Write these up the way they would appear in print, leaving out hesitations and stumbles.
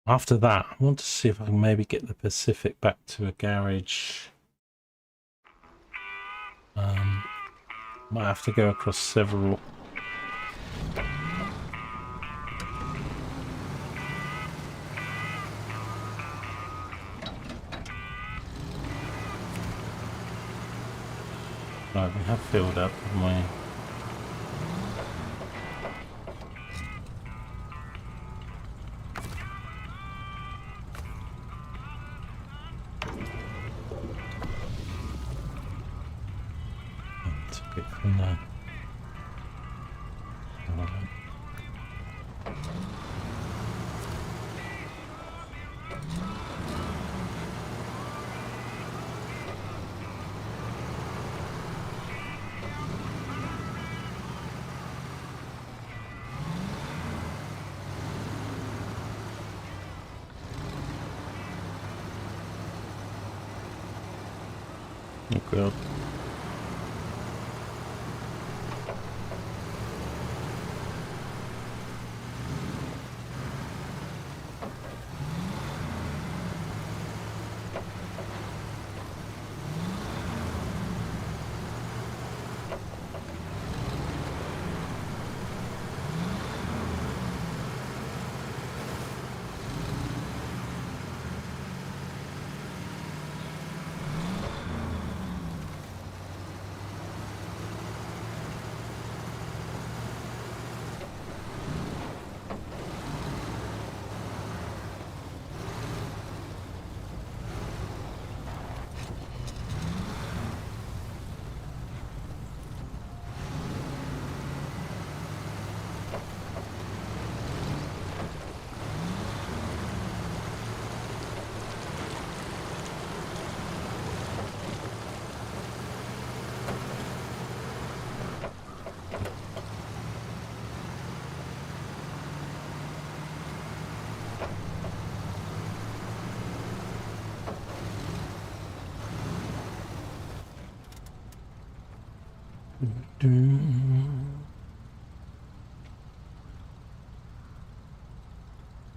After that, I want to see if I can maybe get the Pacific back to a garage. Might have to go across several. Right, we have filled up, haven't we? Took it from there. Oh god.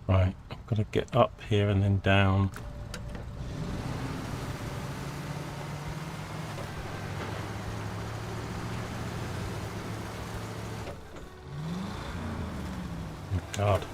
Right, I've got to get up here and then down. Oh god.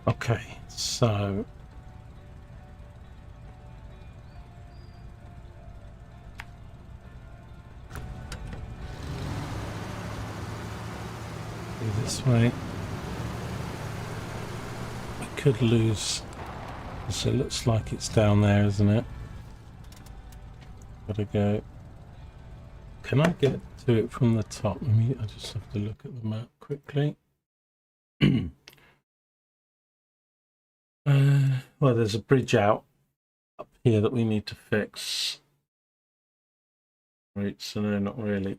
Okay, so this way. I could lose. So it looks like it's down there, isn't it? Gotta go. Can I get to it from the top? I just have to look at the map quickly. Well, there's a bridge out up here that we need to fix. route, so no, not really.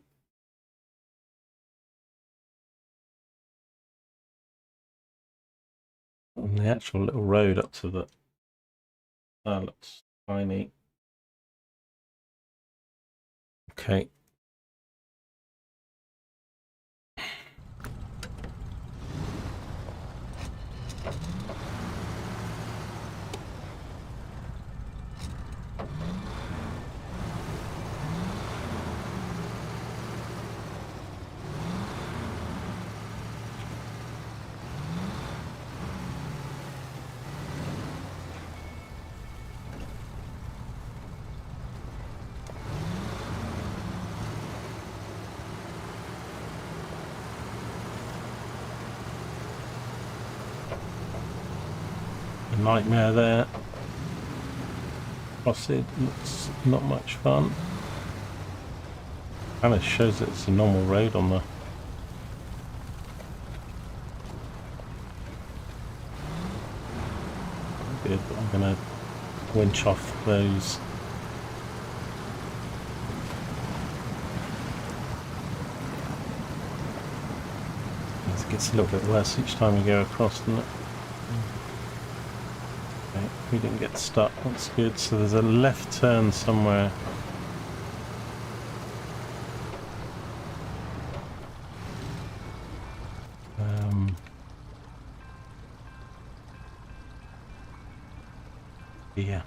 And the actual little road up to the looks tiny. Okay. Nightmare there. Crossed, looks not much fun. Kind of shows that it's a normal road on the good, but I'm gonna winch off those. It gets a little bit worse each time we go across, doesn't it? Okay, we didn't get stuck, that's good. So there's a left turn somewhere. Yeah.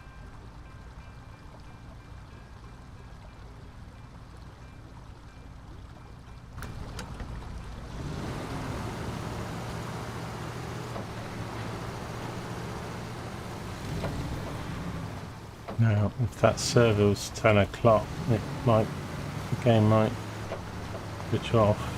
Now, if that server was 10 o'clock, it might, the game might switch off.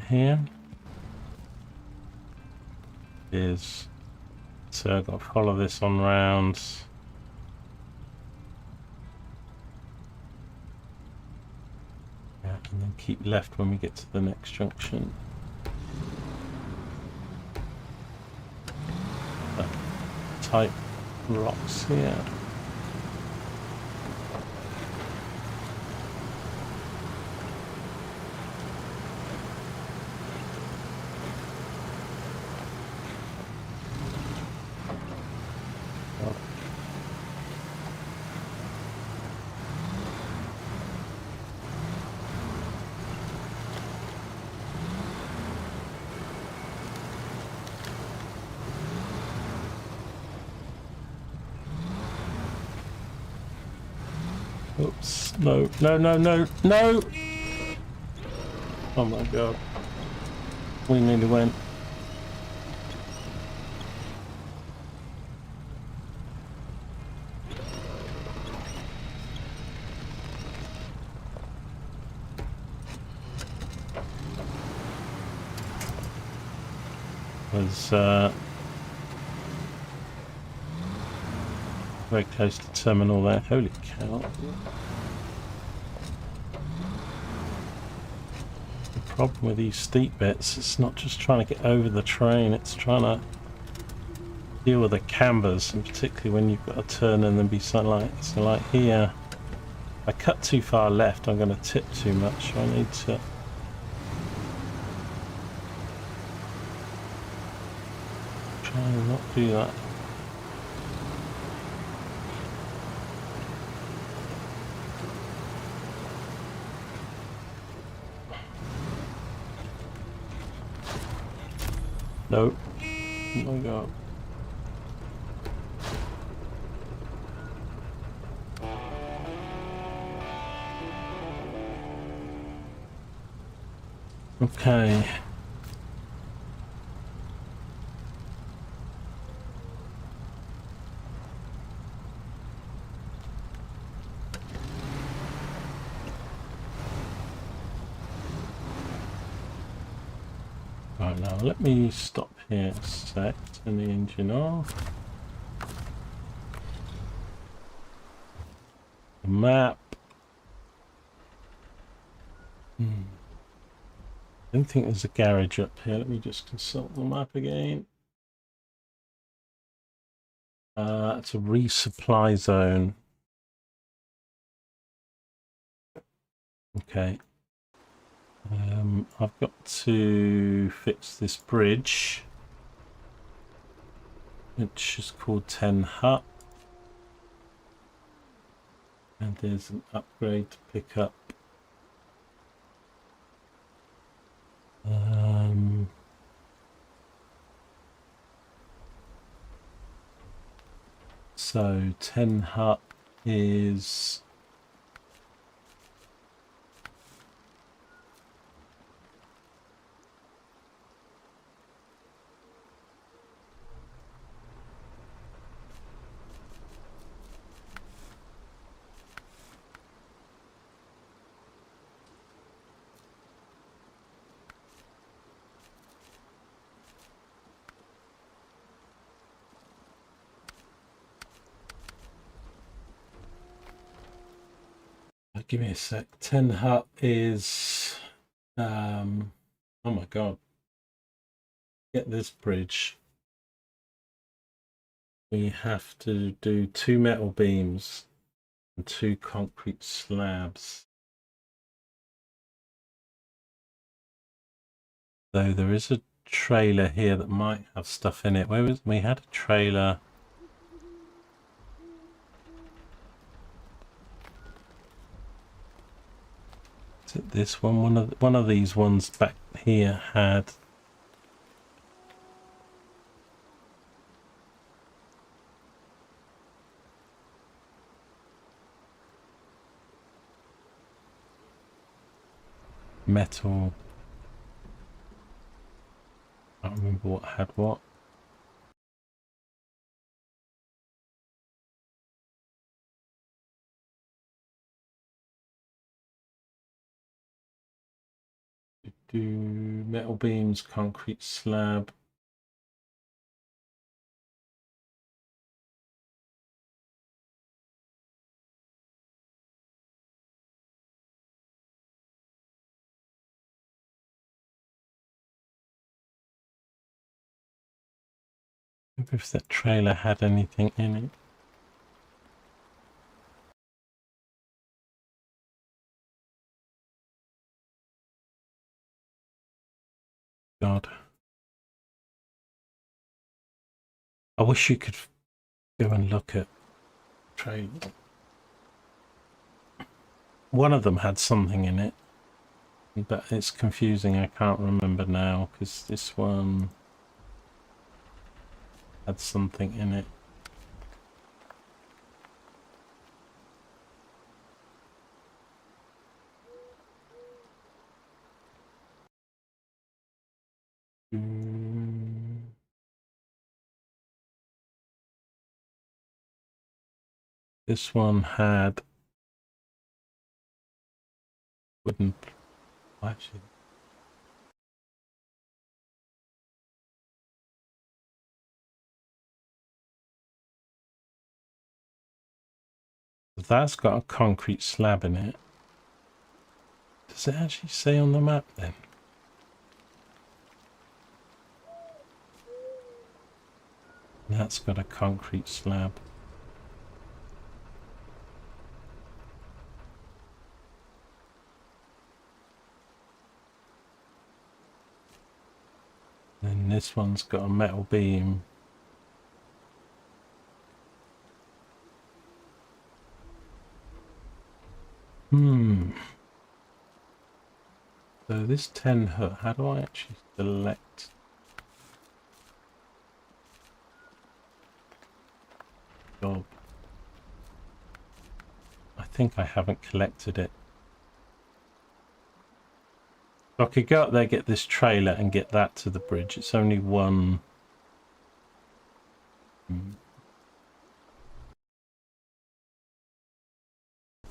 Here is, so I've got to follow this on rounds. Yeah, and then keep left when we get to the next junction. Type rocks here. Oops, no, no, no, no, no! Oh my god. We nearly went. Was very close to terminal there. Holy cow. The problem with these steep bits, it's not just trying to get over the train, it's trying to deal with the cambers, and particularly when you've got to turn and then be so like here, if I cut too far left, I'm going to tip too much, so I need to try and not do that. No. Oh my god. Okay. Right, now let me stop here a sec, turn the engine off. the map. I don't think there's a garage up here. Let me just consult the map again. It's a resupply zone. Okay. I've got to fix this bridge, which is called 10 Hut. And there's an upgrade to pick up. So 10 Hut is give me a sec. 10 Hut is oh my god. Get this bridge. We have to do 2 metal beams and 2 concrete slabs. So there is a trailer here that might have stuff in it. Where was we had a trailer? Is it this one? One of these ones back here had metal. I can't remember what had what. Do metal beams, concrete slab. I wonder if that trailer had anything in it. God. I wish you could go and look at trailer. One of them had something in it, but it's confusing. I can't remember now because this one had something in it. This one had wooden. Actually, that's got a concrete slab in it. Does it actually say on the map then? That's got a concrete slab. And this one's got a metal beam. So this 10 Hut, how do I actually select? Job. I think I haven't collected it. So I could go up there, get this trailer and get that to the bridge. It's only one.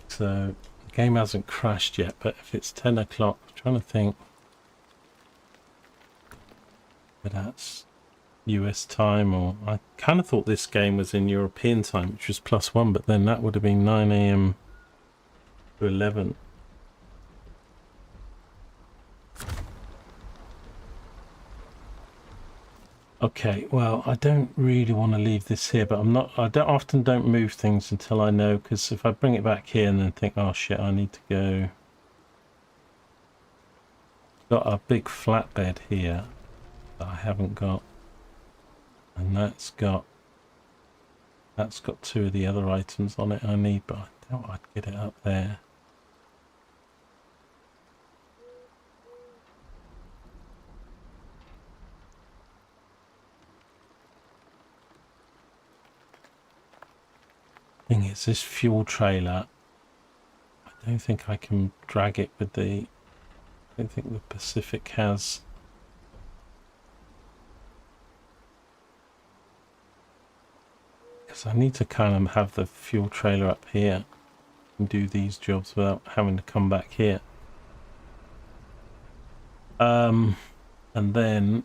So the game hasn't crashed yet, but if it's 10 o'clock, I'm trying to think. But that's US time, or I kind of thought this game was in European time, which was +1, but then that would have been 9 AM to 11. Okay, well, I don't really want to leave this here, but I often don't move things until I know, because if I bring it back here and then think, oh shit, I need to go. Got a big flatbed here that I haven't got, and that's got 2 of the other items on it I need, but I doubt I'd get it up there. Thing is, this fuel trailer, I don't think I can drag it with the, I don't think the Pacific has. Because I need to kind of have the fuel trailer up here and do these jobs without having to come back here. And then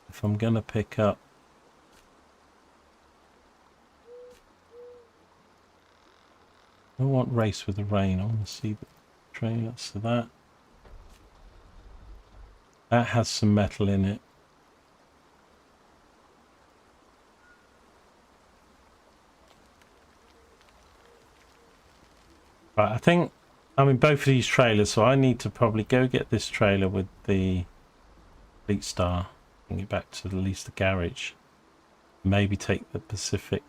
if I'm going to pick up, I don't want race with the rain. I want to see the trailer. So that has some metal in it. Right, I think I'm in both of these trailers, so I need to probably go get this trailer with the Fleet Star, bring it back to at least the garage. Maybe take the Pacific,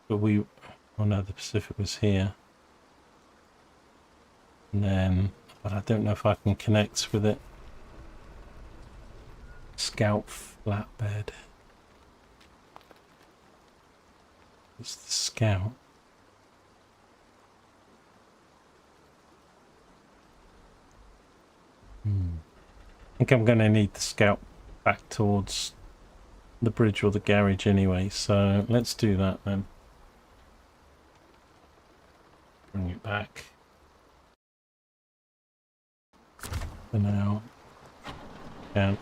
but oh no, the Pacific was here. And then, but I don't know if I can connect with it. Scout flatbed. It's the Scout. I think I'm going to need the Scout back towards the bridge or the garage anyway, so let's do that then. Bring it back for now. Yeah.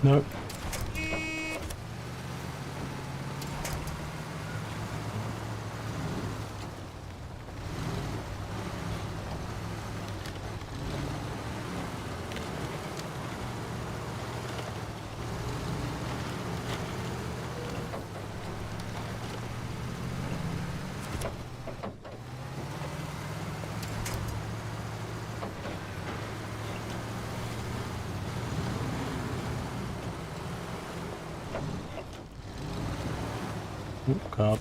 Nope. Oh God.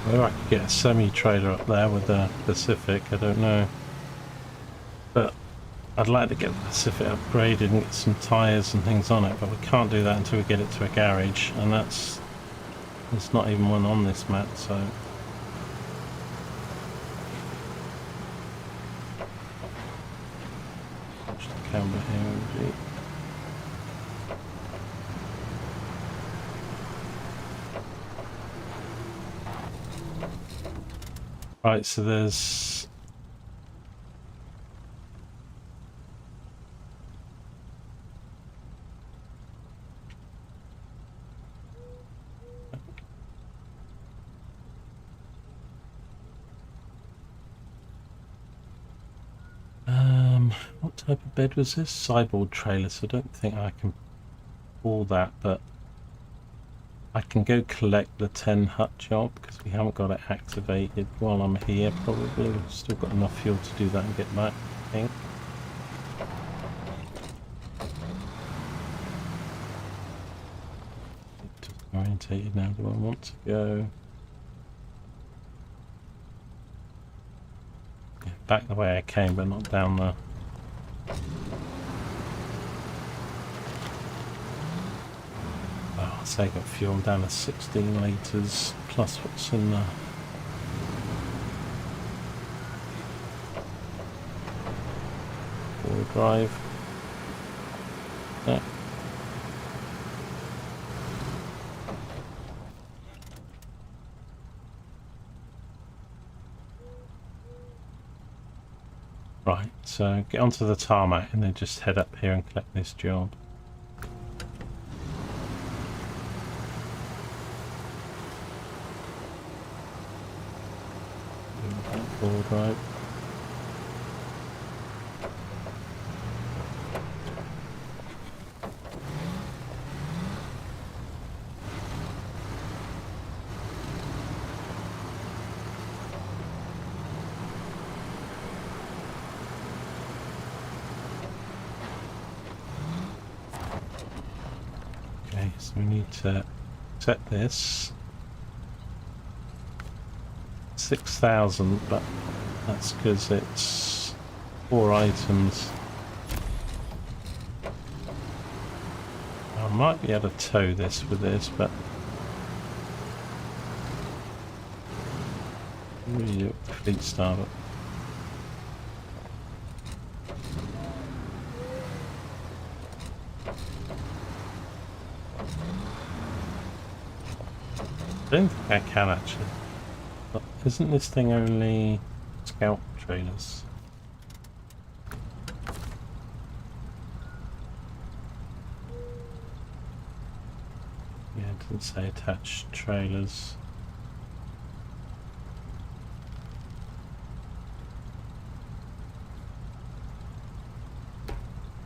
Whether I could get a semi-trailer up there with the Pacific, I don't know. But I'd like to get the Pacific upgraded and get some tyres and things on it, but we can't do that until we get it to a garage, and there's not even one on this map, so... Watch the camera here, right, so there's... what type of bed was this? Sideboard trailer, so I don't think I can pull that, but I can go collect the 10 hut job because we haven't got it activated while I'm here. Probably we've still got enough fuel to do that and get back, I think. Orientated now, do I want to go? Yeah, back the way I came, but not down there. Oh, so I got fuel down to 16 litres plus what's in the four-wheel drive. Yeah. Right, so get onto the tarmac and then just head up here and collect this job. Four-wheel drive. So we need to set this 6,000, but that's because it's 4 items. I might be able to tow this with this, but really do it with fleet startup. I don't think I can actually. But isn't this thing only scout trailers? Yeah, it doesn't say attached trailers.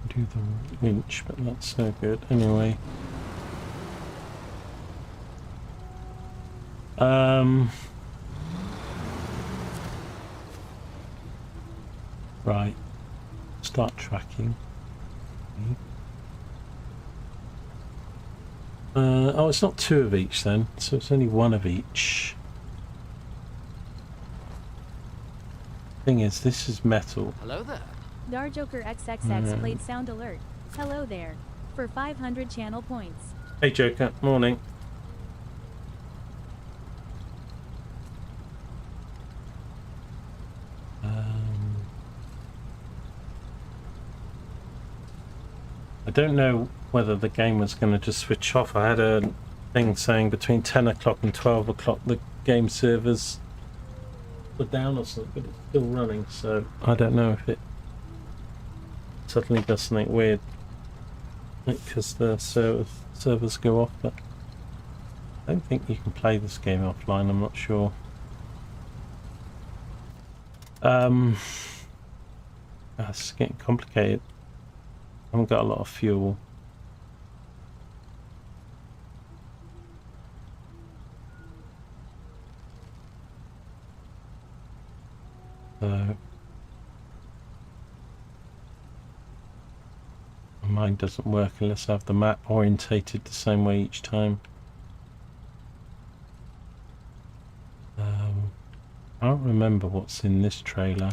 Do the winch, but that's no good anyway. Right, start tracking. Oh, it's not 2 of each then, so it's only 1 of each. Thing is, this is metal. Hello there. Darjoker XXX played sound alert. Hello there. For 500 channel points. Hey Joker, morning. I don't know whether the game was going to just switch off. I had a thing saying between 10 o'clock and 12 o'clock the game servers were down or something, but it's still running, so I don't know if it suddenly does something weird because the servers go off, but I don't think you can play this game offline, I'm not sure. It's getting complicated. I haven't got a lot of fuel. So mine doesn't work unless I have the map orientated the same way each time. can't remember what's in this trailer.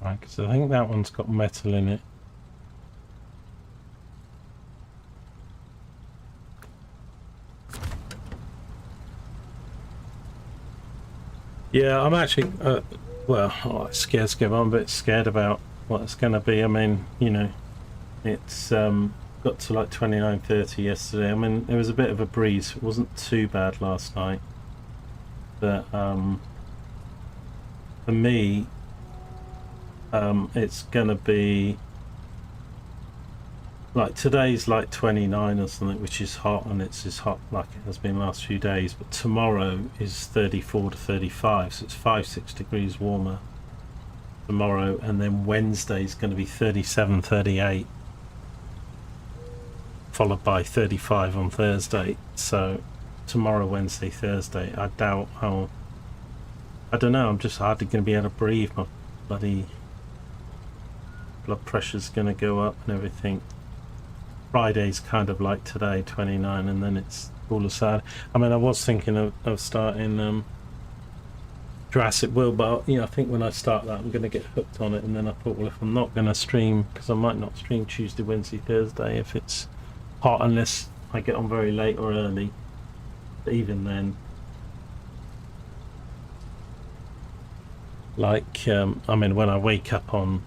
Right, because I think that one's got metal in it. Yeah, I'm actually, well, scared. I'm a bit scared about what it's going to be. I mean, you know, it's got to like 29:30 yesterday. I mean, it was a bit of a breeze. It wasn't too bad last night. But for me, it's going to be like today's like 29 or something, which is hot, and it's as hot like it has been the last few days. But tomorrow is 34 to 35, so it's 5-6 degrees warmer tomorrow, and then Wednesday's going to be 37, 38, followed by 35 on Thursday. So tomorrow, Wednesday, Thursday, I doubt I'll, I don't know, I'm just hardly going to be able to breathe. My bloody blood pressure's going to go up and everything. Friday's kind of like today, 29, and then it's all a sad. I mean, I was thinking of starting Jurassic World, but you know, I think when I start that I'm going to get hooked on it, and then I thought, well, if I'm not going to stream, because I might not stream Tuesday, Wednesday, Thursday if it's hot, unless I get on very late or early. But even then, like, I mean, when I wake up on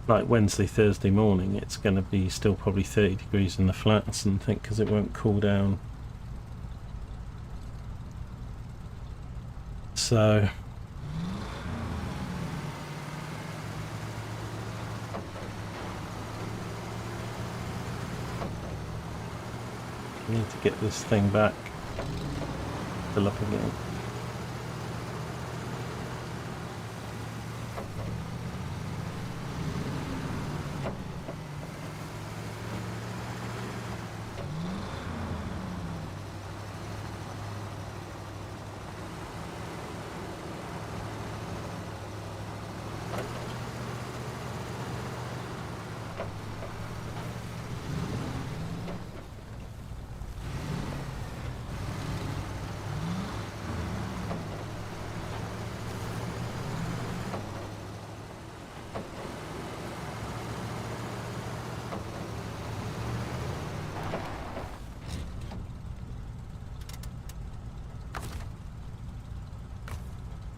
like Wednesday, Thursday morning, it's going to be still probably 30 degrees in the flats and think, because it won't cool down. So I need to get this thing back, fill up again.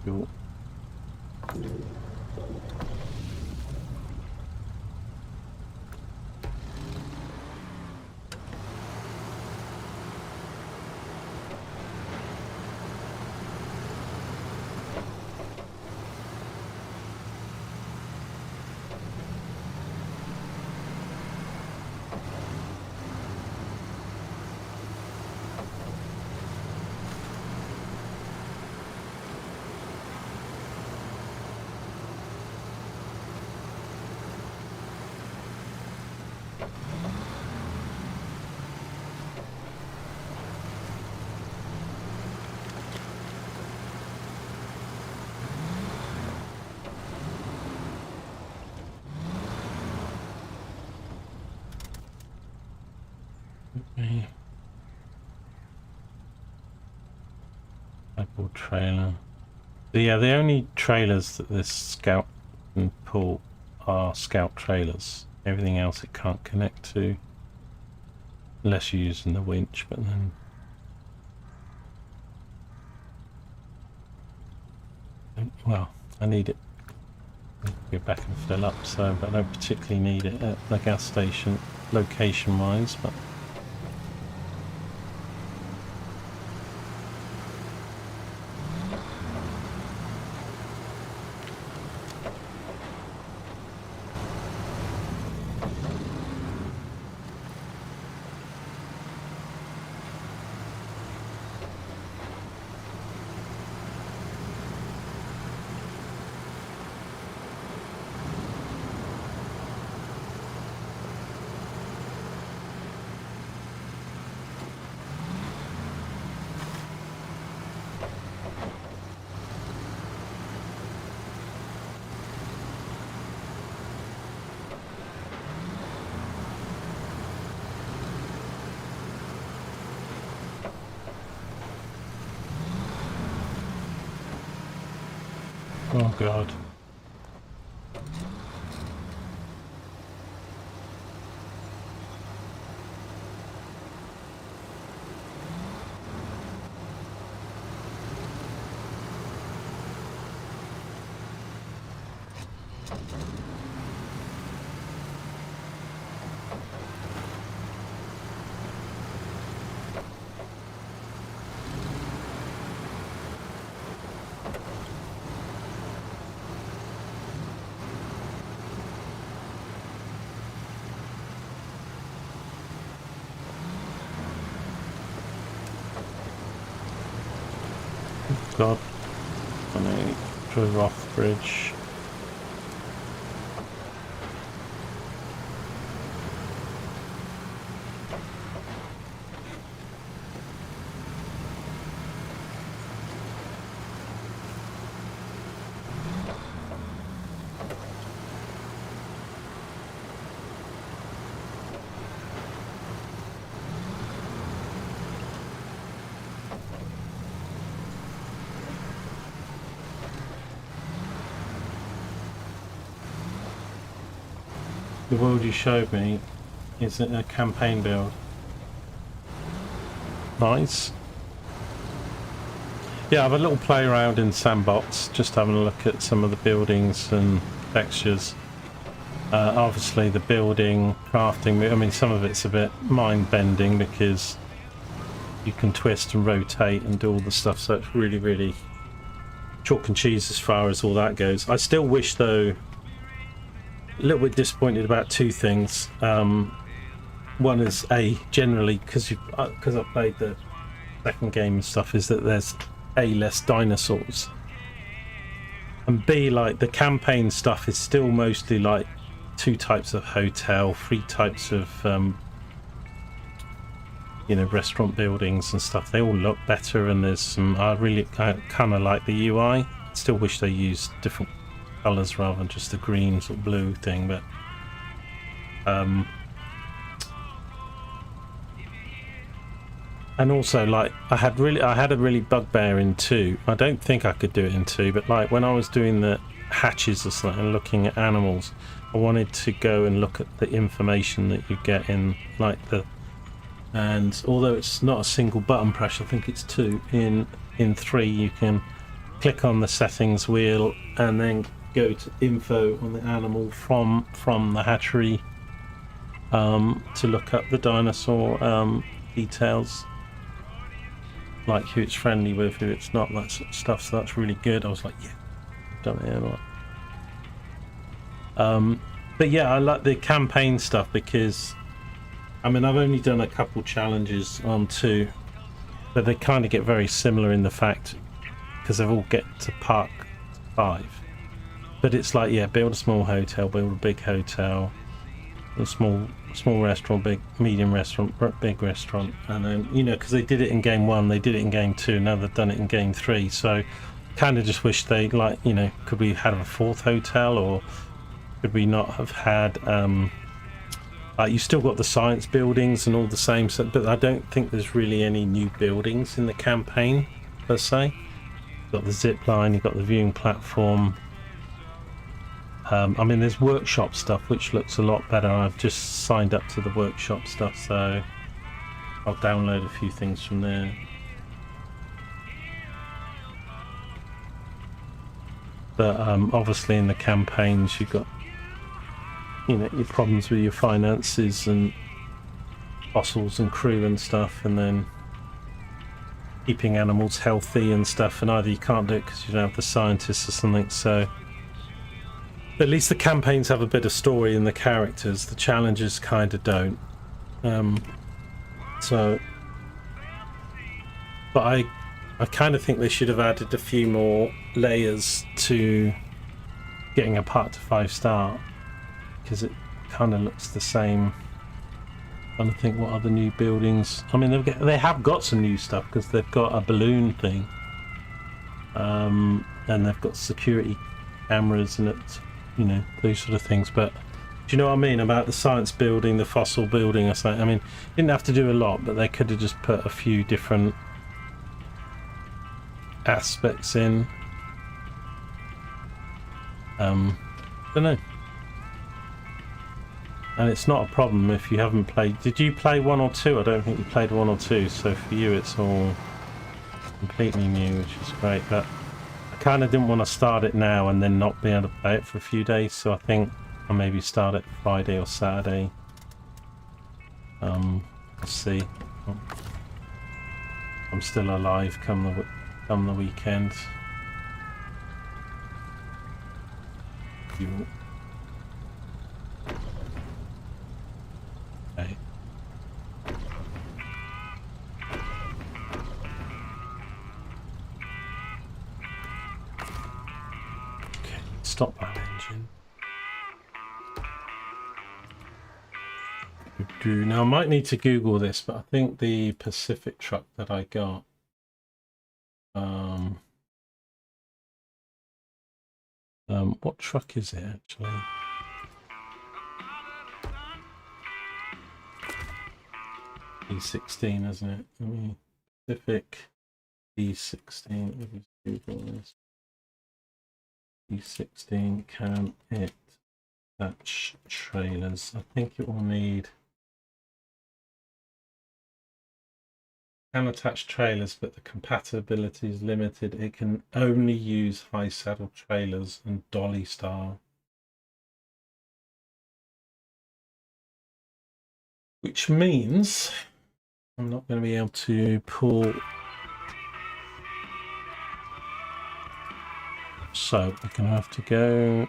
Cool. Okay. Cardboard trailer. So yeah, the only trailers that this Scout can pull are Scout trailers. Everything else it can't connect to, unless you're using the winch, but then well, I need it. Go back and fill up, so but I don't particularly need it at the gas station location wise, but Oh god. God, and I drove off the bridge. The world you showed me is a campaign build. Nice. Yeah, I have a little play around in Sandbox, just having a look at some of the buildings and textures. Obviously the building, crafting, I mean some of it's a bit mind-bending because you can twist and rotate and do all the stuff, so it's really, really chalk and cheese as far as all that goes. I still wish though, a little bit disappointed about two things. One is generally because I played the second game and stuff, is that there's less dinosaurs, and B, like the campaign stuff is still mostly like 2 types of hotel, 3 types of you know, restaurant buildings and stuff. They all look better, and there's some, I really kind of like the UI. Still wish they used different colours rather than just the green sort of blue thing, but and also like I had a really bugbear in 2. I don't think I could do it in 2, but like when I was doing the hatches or something and looking at animals, I wanted to go and look at the information that you get in like and although it's not a single button press, I think it's 2, in 3 you can click on the settings wheel and then go to info on the animal from the hatchery to look up the dinosaur details, like who it's friendly with, who it's not, that sort of stuff. So that's really good. I was like, yeah, done it a lot. But yeah, I like the campaign stuff because I mean I've only done a couple challenges on 2, but they kind of get very similar in the fact because they've all get to Park 5. But it's like, yeah, build a small hotel, build a big hotel, a small restaurant, big medium restaurant, big restaurant, and then, you know, because they did it in game 1, they did it in game 2, now they've done it in game 3. So kind of just wish they, like, you know, could we have a 4th hotel, or could we not have had you still got the science buildings and all the same, but I don't think there's really any new buildings in the campaign per se. You've got the zip line, you've got the viewing platform. I mean there's workshop stuff which looks a lot better. I've just signed up to the workshop stuff, so I'll download a few things from there. But obviously in the campaigns you've got, you know, your problems with your finances and fossils and crew and stuff, and then keeping animals healthy and stuff, and either you can't do it because you don't have the scientists or something. So at least the campaigns have a bit of story in the characters. The challenges kind of don't. But I kind of think they should have added a few more layers to getting a part to 5-star, because it kind of looks the same. I'm trying to think what other new buildings. I mean, they have got some new stuff because they've got a balloon thing, and they've got security cameras and it's, you know, those sort of things. But do you know what I mean about the science building, the fossil building or something? I mean, didn't have to do a lot, but they could have just put a few different aspects in. Don't know. And it's not a problem if you haven't played. Did you play 1 or 2? I don't think you played 1 or 2, so for you it's all completely new, which is great. But I kind of didn't want to start it now and then not be able to play it for a few days, so I think I'll maybe start it Friday or Saturday. Let's see. I'm still alive come the weekend. Okay. Okay, stop that engine. Now I might need to Google this, but I think the Pacific truck that I got, what truck is it actually? E16, isn't it? I mean, Pacific E16. Let me just Google this. E16, can it attach trailers? I think it will need. Can attach trailers, but the compatibility is limited. It can only use high saddle trailers and dolly style, which means I'm not going to be able to pull. So we're going to have to go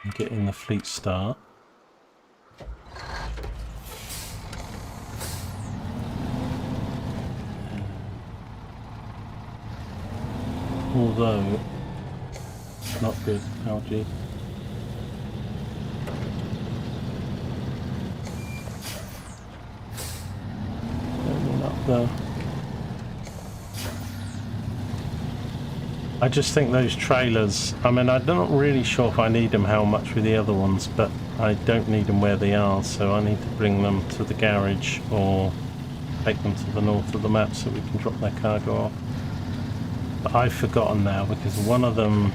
and get in the fleet start. Although, not good, algae. Going up there. I just think those trailers, I mean, I'm not really sure if I need them how much with the other ones, but I don't need them where they are, so I need to bring them to the garage or take them to the north of the map so we can drop their cargo off. But I've forgotten now because one of them,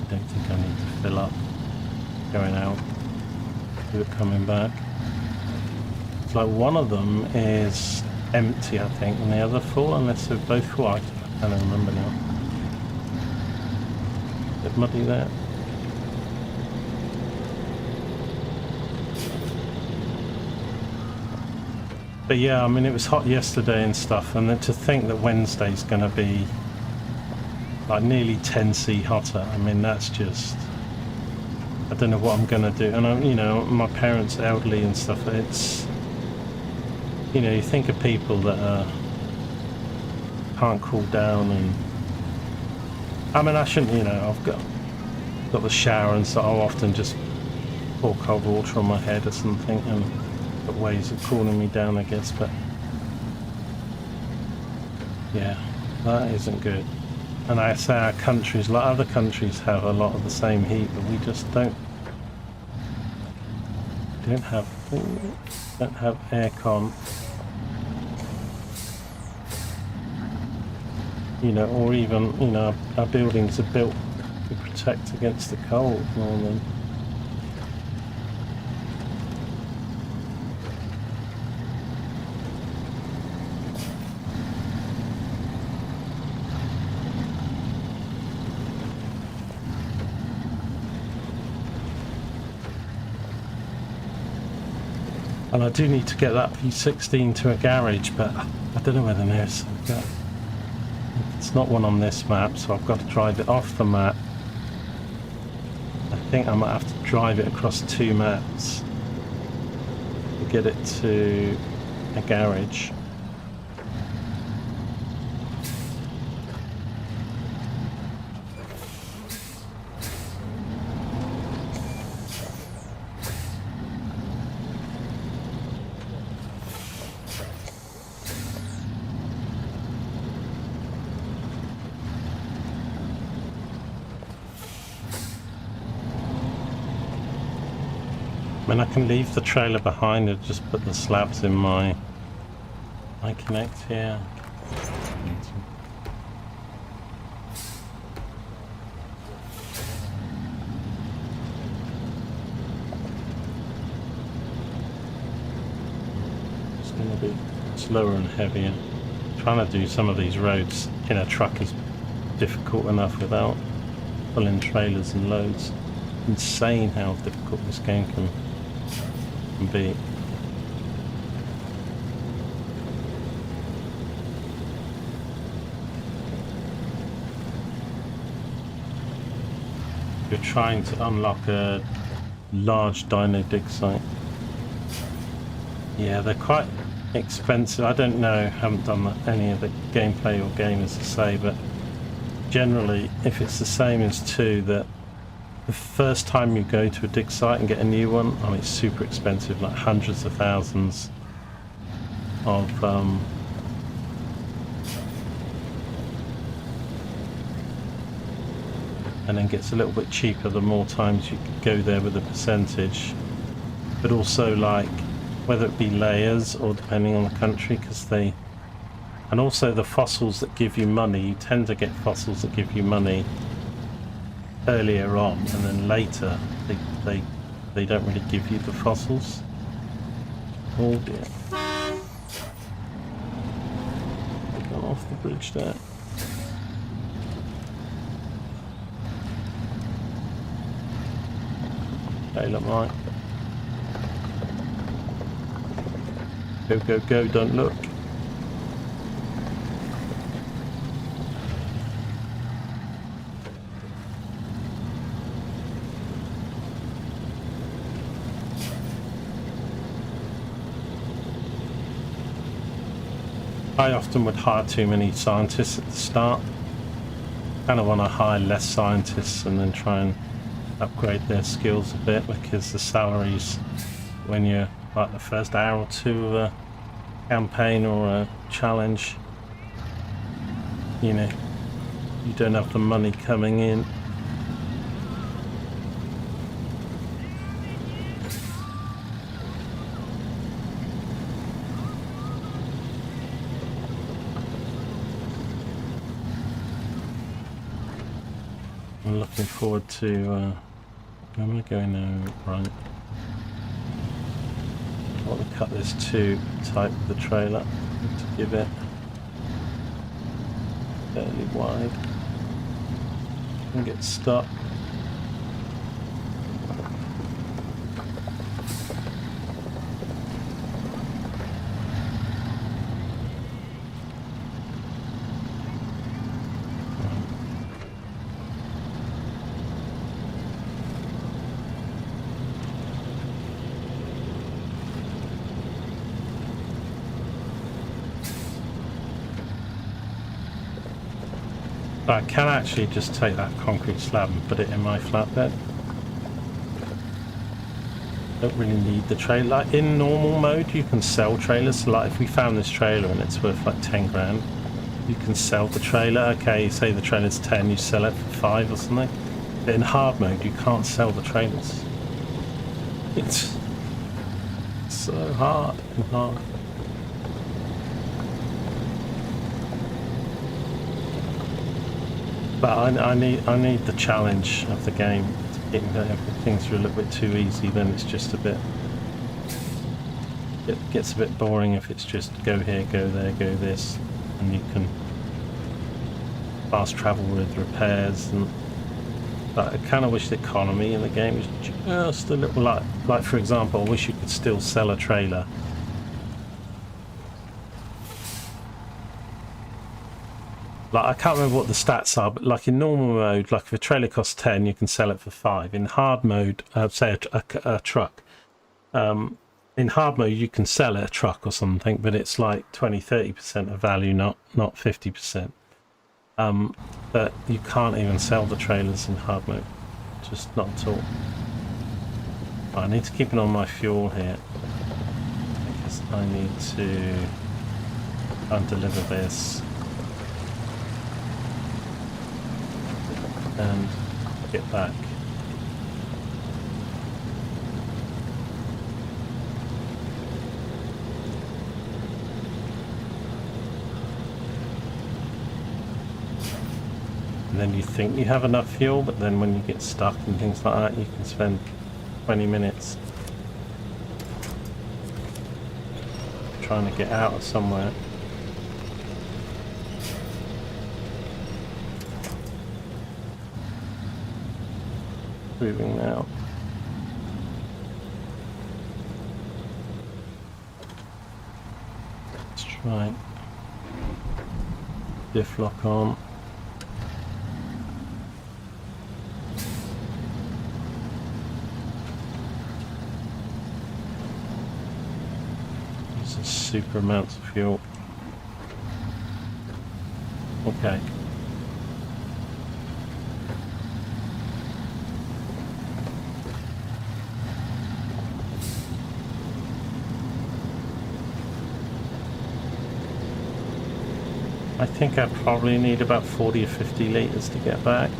I don't think I need to fill up going out, do it coming back. It's like one of them is empty, I think, and the other full, unless they're both full. I can't remember now. A bit muddy there. But yeah, I mean, it was hot yesterday and stuff, and then to think that Wednesday's going to be like nearly 10°C hotter, I mean, that's just, I don't know what I'm going to do. And you know, my parents are elderly and stuff, it's, you know, you think of people that can't cool down, and I mean, I shouldn't, you know, I've got the shower, and so I'll often just pour cold water on my head or something, and got ways of cooling me down, I guess. But yeah, that isn't good. And I say our countries, like other countries, have a lot of the same heat, but we just don't have aircon, you know, or even, you know, our buildings are built to protect against the cold more than. And I do need to get that V16 to a garage, but I don't know where the nearest. It's not one on this map, so I've got to drive it off the map. I think I might have to drive it across 2 maps to get it to a garage. I mean, I can leave the trailer behind and just put the slabs in my connect here. going to be slower and heavier. Trying to do some of these roads in a truck is difficult enough without pulling trailers and loads. Insane how difficult this game can be. You're trying to unlock a large dino dig site. Yeah, they're quite expensive. I don't know, haven't done any of the gameplay or gamers to say, but generally if it's the same as 2, that the first time you go to a dig site and get a new one, I mean, it's super expensive, like hundreds of thousands of and then gets a little bit cheaper the more times you go there with a percentage. But also, like, whether it be layers or depending on the country, because they, and also the fossils that give you money, you tend to get fossils that give you money earlier on, and then later they don't really give you the fossils. Oh dear. I've gone off the bridge there. Okay, look, Mike. Go, go, go, don't look. I often would hire too many scientists at the start. Kind of want to hire less scientists and then try and upgrade their skills a bit, because the salaries when you're like the first hour or 2 of a campaign or a challenge, you know, you don't have the money coming in. I'm looking forward to where am I going now? Right, I want to cut this too tight with the trailer to give it fairly wide and get stuck. I can actually just take that concrete slab and put it in my flatbed. Don't really need the trailer. Like in normal mode you can sell trailers, so like if we found this trailer and it's worth like 10 grand, you can sell the trailer. Okay, say the trailer's 10, you sell it for 5 or something. But in hard mode you can't sell the trailers. It's so hard and hard. But I need the challenge of the game. If things are a little bit too easy, then it's just a bit, it gets a bit boring if it's just go here, go there, go this, and you can fast travel with repairs. And but I kind of wish the economy in the game was just a little, like for example, I wish you could still sell a trailer. Like, I can't remember what the stats are, but like in normal mode, like if a trailer costs 10, you can sell it for 5. In hard mode, say a truck, in hard mode you can sell a truck or something, but it's like 20-30% of value, not 50%. But you can't even sell the trailers in hard mode, just not at all. I need to keep an eye on my fuel here, because I need to deliver this and get back. And then you think you have enough fuel, but then when you get stuck and things like that, you can spend 20 minutes trying to get out of somewhere. Moving now. Let's try diff lock on. Uses super amounts of fuel. Okay. I think I probably need about 40 or 50 litres to get back.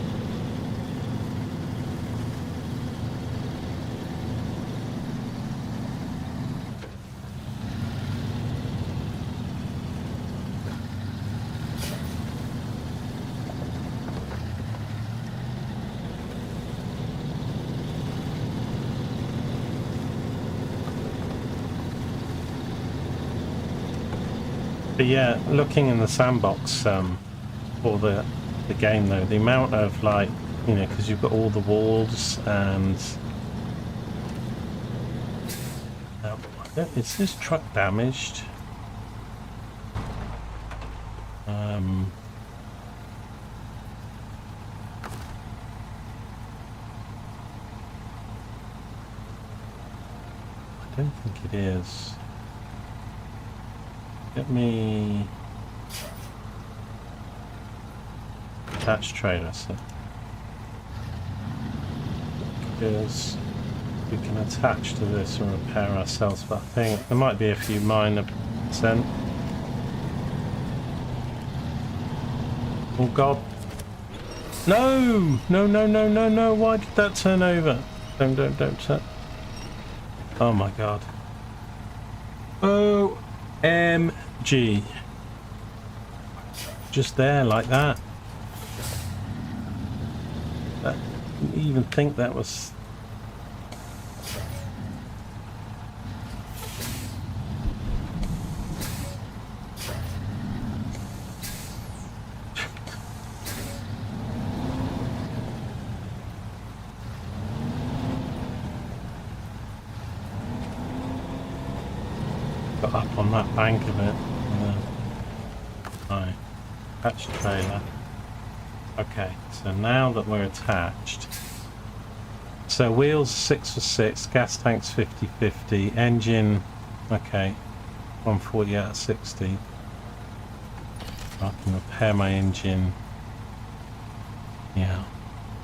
But yeah, looking in the sandbox for the game though, the amount of like, you know, because you've got all the walls and is this truck damaged? I don't think it is. Let me attach trailer, so because we can attach to this and repair ourselves, but I think there might be a few minor percent. Oh god. No! No, no, no, no, no, why did that turn over? Don't turn. Oh my god. OMG. Just there, like that. I didn't even think that was... Got up on that bank of it. Right. Attach trailer. Okay, so now that we're attached, so wheels 6 for 6, gas tanks 50/50, engine, okay, 140 out of 60. I can repair my engine. Yeah,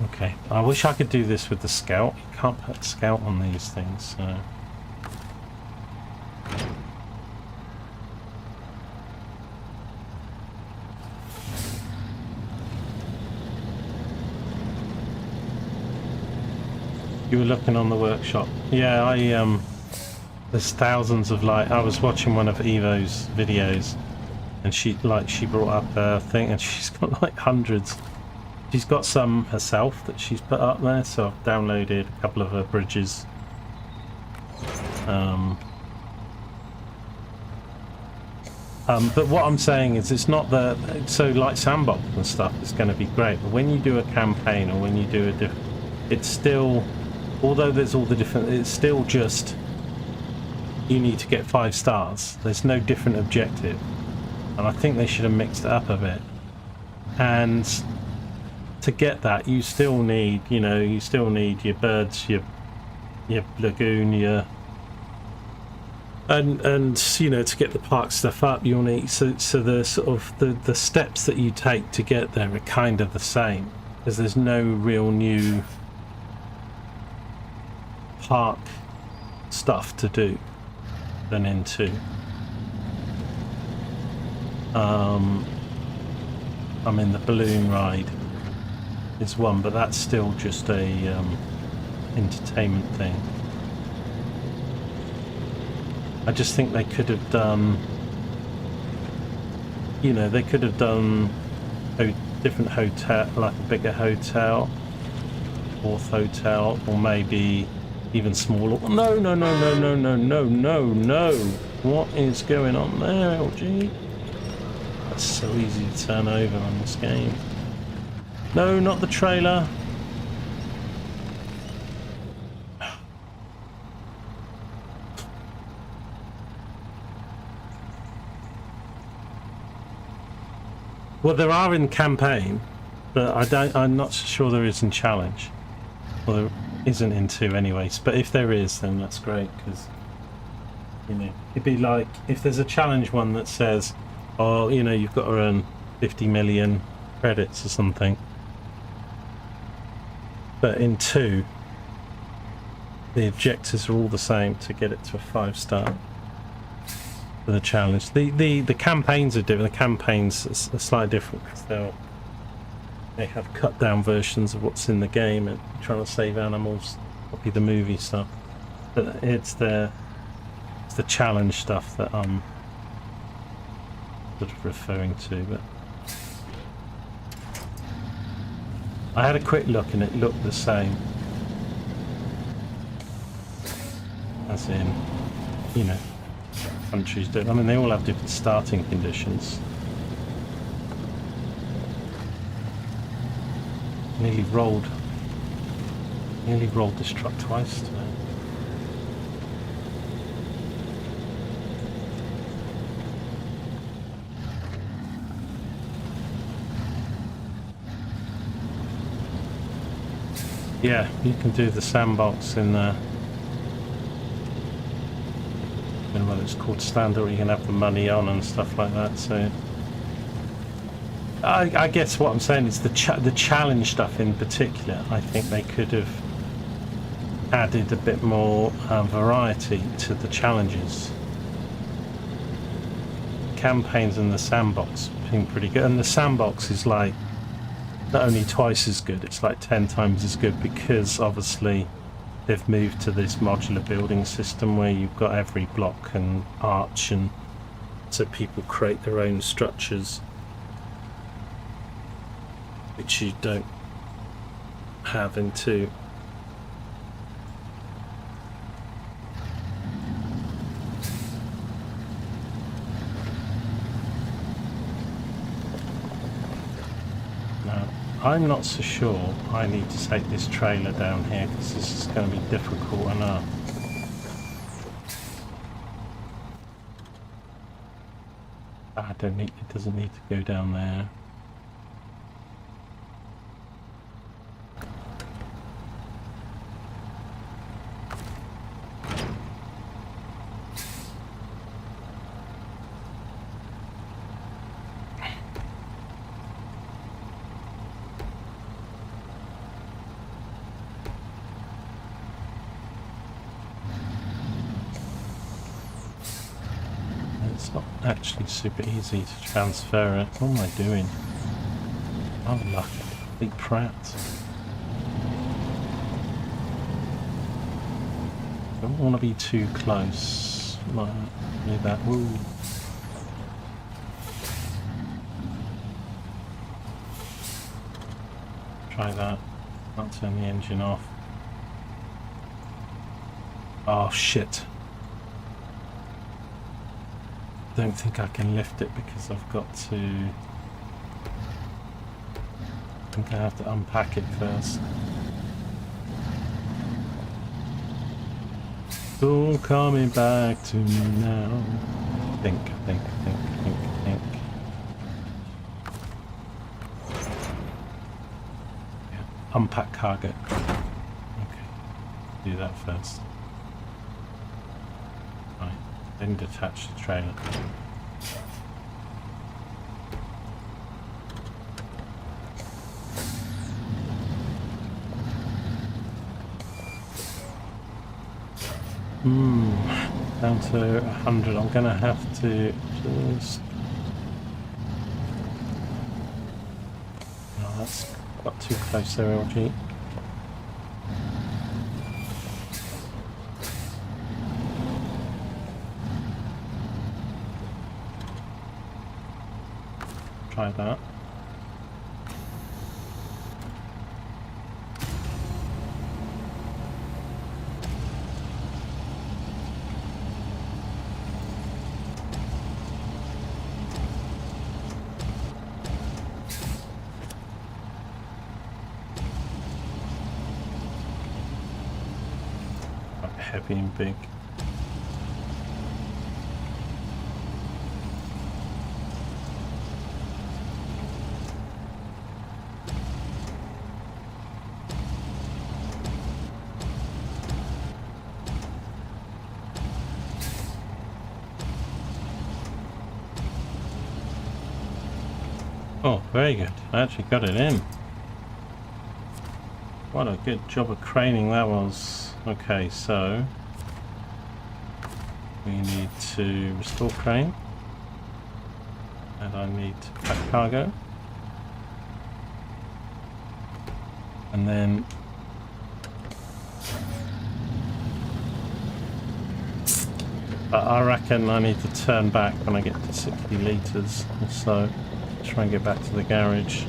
okay. I wish I could do this with the Scout. You can't put Scout on these things, so. You were looking on the workshop. Yeah, there's thousands of like, I was watching one of Evo's videos and she brought up a thing and she's got like hundreds. She's got some herself that she's put up there, so I've downloaded a couple of her bridges. But what I'm saying is it's not the, so like sandbox and stuff is going to be great, but when you do a campaign or when you do a different, it's still, although there's all the different, it's still just, you need to get 5 stars. There's no different objective. And I think they should have mixed it up a bit. And to get that, you still need, you know, you still need your birds, your lagoon, your... And you know, to get the park stuff up, you'll need, so the sort of, the steps that you take to get there are kind of the same. Because there's no real new park stuff to do than into I mean the balloon ride is one, but that's still just a entertainment thing. I just think they could have done, you know, they could have done a different hotel, like a bigger hotel, 4th hotel, or maybe even smaller. No, no, no, no, no, no, no, no, no. What is going on there, LG? That's so easy to turn over on this game. No, not the trailer. Well, there are in campaign, but I'm not sure there is in challenge. Well, there isn't in 2 anyways. But if there is, then that's great, because you know it'd be like if there's a challenge one that says, "Oh, you know, you've got to earn 50 million credits or something." But in 2, the objectives are all the same to get it to a 5-star. For the challenge, the campaigns are different. The campaigns are slightly different because they have cut down versions of what's in the game and trying to save animals, copy the movie stuff. But it's the challenge stuff that I'm sort of referring to. But I had a quick look and it looked the same, as in, you know, countries do. I mean, they all have different starting conditions. Nearly rolled this truck twice today. Yeah, you can do the sandbox in there. Well, it's called standard, you can have the money on and stuff like that. So I guess what I'm saying is the challenge stuff in particular. I think they could have added a bit more variety to the challenges. Campaigns and the sandbox have been pretty good, and the sandbox is like not only twice as good, it's like 10 times as good, because obviously they've moved to this modular building system where you've got every block and arch, and so people create their own structures, which you don't have in 2. Now, I'm not so sure I need to take this trailer down here, because this is going to be difficult enough. It doesn't need to go down there. It's not actually super easy to transfer it. What am I doing? Oh, luck. Big prat. Don't want to be too close. Like that. Woo. Try that. Can't turn the engine off. Oh, shit. Don't think I can lift it because I've got to. I think I have to unpack it first. It's all coming back to me now. Think. Yeah. Unpack cargo. Okay. Do that first. Right. Then detach the trailer. Down to 100. I'm gonna have to just. No, that's got too close there, LG. Try that. heavy and big. Oh, very good. I actually got it in. What a good job of craning that was. Okay, so we need to restore crane. And I need to pack cargo. And then I reckon I need to turn back when I get to 60 litres or so. Try and get back to the garage.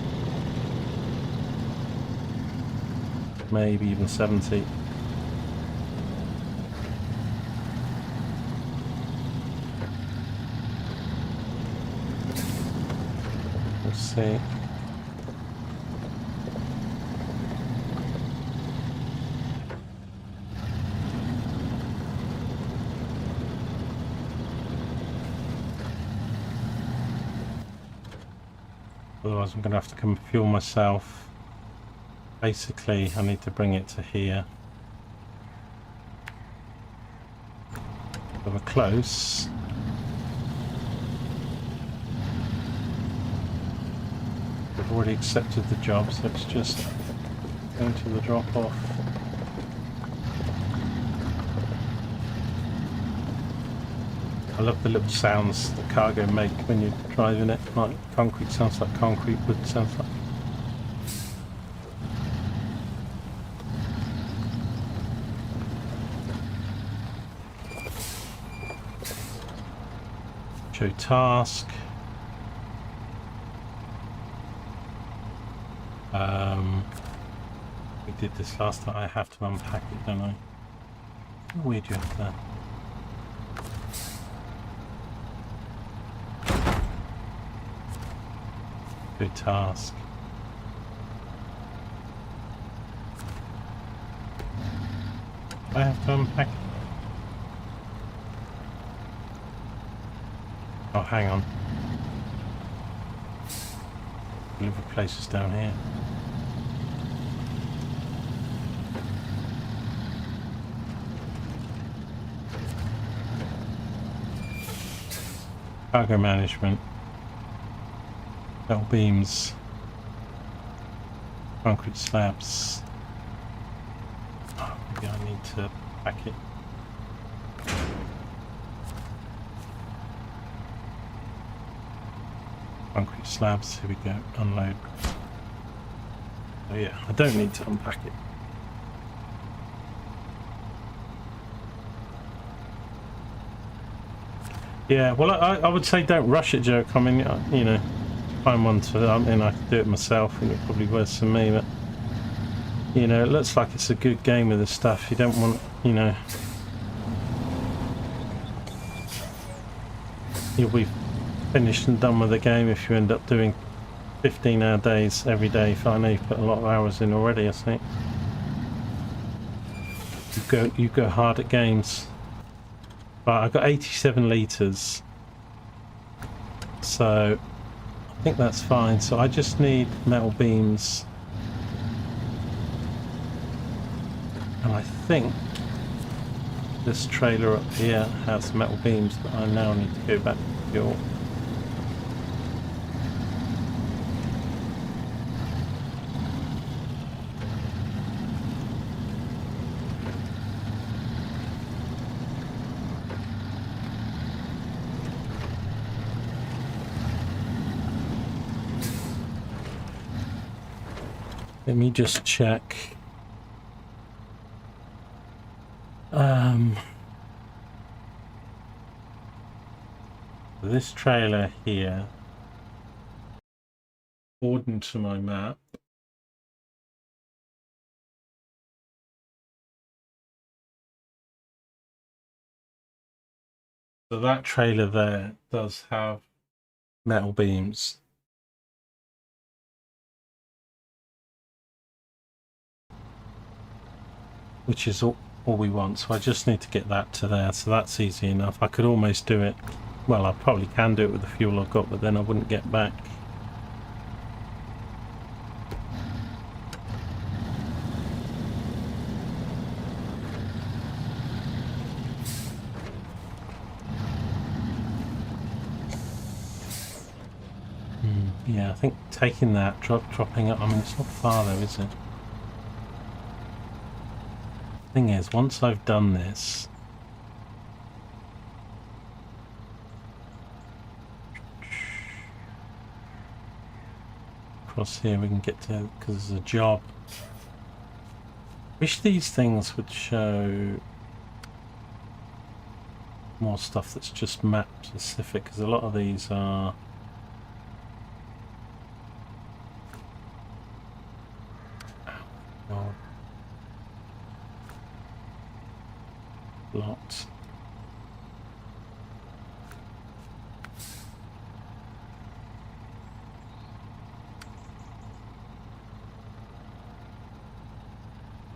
Maybe even 70. We'll see. Otherwise I'm going to have to come fuel myself. Basically I need to bring it to here. So we're close. We've already accepted the job, so it's just going to the drop off. I love the little sounds the cargo make when you're driving it. Like concrete sounds like concrete, wood sounds like. Show task. We did this last time. I have to unpack it, don't I? How weird you have that. Good task. I have to unpack it. Oh, hang on. Delivery place is down here. Cargo management. Metal beams. Concrete slabs. Oh, maybe I need to pack it. Concrete slabs, here we go, unload. Oh yeah, I don't need to unpack it. Yeah, well I would say don't rush it, Joke. I mean, you know, find one to, I mean, I could do it myself and it's probably worse for me, but you know, it looks like it's a good game with this stuff. You don't want, you know, you'll be finished and done with the game if you end up doing 15-hour days every day. I know you've put a lot of hours in already, I think. You go hard at games. Right, I've got 87 litres. So I think that's fine. So I just need metal beams. And I think this trailer up here has metal beams that I now need to go back to fuel. Let me just check. This trailer here, according to my map, so that trailer there does have metal beams. Which is all we want, so I just need to get that to there, so that's easy enough. I could almost do it, well, I probably can do it with the fuel I've got, but then I wouldn't get back. Yeah, I think taking that, dropping it, I mean, it's not far though, is it? Thing is, once I've done this, across here we can get to, because there's a job. Wish these things would show more stuff that's just map specific, because a lot of these are lots.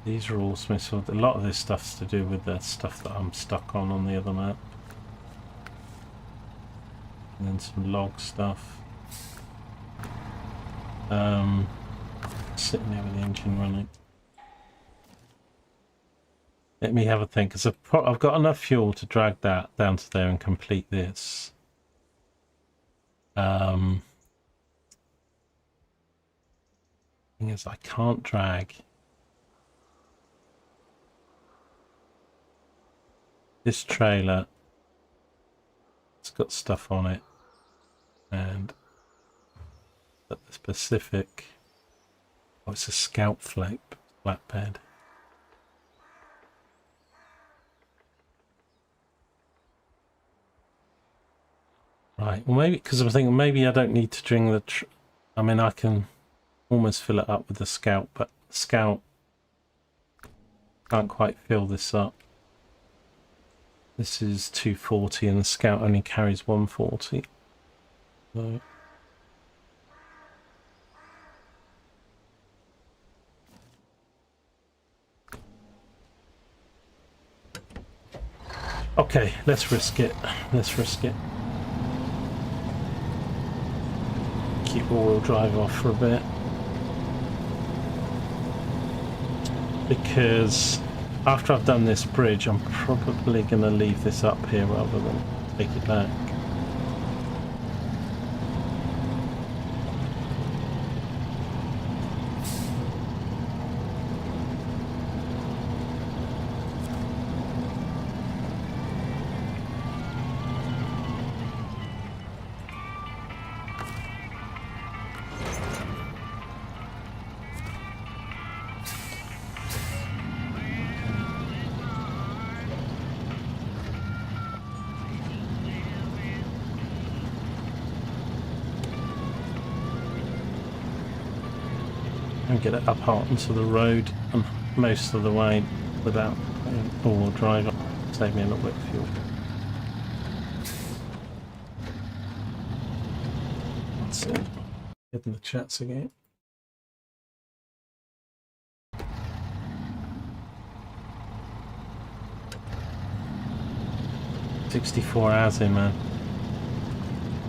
These are all Smiths. A lot of this stuff's to do with the stuff that I'm stuck on the other map. And then some log stuff. Sitting there with the engine running. Let me have a think, because I've got enough fuel to drag that down to there and complete this. Thing is, I can't drag this trailer. It's got stuff on it, and but the specific. Oh, it's a Scout flatbed. Right, well maybe, because I'm thinking maybe I don't need to string the, I mean I can almost fill it up with the Scout, but the Scout can't quite fill this up. This is 240 and the Scout only carries 140. So. Okay, let's risk it. Let's risk it. Keep all-wheel drive off for a bit, because after I've done this bridge I'm probably going to leave this up here rather than take it back. And get it up out onto the road and most of the way without all-wheel drive. Save me a little bit of fuel. That's it. Getting the chats again. "64 hours in, man."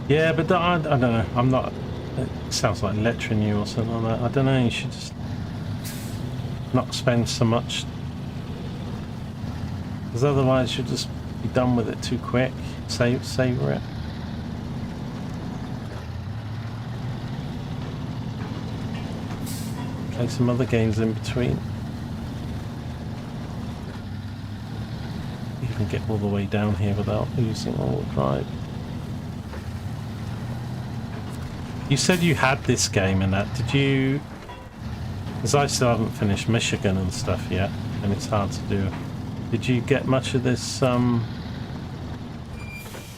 Yeah, but I don't know. I'm not. It sounds like lecturing you or something like that. I don't know, you should just not spend so much, because otherwise you'll just be done with it too quick. Savour it. Play some other games in between. You can get all the way down here without using all-wheel drive. You said you had this game and that, did you? Because I still haven't finished Michigan and stuff yet, and it's hard to do. Did you get much of this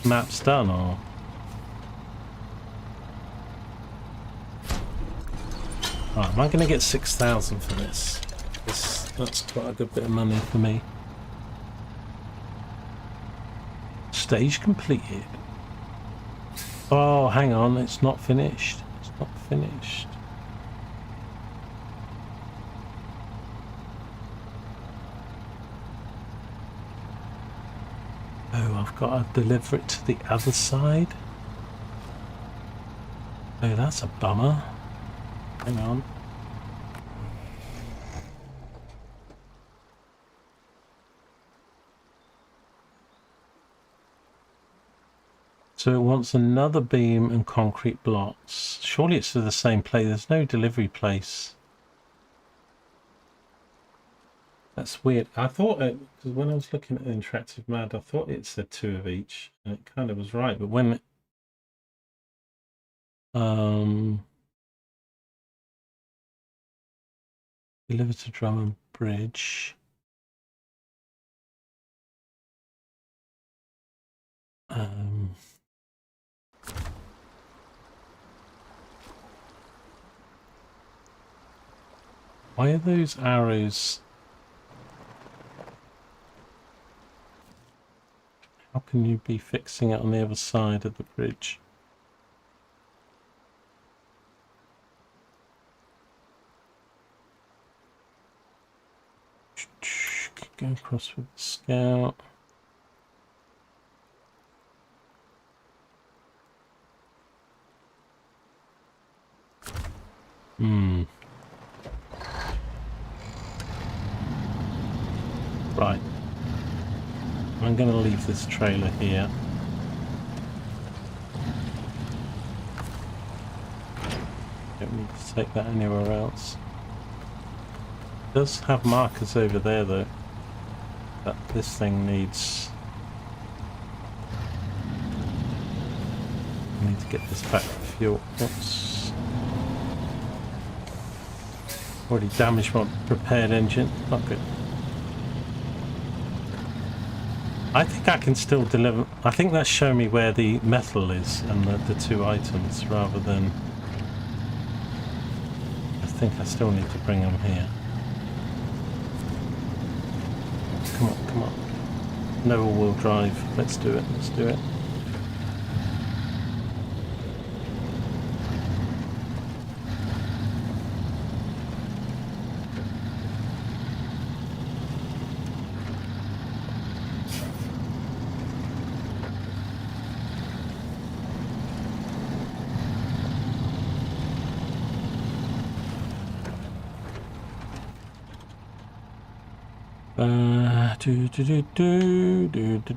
maps done, or? Right, am I going to get 6,000 for this? That's quite a good bit of money for me. Stage completed. Oh, hang on, it's not finished. It's not finished. Oh, I've got to deliver it to the other side. Oh, that's a bummer. Hang on. So it wants another beam and concrete blocks. Surely it's to the same place. There's no delivery place. That's weird. I thought it, because when I was looking at the interactive map, I thought it said 2 of each, and it kind of was right. But when deliver to Drummond Bridge, why are those arrows? How can you be fixing it on the other side of the bridge? Go across with the scout. Right. I'm going to leave this trailer here. Don't need to take that anywhere else. It does have markers over there though, that this thing needs. I need to get this back for fuel. Oops. Already damaged my prepared engine. Not good. I think I can still deliver. I think that's showing me where the metal is and the 2 items rather than. I think I still need to bring them here. Come on, come on. No all-wheel drive. Let's do it, let's do it.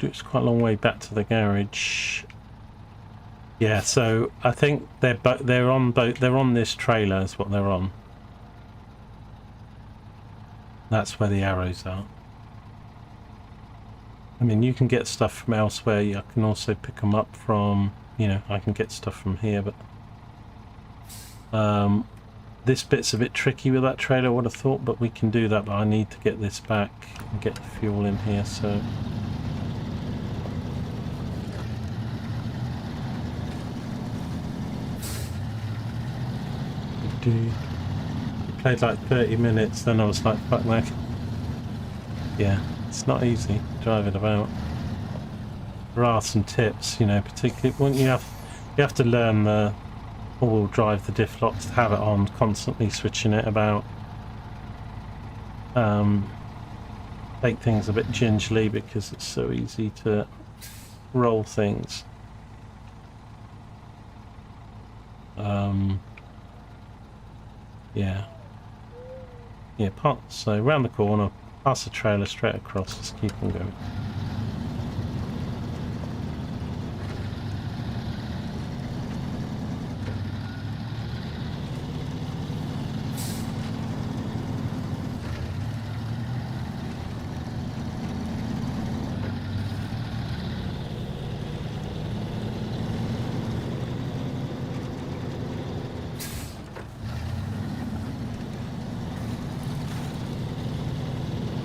It's quite a long way back to the garage. Yeah, so I think they're on this trailer is what they're on. That's where the arrows are. I mean, you can get stuff from elsewhere. I can also pick them up from, you know, I can get stuff from here, but this bit's a bit tricky with that trailer, I would have thought, but we can do that. But I need to get this back and get the fuel in here, so. Played like 30 minutes, then I was like, fuck that. Yeah, it's not easy driving about. There are some tips, you know, particularly when you have to learn the all-wheel drive, the diff locks, to have it on, constantly switching it about. Take things a bit gingerly because it's so easy to roll things. Yeah, so round the corner, past the trailer, straight across, just keep on going.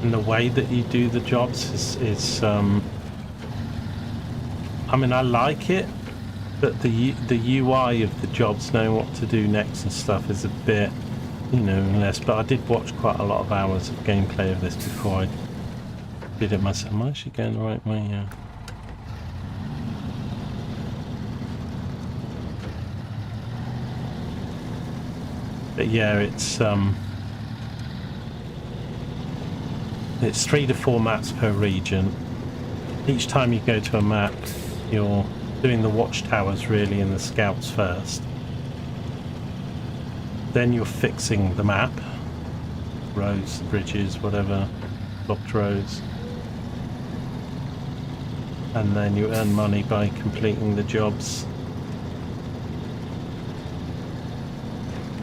And the way that you do the jobs is I mean, I like it, but the UI of the jobs, knowing what to do next and stuff, is a bit, you know, less. But I did watch quite a lot of hours of gameplay of this before I did it myself. Am I actually going the right way? Yeah. But yeah, it's 3 to 4 maps per region, each time you go to a map, you're doing the watchtowers really and the scouts first. Then you're fixing the map, roads, bridges, whatever, blocked roads. And then you earn money by completing the jobs.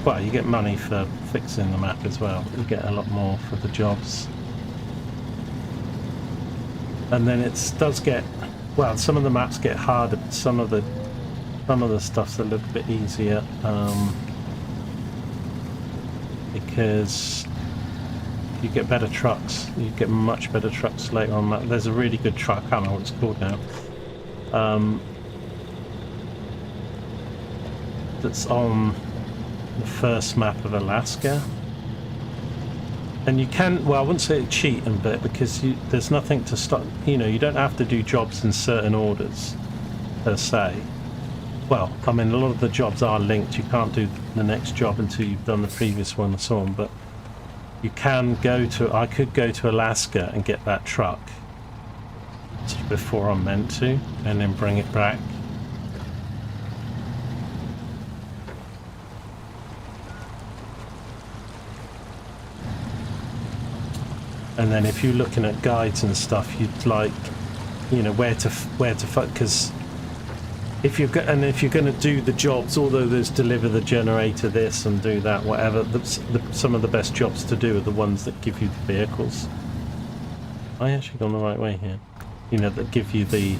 Well, you get money for fixing the map as well. You get a lot more for the jobs. And then it does get, well, some of the maps get harder, but some of the stuff's a little bit easier, because you get better trucks. You get much better trucks later on. There's a really good truck, I don't know what it's called now, that's on the first map of Alaska. And you can, well, I wouldn't say cheat a bit, because there's nothing to stop, you know, you don't have to do jobs in certain orders, per se. Well, I mean, a lot of the jobs are linked. You can't do the next job until you've done the previous one and so on, but you can go to, I could go to Alaska and get that truck before I'm meant to, and then bring it back. And then if you're looking at guides and stuff, you'd like, you know, where to because if you're going to do the jobs, although there's deliver the generator, this and do that, whatever, some of the best jobs to do are the ones that give you the vehicles. I actually gone the right way here. You know, that give you the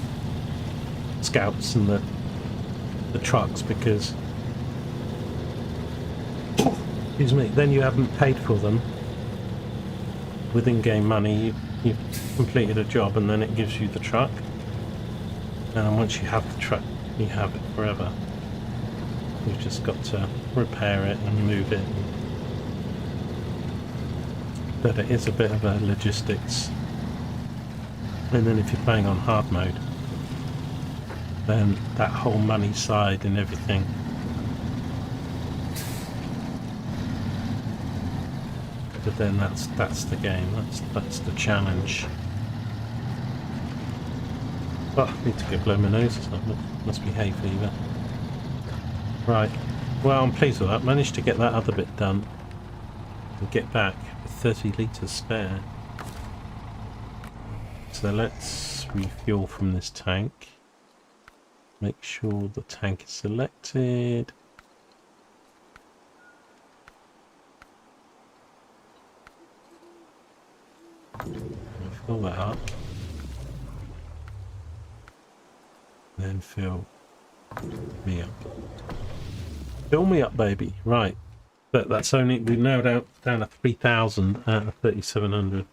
scouts and the trucks, because, excuse me, then you haven't paid for them with in-game money. You've completed a job, and then it gives you the truck, and then once you have the truck, you have it forever. You've just got to repair it and move it. But it is a bit of a logistics. And then if you're playing on hard mode, then that whole money side and everything, but then that's the game, that's the challenge. Oh, I need to go blow my nose or something. Must be hay fever. Right, well, I'm pleased with that. Managed to get that other bit done and get back with 30 litres spare. So let's refuel from this tank. Make sure the tank is selected. Fill that up. Then fill me up. Fill me up, baby. Right. But that's only, we're now down to 3,000 out of 3,700.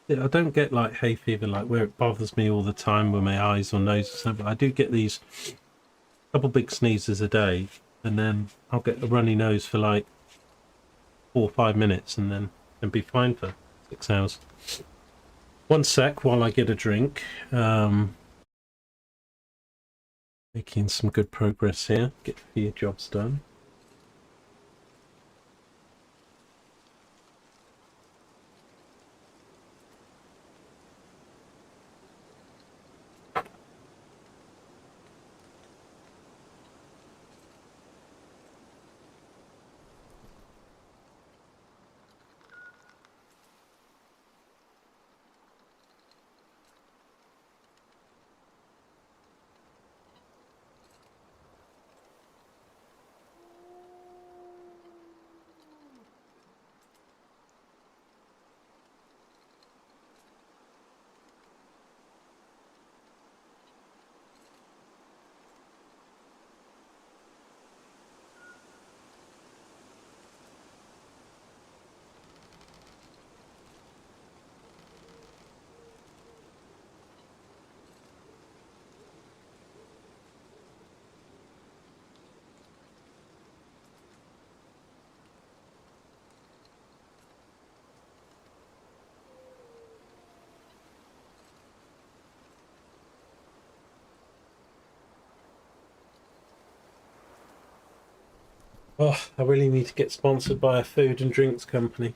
Yeah, I don't get like hay fever, like where it bothers me all the time with my eyes or nose or something. I do get these couple big sneezes a day, and then I'll get a runny nose for like 4 or 5 minutes, and then be fine for 6 hours. One sec while I get a drink. Making some good progress here. Get a few jobs done. Oh, I really need to get sponsored by a food and drinks company.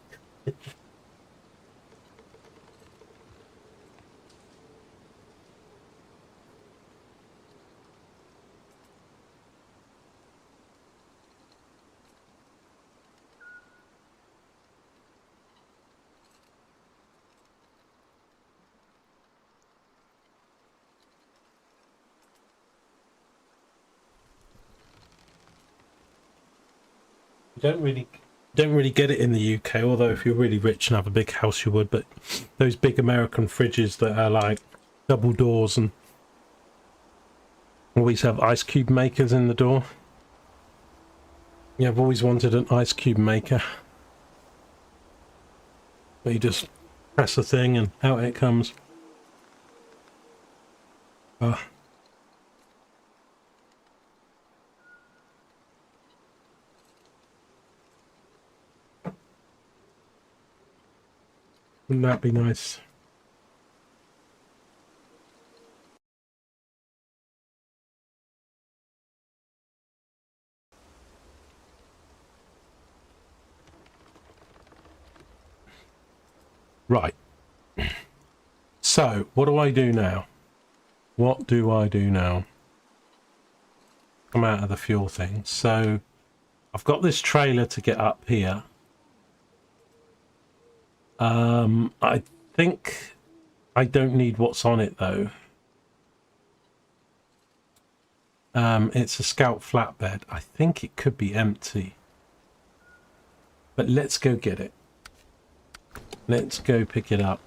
You don't really get it in the UK, although if you're really rich and have a big house you would, but those big American fridges that are like double doors and always have ice cube makers in the door. Yeah, I've always wanted an ice cube maker. Where you just press the thing and out it comes. Oh. Wouldn't that be nice? Right. So, what do I do now? What do I do now? Come out of the fuel thing. So, I've got this trailer to get up here. I think I don't need what's on it though. It's a Scout flatbed. I think it could be empty. But let's go get it. Let's go pick it up,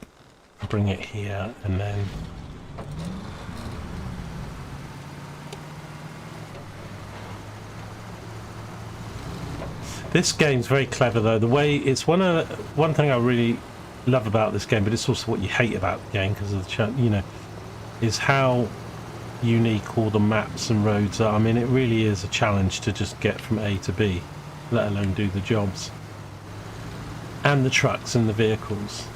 bring it here, and then... This game's very clever though. The way it's one thing I really love about this game, but it's also what you hate about the game because of the is how unique all the maps and roads are. I mean, it really is a challenge to just get from A to B, let alone do the jobs. And the trucks and the vehicles.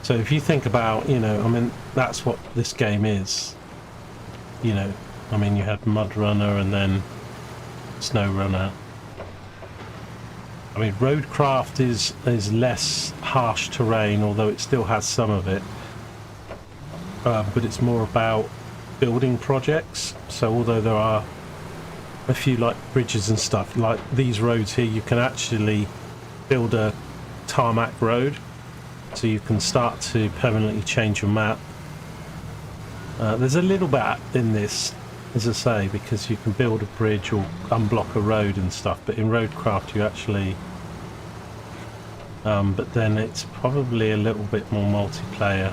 So if you think about, I mean, that's what this game is. I mean, you had Mud Runner and then SnowRunner. I mean, Roadcraft is less harsh terrain, although it still has some of it. But it's more about building projects. So although there are a few like bridges and stuff, like these roads here, you can actually build a tarmac road, so you can start to permanently change your map. There's a little bit in this, as I say, because you can build a bridge or unblock a road and stuff, but in Roadcraft you actually but then it's probably a little bit more multiplayer.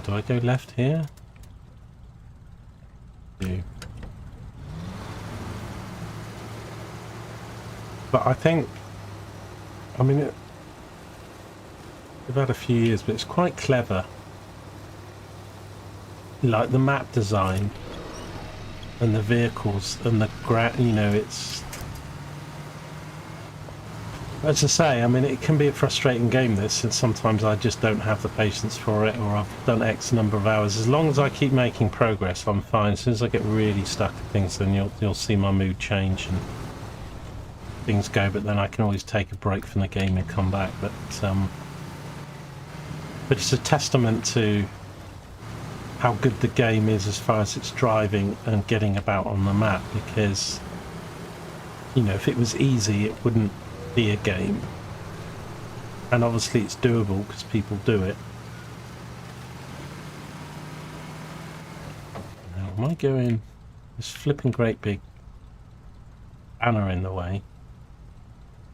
Do I go left here? But I think, I mean, we've had a few years, but it's quite clever. Like the map design and the vehicles and the it's... As I say, I mean, it can be a frustrating game, this, and sometimes I just don't have the patience for it, or I've done X number of hours. As long as I keep making progress, I'm fine. As soon as I get really stuck at things, then you'll see my mood change and things go, but then I can always take a break from the game and come back. But it's a testament to how good the game is as far as its driving and getting about on the map, because if it was easy it wouldn't be a game, and obviously it's doable because people do it. Now am I going this flipping great big banner in the way?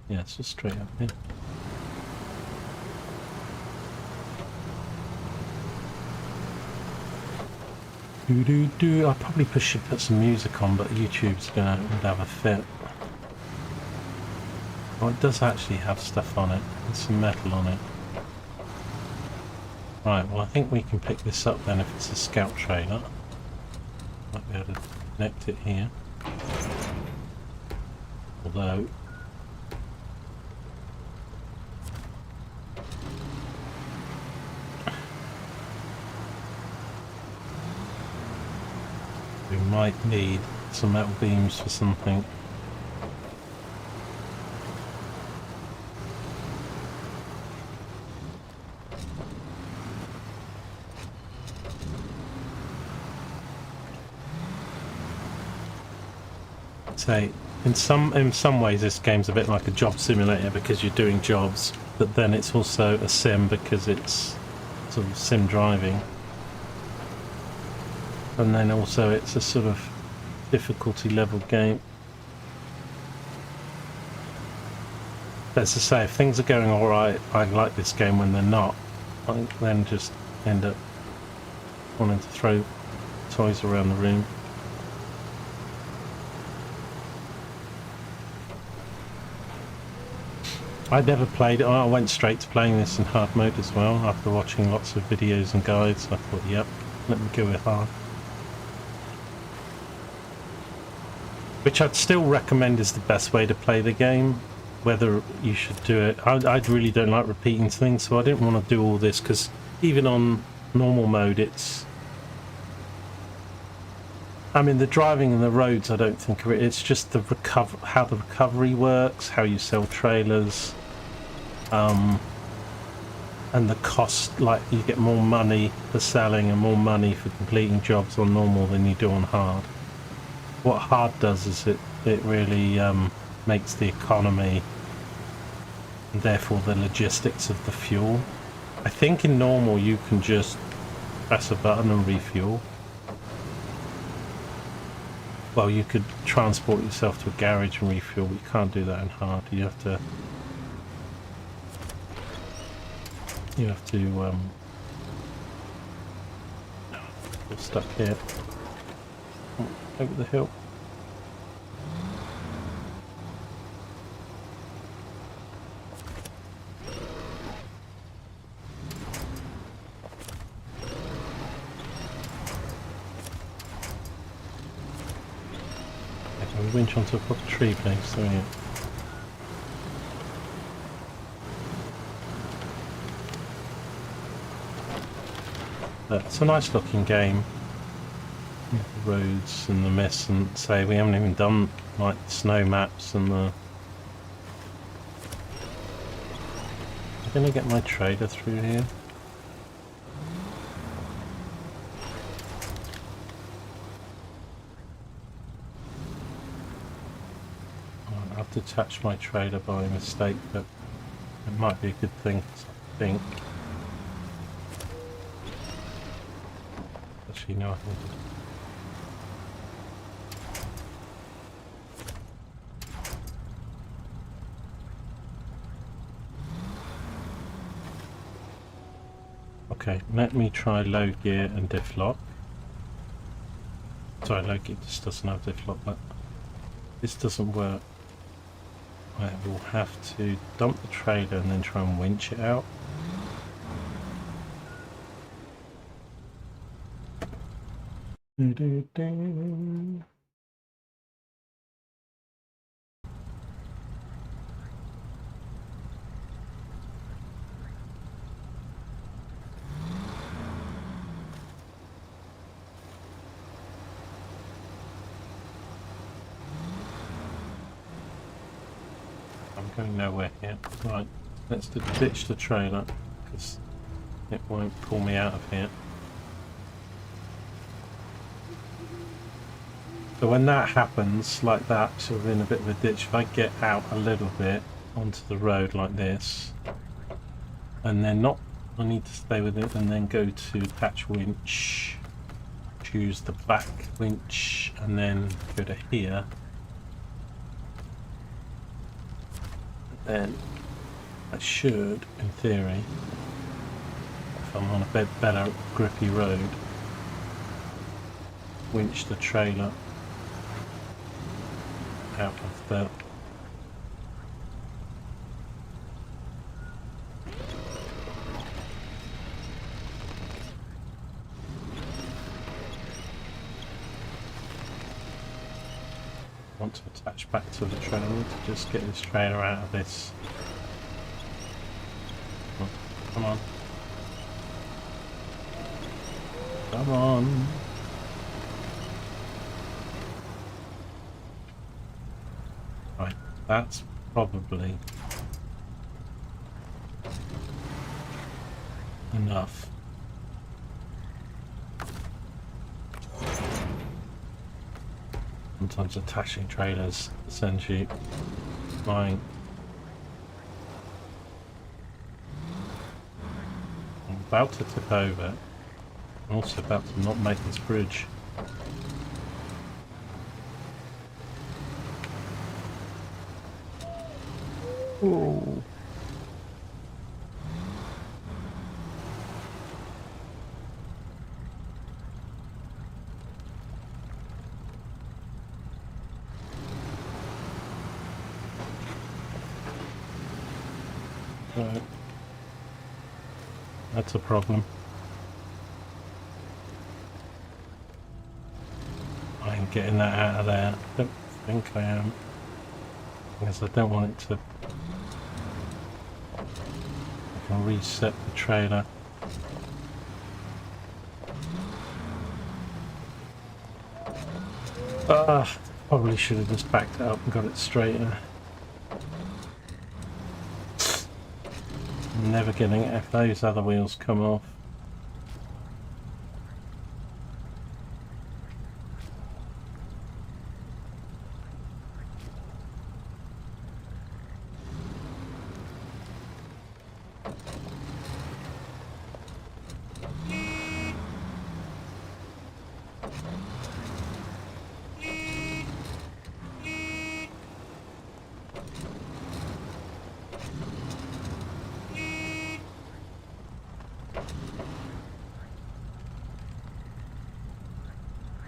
Yeah, it's just straight up here. I probably should put some music on, but YouTube's would have a fit. Oh, it does actually have stuff on it. There's some metal on it. Right, well I think we can pick this up then if it's a scout trailer. Might be able to connect it here. Although... we might need some metal beams for something. Say, in some ways this game's a bit like a job simulator because you're doing jobs, but then it's also a sim because it's sort of sim driving. And then also it's a sort of difficulty level game. But as I say, if things are going alright, I like this game. When they're not, I then just end up wanting to throw toys around the room. I never played it. I went straight to playing this in hard mode as well. After watching lots of videos and guides, I thought, yep, let me go with hard. Which I'd still recommend is the best way to play the game. Whether you should do it, I really don't like repeating things, so I didn't want to do all this, because even on normal mode it's... I mean, the driving and the roads I don't think are it. It's just the how the recovery works, how you sell trailers, and the cost. Like, you get more money for selling and more money for completing jobs on normal than you do on hard. What hard does is it really makes the economy and therefore the logistics of the fuel. I think in normal you can just press a button and refuel. Well, you could transport yourself to a garage and refuel, but you can't do that in hard. You have to we're stuck here. Over the hill. Okay, we winch on top of the tree, please. So yeah. It's a nice looking game. The roads and the mess, and say we haven't even done like the snow maps and the... I'm gonna get my trader through here. I've detached my trailer by mistake, but it might be a good thing, I think. Actually, no, I think. Okay, let me try low gear and diff lock. Sorry, low gear just doesn't have diff lock, but this doesn't work. I will have to dump the trailer and then try and winch it out. I'm going nowhere here. Right, let's ditch the trailer because it won't pull me out of here. So when that happens, like that, sort of in a bit of a ditch, if I get out a little bit onto the road like this, and then not, I need to stay with it, and then go to attach winch, choose the back winch, and then go to here. Then I should, in theory, if I'm on a bit better grippy road, winch the trailer out of the want to attach back to the trailer. I need to just get this trailer out of this. Oh, come on. Come on. That's probably enough. Sometimes attaching trailers sends you flying. I'm about to tip over. I'm also about to not make this bridge. Ooh. Right. That's a problem. I ain't getting that out of there. I don't think I am. Because I don't want it to... I can reset the trailer. Probably should have just backed it up and got it straighter. I'm never getting it if those other wheels come off.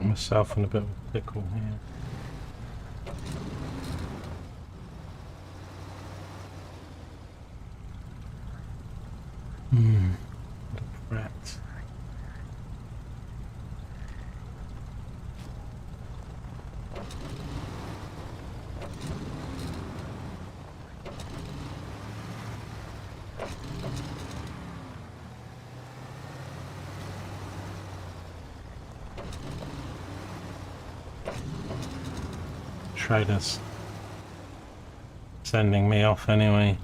Myself in a bit of a pickle here. What a brat. Traders sending me off anyway.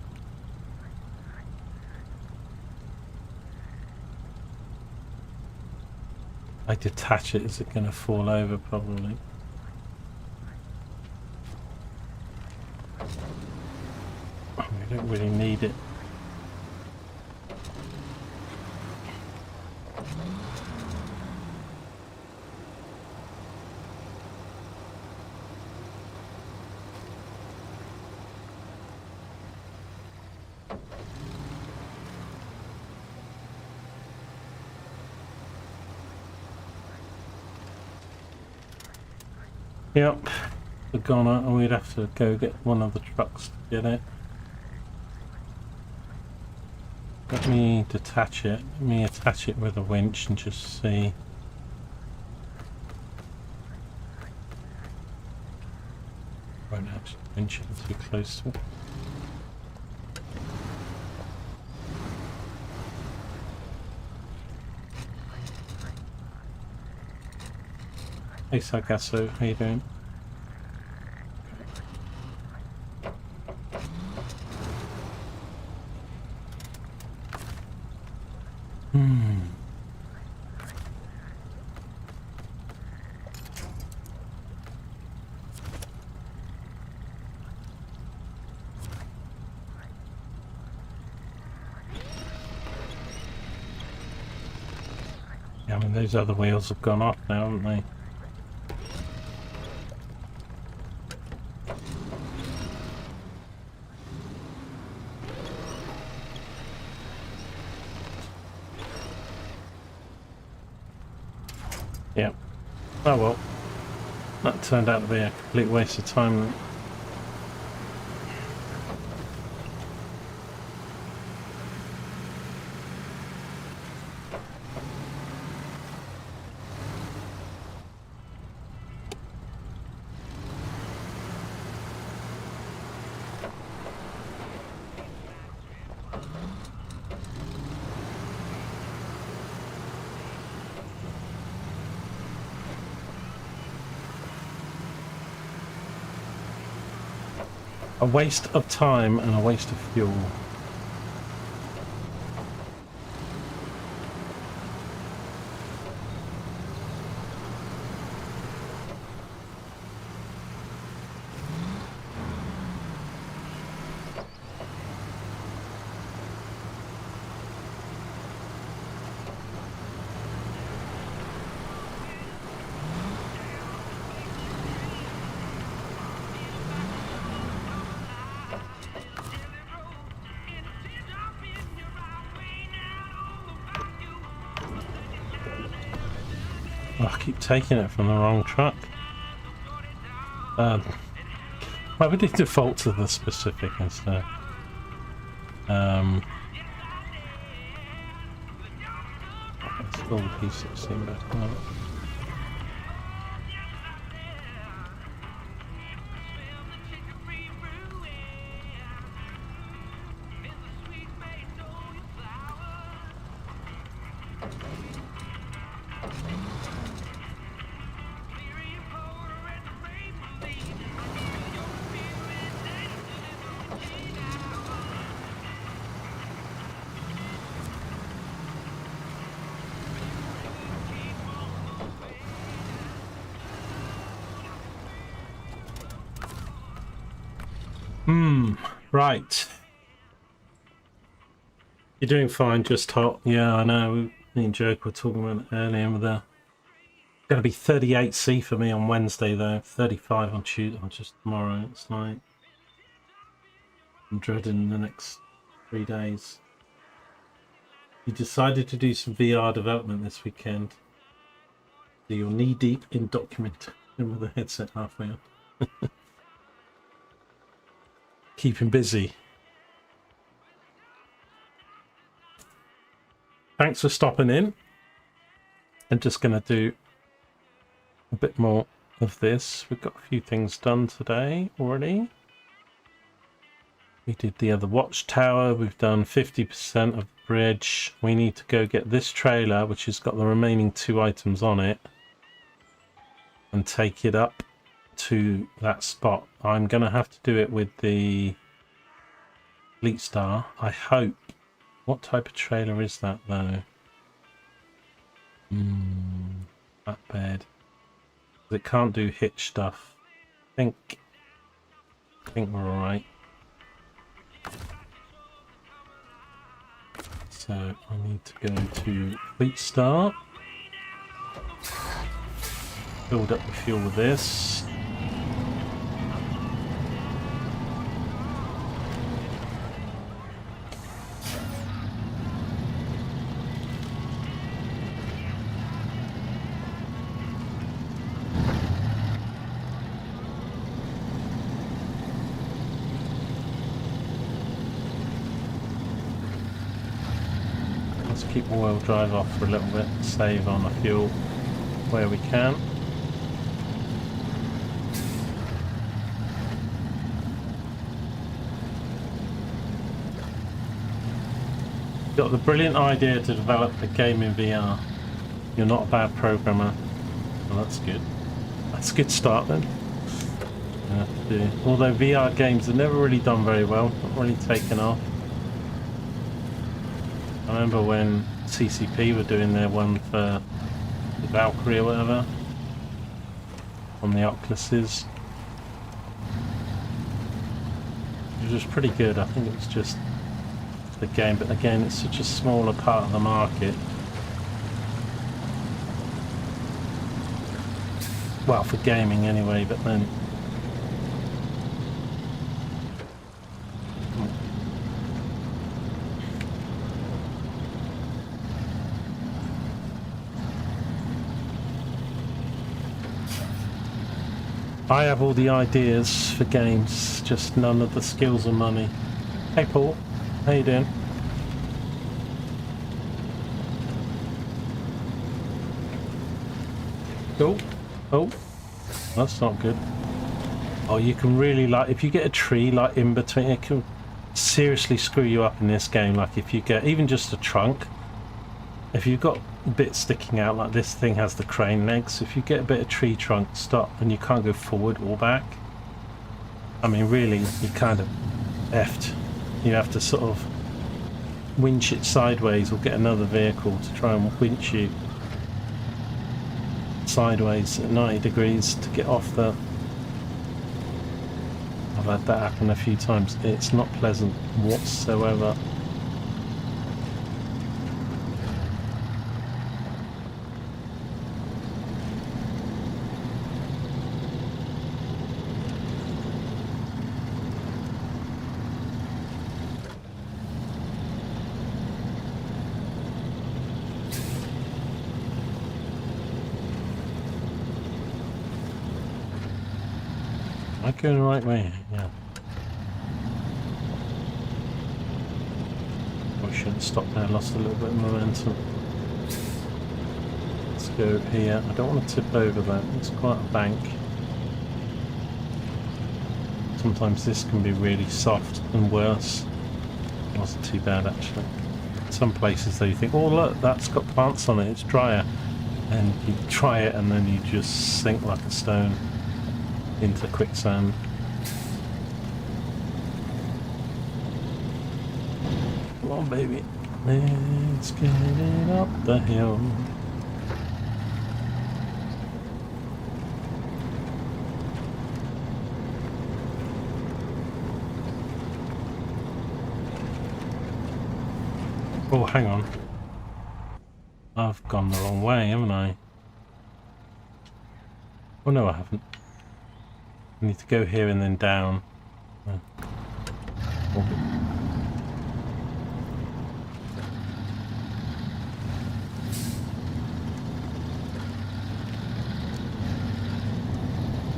I detach it, is it going to fall over? Probably. We don't really need it. Yep, the goner, and we'd have to go get one of the trucks to get it. Let me detach it. Let me attach it with a winch and just see. Won't actually winch it too close to it. Hey Sargasso, how you doing? Yeah, I mean those other wheels have gone off now, haven't they? Yeah. Oh well. That turned out to be a complete waste of time then. A waste of time and a waste of fuel. Oh, I keep taking it from the wrong truck. Why would it default to the specific instead? Let's pull the P16 back up. Right. You're doing fine, just hot. Yeah, I know. Me and Joke were talking about it earlier with the... Going to be 38C for me on Wednesday though. 35 on Tuesday, or just tomorrow. It's like... I'm dreading the next 3 days. You decided to do some VR development this weekend. So you're knee deep in documentation with the headset halfway up. Keeping busy. Thanks for stopping in. I'm just going to do a bit more of this. We've got a few things done today already. We did the other watchtower. We've done 50% of the bridge. We need to go get this trailer, which has got the remaining 2 items on it, and take it up to that spot. I'm going to have to do it with the Fleet Star, I hope. What type of trailer is that though? Flatbed. It can't do hitch stuff. I think we're alright. So I need to go to Fleet Star. Build up the fuel with this. Let's keep all-wheel drive off for a little bit, save on the fuel where we can. Got the brilliant idea to develop a game in VR. You're not a bad programmer. Well, that's good. That's a good start then. Although VR games have never really done very well, not really taken off. I remember when CCP were doing their one for the Valkyrie or whatever on the Oculuses. It was pretty good. I think it was just the game, but again it's such a smaller part of the market. Well, for gaming anyway, but then I have all the ideas for games, just none of the skills or money. Hey Paul, how you doing? Cool. Oh, that's not good. Oh, you can really, like, if you get a tree like in between, it can seriously screw you up in this game. Like if you get even just a trunk, if you've got bits sticking out like this thing has the crane legs, if you get a bit of tree trunk stop and you can't go forward or back, I mean, really, you kind of effed. You have to sort of winch it sideways or get another vehicle to try and winch you sideways at 90 degrees to get off the... I've had that happen a few times. It's not pleasant whatsoever. Am I going the right way? Yeah. I shouldn't stop there, lost a little bit of momentum. Let's go here. I don't want to tip over that, it's quite a bank. Sometimes this can be really soft and worse. It wasn't too bad actually. Some places though you think, oh look, that's got plants on it, it's drier. And you try it and then you just sink like a stone into quicksand. Come on baby, let's get it up the hill. Oh, hang on. I've gone the wrong way, haven't I? Oh no, I haven't. I need to go here and then down. Oh.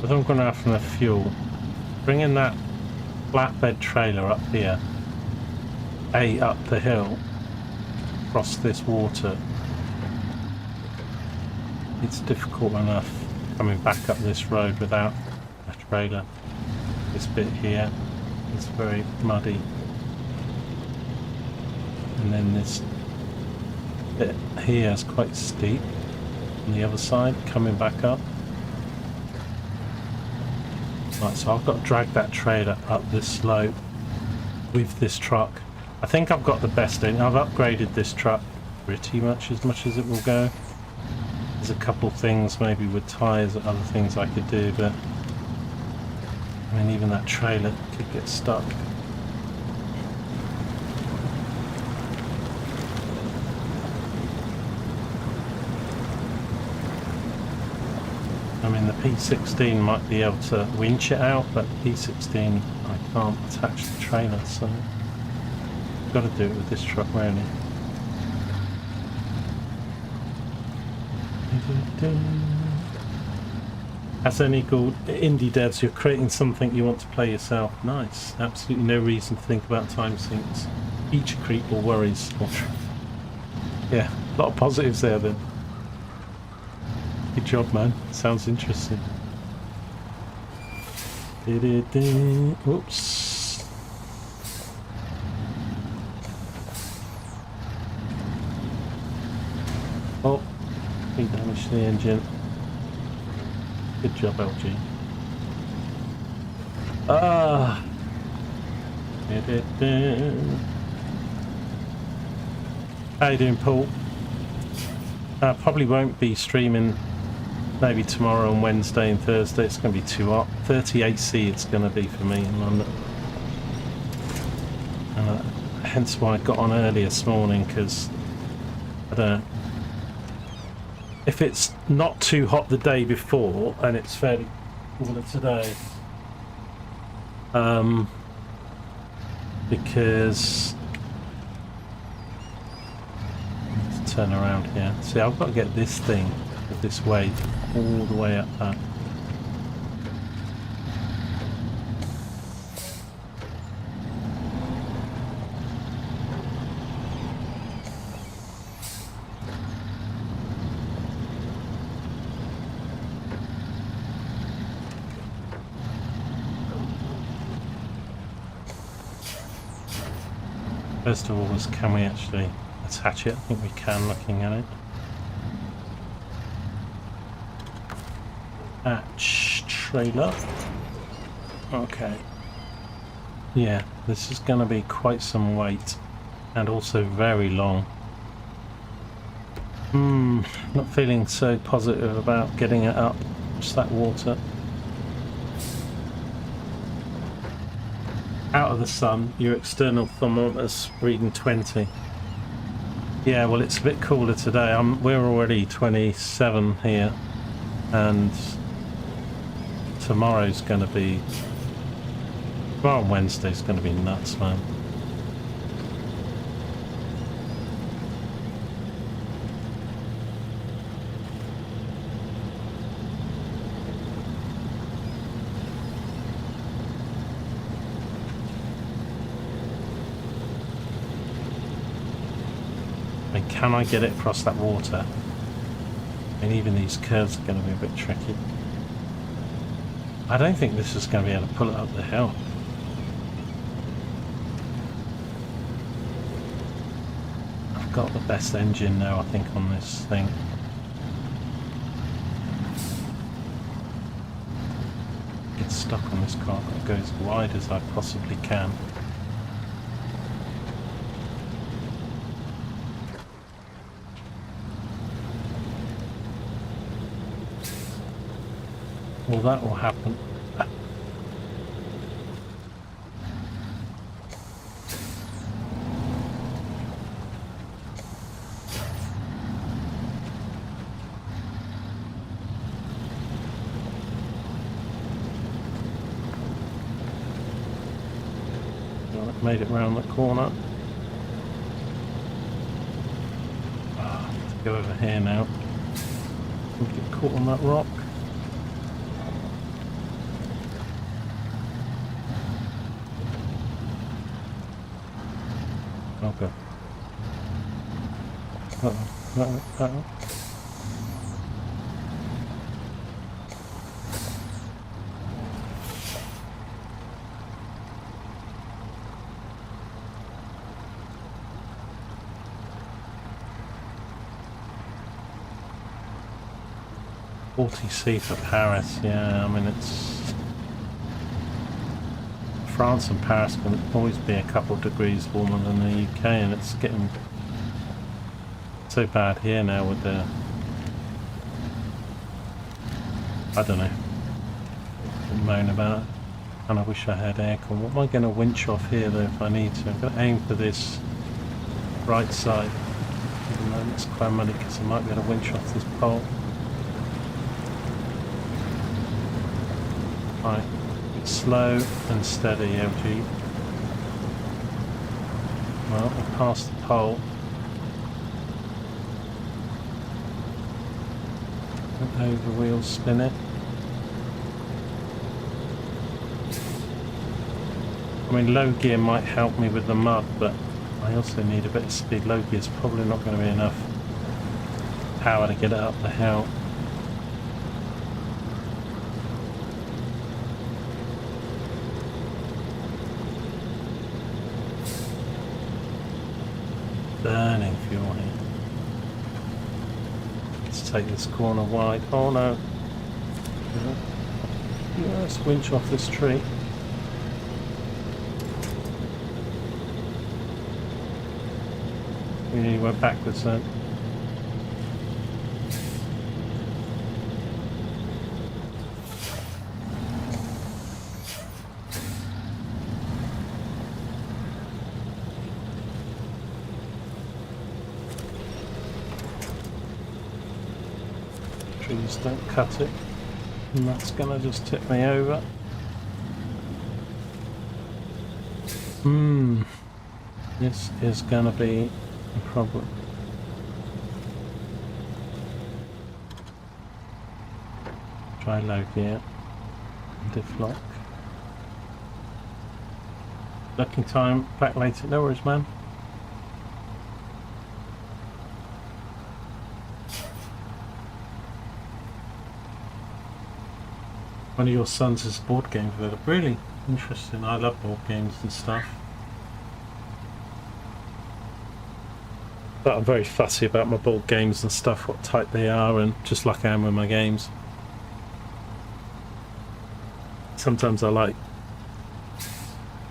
But I'm going to have enough fuel. Bringing that flatbed trailer up here, up the hill, across this water. It's difficult enough coming back up this road without a trailer. This bit here is very muddy. And then this bit here is quite steep on the other side, coming back up. Right, so I've got to drag that trailer up this slope with this truck. I think I've got the best in. I've upgraded this truck pretty much as it will go. There's a couple things maybe with tyres and other things I could do, but I mean even that trailer could get stuck. I mean the P16 might be able to winch it out, but P16 I can't attach the trailer, so I've got to do it with this truck really. As any good indie devs, you're creating something you want to play yourself. Nice. Absolutely no reason to think about time sinks, feature creep or worries. Yeah, a lot of positives there then. Good job, man. Sounds interesting. Oops. Oh. We damaged the engine. Good job, LG. Ah! How you doing, Paul? Probably won't be streaming maybe tomorrow and Wednesday and Thursday. It's going to be too hot. 30 AC it's going to be for me in London. Hence why I got on early this morning, because I don't know. If it's not too hot the day before and it's fairly cooler today, because let's turn around here. See, I've got to get this thing this way all the way up that. First of all, is can we actually attach it? I think we can, looking at it. Attach trailer. Okay. Yeah, this is going to be quite some weight and also very long. Not feeling so positive about getting it up. Just that water. Out of the sun, your external thermometer's reading 20. Yeah, well, it's a bit cooler today. We're already 27 here, and tomorrow's going to be... Tomorrow and Wednesday's going to be nuts, man. Can I get it across that water? And even these curves are going to be a bit tricky. I don't think this is going to be able to pull it up the hill. I've got the best engine now, I think, on this thing. Get stuck on this car. I'll go as wide as I possibly can. Well, that will happen. Well, it made it round the corner. I have to go over here now. Don't get caught on that rock. Okay. Uh-oh. $40C for Paris, yeah, I mean it's... France and Paris can always be a couple of degrees warmer than the UK, and it's getting so bad here now with the... I don't know. Moan about it. And I wish I had aircon. What am I going to winch off here though if I need to? I'm going to aim for this right side. Even though it's quite muddy because I might be able to winch off this pole. Right. Slow and steady, LG. Well, we'll pass the pole. Don't over wheel spin it. I mean, low gear might help me with the mud, but I also need a bit of speed. Low gear's probably not going to be enough power to get it up the hill. Burning fuel here. Let's take this corner wide. Oh no. Let's winch off this tree. We nearly went backwards then. Trees don't cut it, and that's gonna just tip me over. This is gonna be a problem. Try low gear, diff lock. Looking time, back later, no worries man. One of your sons is board game developer. Really interesting. I love board games and stuff. But I'm very fussy about my board games and stuff, what type they are, and just like I am with my games. Sometimes I like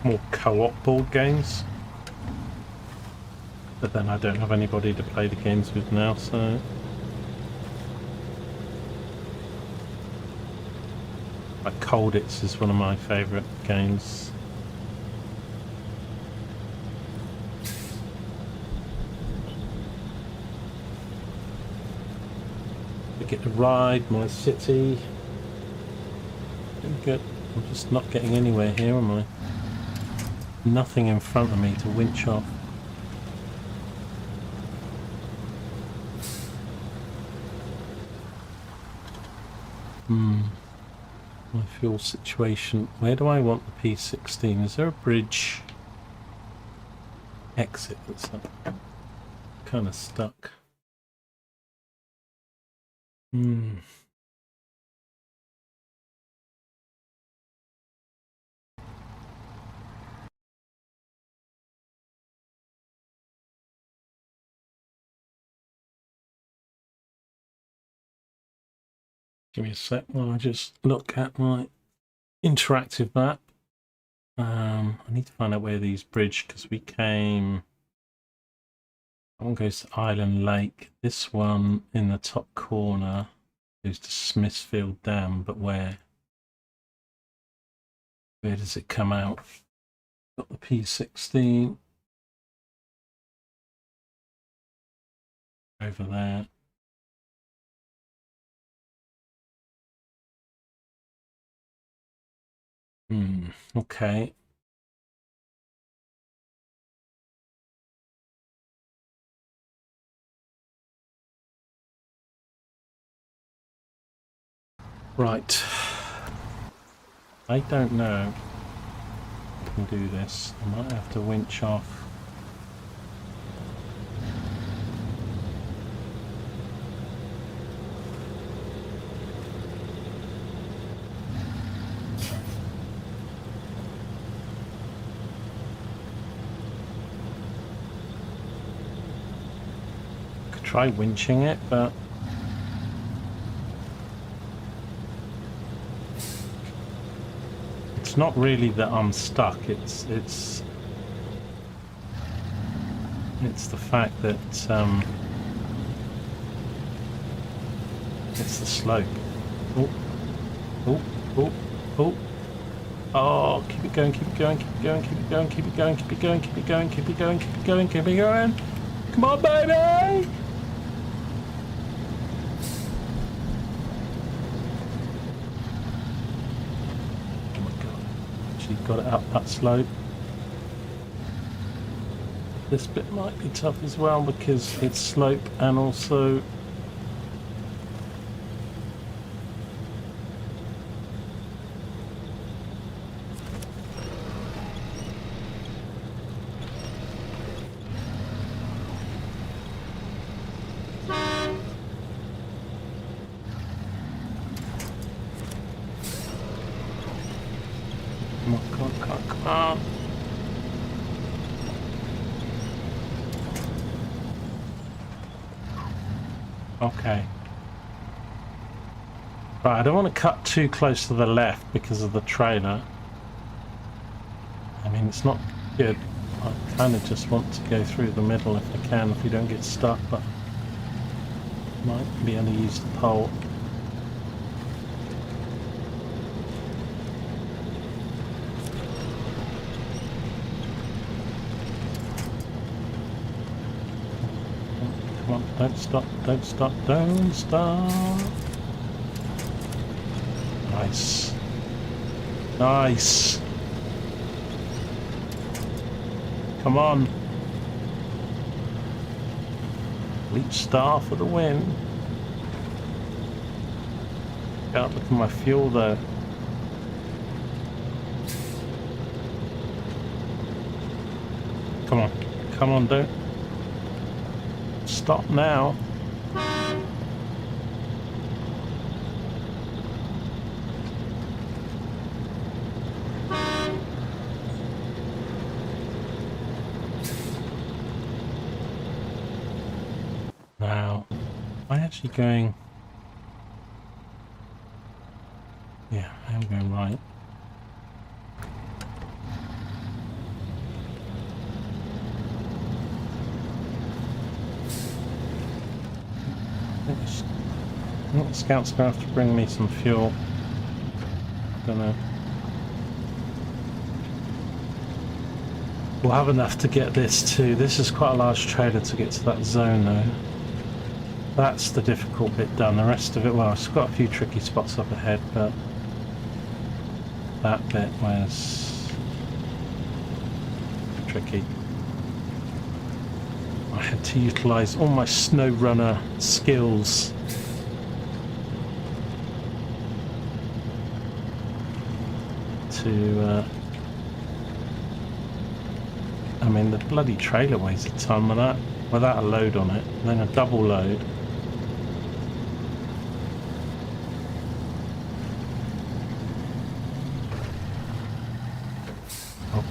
more co-op board games. But then I don't have anybody to play the games with now, so... Like Colditz is one of my favourite games. We get to ride my city. Good. I'm just not getting anywhere here, am I? Nothing in front of me to winch off. My fuel situation. Where do I want the P16? Is there a bridge exit that's kind of stuck? Give me a sec while I just look at my interactive map. I need to find out where these bridge, because we came... That one goes to Island Lake. This one in the top corner goes to Smithfield Dam, but where? Where does it come out? Got the P16 over there. Okay. Right. I don't know if I can do this. I might have to winch off. Could try winching it, but it's not really that I'm stuck. It's the fact that it's the slope. Oh, oh, oh, oh. Oh, keep it going, keep it going, keep it going, keep it going, keep it going, keep it going, keep it going, keep it going, keep it going, keep it going. Come on, baby! Oh my god. She got it up that slope. This bit might be tough as well because it's slope and also come on. Okay. Right, I don't want to cut too close to the left because of the trailer. I mean, it's not good. I kind of just want to go through the middle if I can, if you don't get stuck, but might be able to use the pole. Come on, don't stop, don't stop, don't stop. Nice. Nice. Come on. Leap star for the win. God, look at my fuel though. Come on. Come on, don't. Stop now. Now, am I actually going? Yeah, I am going right. Scout's gonna have to bring me some fuel. Don't know. We'll have enough to get this too. This is quite a large trailer to get to that zone though. That's the difficult bit done. The rest of it, well, it's got a few tricky spots up ahead, but that bit was tricky. I had to utilise all my SnowRunner skills. To, I mean, the bloody trailer weighs a ton without a load on it, and then a double load.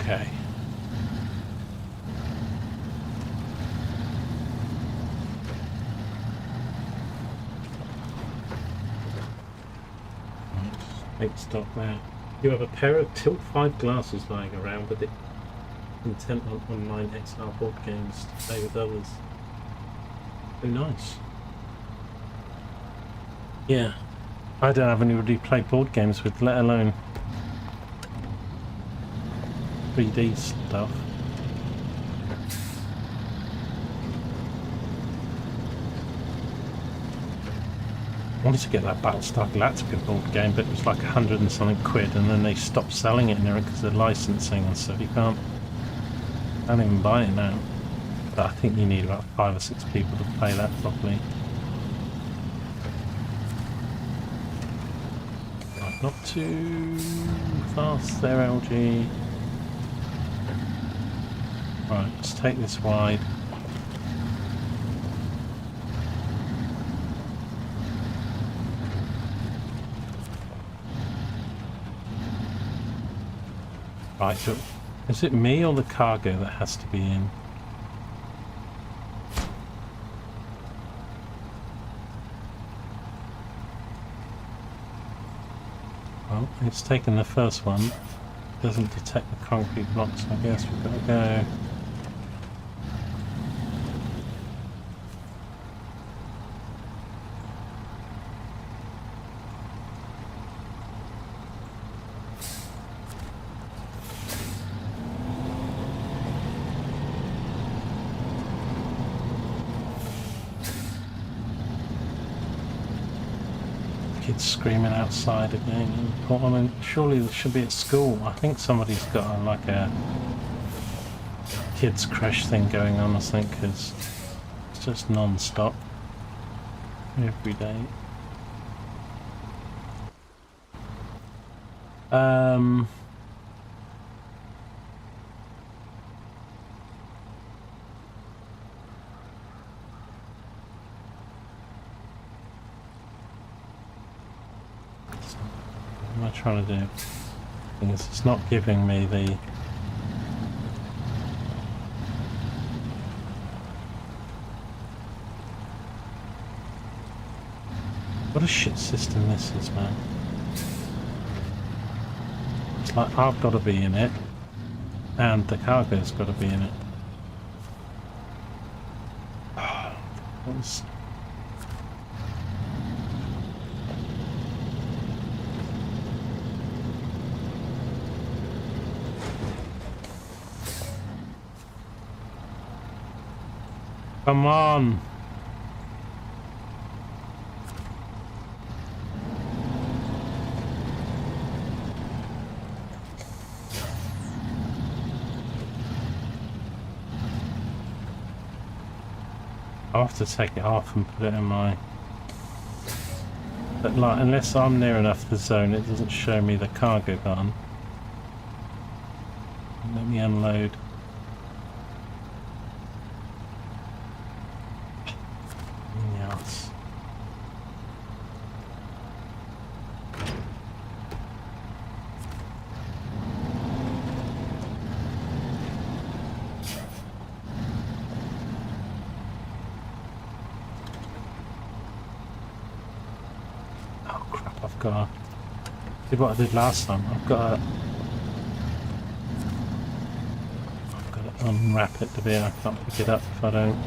Okay. Take stock there. You have a pair of Tilt 5 glasses lying around with it intent on online XR board games to play with others. Oh, nice. Yeah. I don't have anybody to play board games with, let alone 3D stuff. I wanted to get that Battlestar Galactica board game, but it was like 100 and something quid, and then they stopped selling it in there because of licensing and stuff. You can't even buy it now. But I think you need about 5 or 6 people to play that properly. Right, not too fast there, LG. Right, let's take this wide. Right, so is it me or the cargo that has to be in? Well, it's taken the first one. Doesn't detect the concrete blocks, so I guess we've got to go. Kids screaming outside again. I mean, surely they should be at school. I think somebody's got like a kids crash thing going on, I think, because it's just non-stop every day. What am I trying to do? Thing is, it's not giving me the... What a shit system this is, man. It's like I've got to be in it, and the cargo's got to be in it. What's... Come on! I'll have to take it off and put it in my... But like, unless I'm near enough the zone, it doesn't show me the cargo button. Let me unload. Yes. Oh crap, I've got to do what I did last time. I've got to unwrap it to be I can't pick it up if I don't.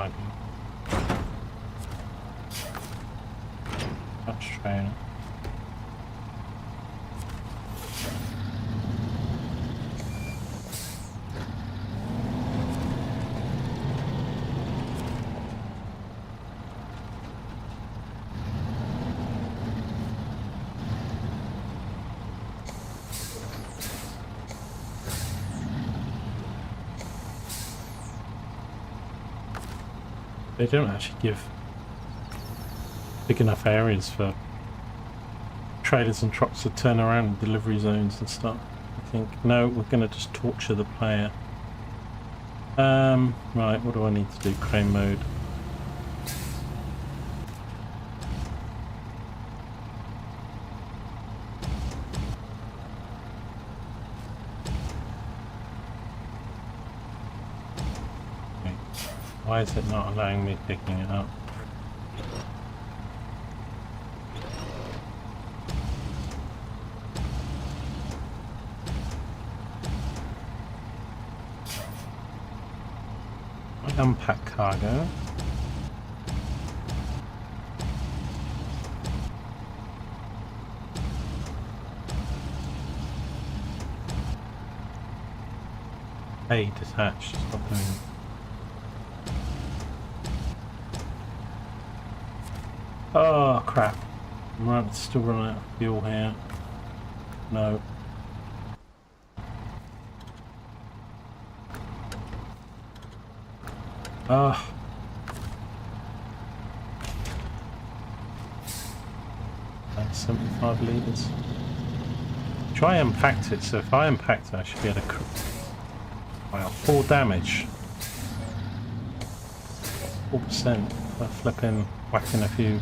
cargo. Touch trailer. They don't actually give big enough areas for trailers and trucks to turn around in delivery zones and stuff. I think, no, we're going to just torture the player. Right, what do I need to do? Crane mode. Why is it not allowing me picking it up? I unpack cargo. A detached, stop doing it. Oh crap, I'm still running out of fuel here. No. Ah. That's 75 litres. Try unpacked it, so if I unpacked it I should be able to... Wow, 4 damage. 4%. By flipping, whacking a few.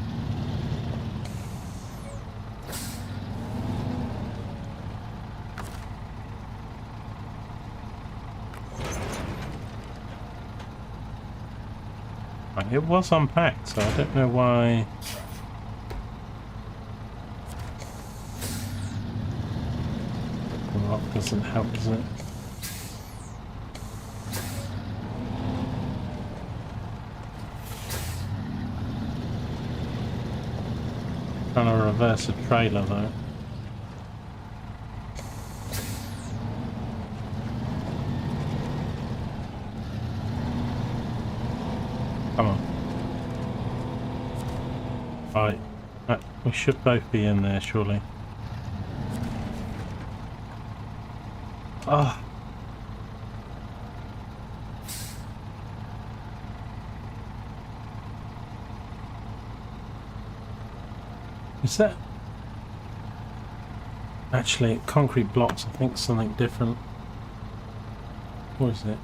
Right, it was unpacked, so I don't know why. The rock doesn't help, does it? Trying to reverse a trailer though. Come on. Right. We should both be in there, surely. Ah. Oh. Is that... Actually, concrete blocks, I think something different. Or is it?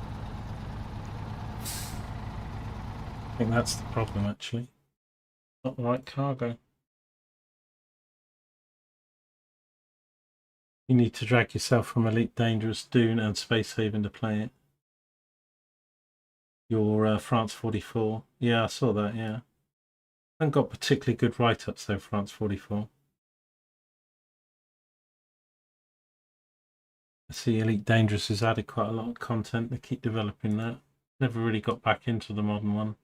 I think that's the problem, actually. Not the right cargo. You need to drag yourself from Elite Dangerous, Dune and Space Haven to play it. Your France 44. Yeah, I saw that, yeah. Haven't got particularly good write-ups though, France 44. I see Elite Dangerous has added quite a lot of content. They keep developing that. Never really got back into the modern one.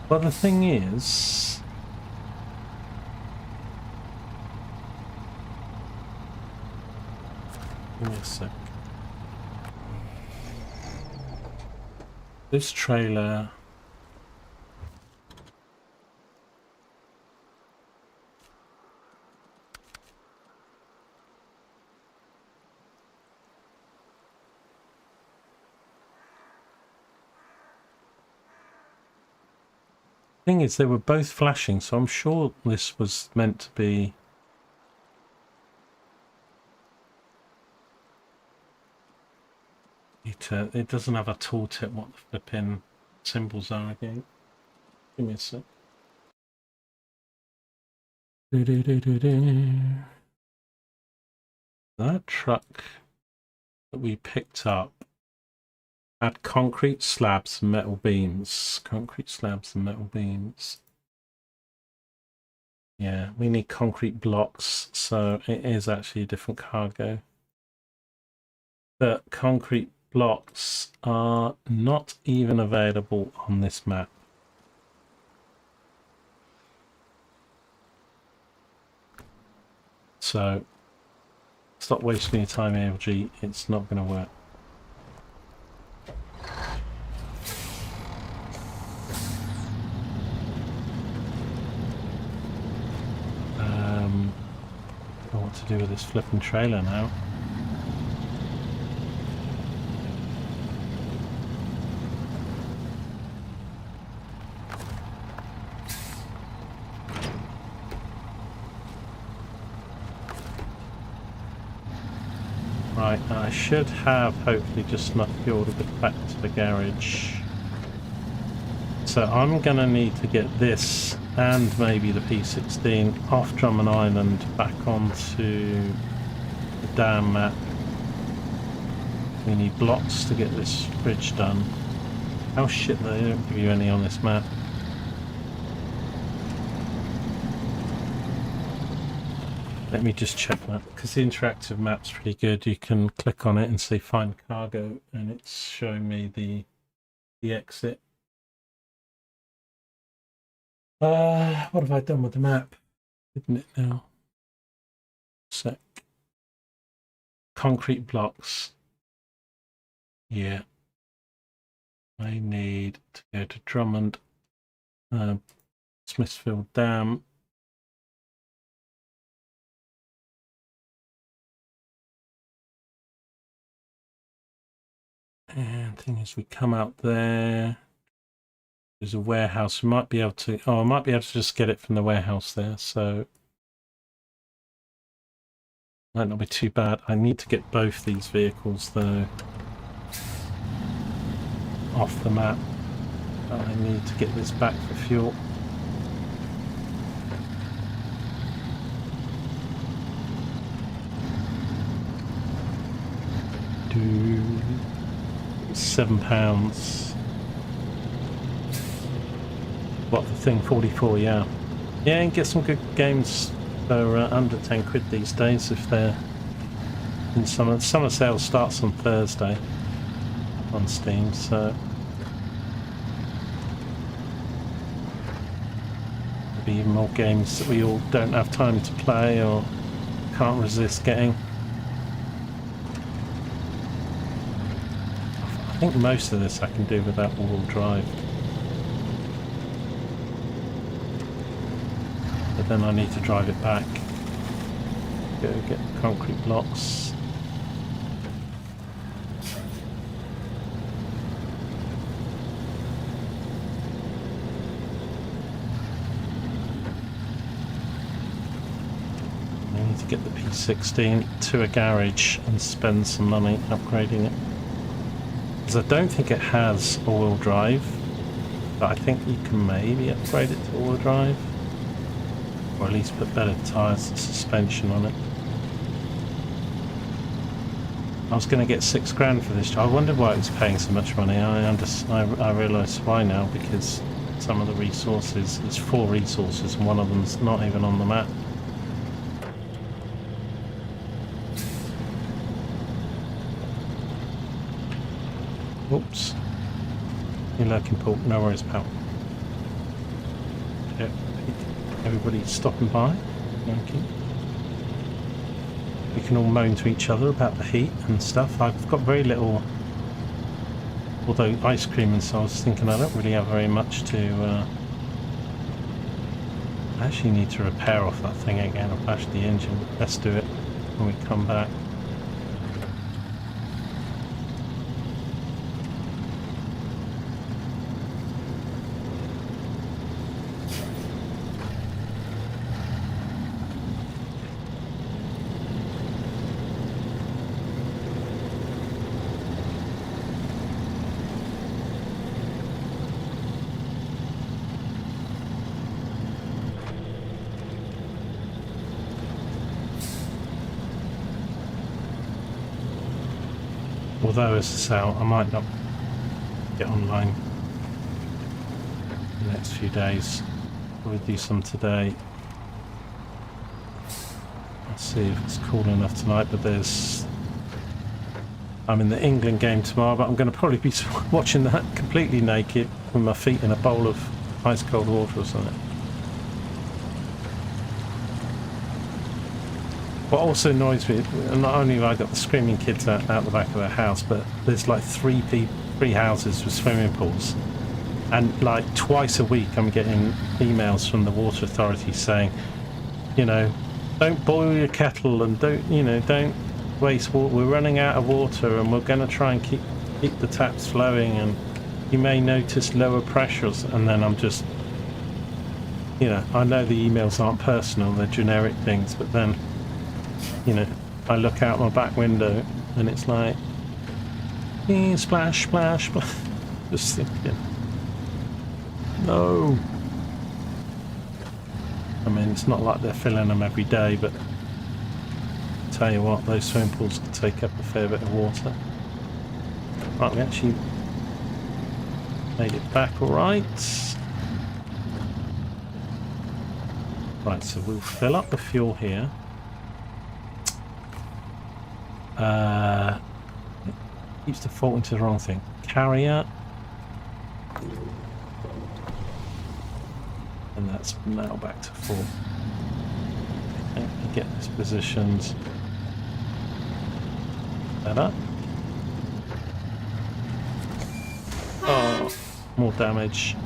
Well, the thing is, give me a sec. This trailer. Thing is, they were both flashing, so I'm sure this was meant to be. It doesn't have a tooltip what the flipping symbols are again. Give me a sec. That truck that we picked up had concrete slabs and metal beams. Concrete slabs and metal beams. Yeah, we need concrete blocks, so it is actually a different cargo. But concrete blocks are not even available on this map. So stop wasting your time, ALG. It's not going to work. I don't know what to do with this flipping trailer now. Right, I should have hopefully just enough fuel to get back to the garage. So I'm going to need to get this and maybe the P16 off Drummond Island back onto the dam map. We need blocks to get this bridge done. Oh shit, they don't give you any on this map. Let me just check that, because the interactive map's pretty good. You can click on it and say find cargo, and it's showing me the exit. What have I done with the map? Isn't it now? Sec. Concrete blocks. Yeah. I need to go to Drummond, Smithfield Dam. And the thing is, we come out there. There's a warehouse. We might be able to. Oh, I might be able to just get it from the warehouse there. So might not be too bad. I need to get both these vehicles though off the map. I need to get this back for fuel. Do £7. What, the thing 44? Yeah, and get some good games for under 10 quid these days if they're in summer. Summer sale starts on Thursday on Steam, so there'll be even more games that we all don't have time to play or can't resist getting. I think most of this I can do without all-wheel drive. But then I need to drive it back. Go get the concrete blocks. I need to get the P16 to a garage and spend some money upgrading it. Because I don't think it has all-wheel drive, but I think you can maybe upgrade it to all-wheel drive. Or at least put better tyres and suspension on it. I was going to get £6 for this job. I wondered why it was paying so much money. I realise why now, because some of the resources, there's 4 resources and one of them's not even on the map. Oops. You're lurking, Paul. No worries, pal. Yep. Everybody's stopping by. Okay. We can all moan to each other about the heat and stuff. I've got very little, although ice cream and so I was thinking I don't really have very much to I actually need to repair off that thing again. I'll bash the engine. Let's do it when we come back. Although, as I say, I might not get online in the next few days. Probably do some today. Let's see if it's cool enough tonight, but I'm in the England game tomorrow, but I'm going to probably be watching that completely naked with my feet in a bowl of ice cold water or something. What also annoys me, not only have I got the screaming kids out the back of the house, but there's like three houses with swimming pools, and like twice a week I'm getting emails from the water authority saying, you know, don't boil your kettle and don't waste water. We're running out of water and we're going to try and keep the taps flowing, and you may notice lower pressures. And then I'm just, you know, I know the emails aren't personal, they're generic things, but then, you know, I look out my back window and it's like, splash, splash, splash. Just thinking, no. I mean, it's not like they're filling them every day, but I tell you what, those swimming pools can take up a fair bit of water. Right, we actually made it back all right. Right, so we'll fill up the fuel here. Keeps defaulting to the wrong thing. Carrier. And that's now back to full. Okay, get this positioned better. Oh, more damage.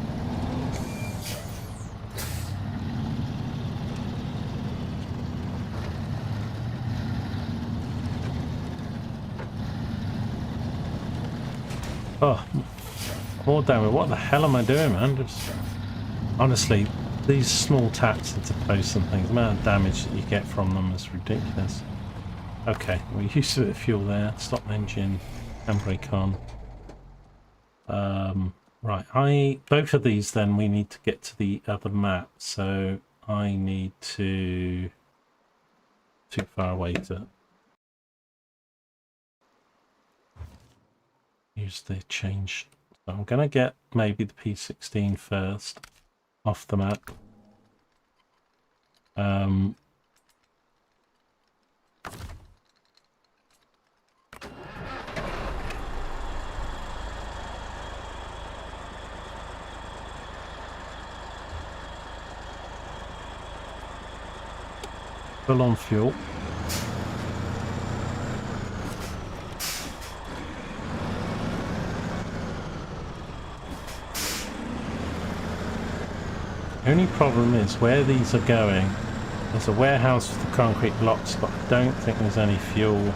Oh, more damage. What the hell am I doing, man? Just honestly, these small taps into posts and things, the amount of damage that you get from them is ridiculous. Okay, we used a bit of fuel there. Stop engine, handbrake on. Right, both of these then we need to get to the other map, so I need to too far away to use the change. So I'm gonna get maybe the P16 first off the map. Full on fuel. The only problem is where these are going, there's a warehouse with the concrete blocks, but I don't think there's any fuel.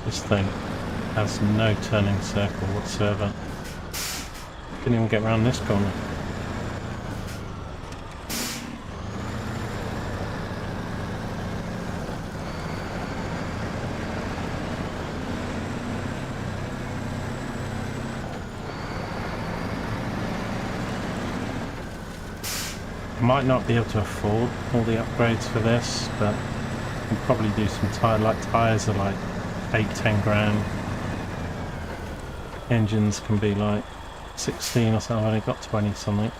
This thing has no turning circle whatsoever. Didn't even get around this corner. Might not be able to afford all the upgrades for this, but I can probably do some tyres are like 8-10 grand. Engines can be like 16 or something. I've only got 20 something.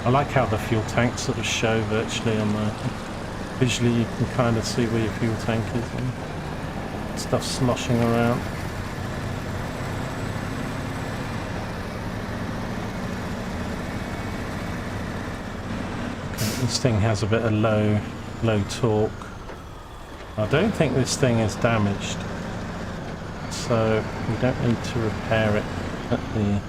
I like how the fuel tanks sort of show virtually on the visually. You can kind of see where your fuel tank is and stuff sloshing around. Okay, this thing has a bit of low torque. I don't think this thing is damaged, so we don't need to repair it at the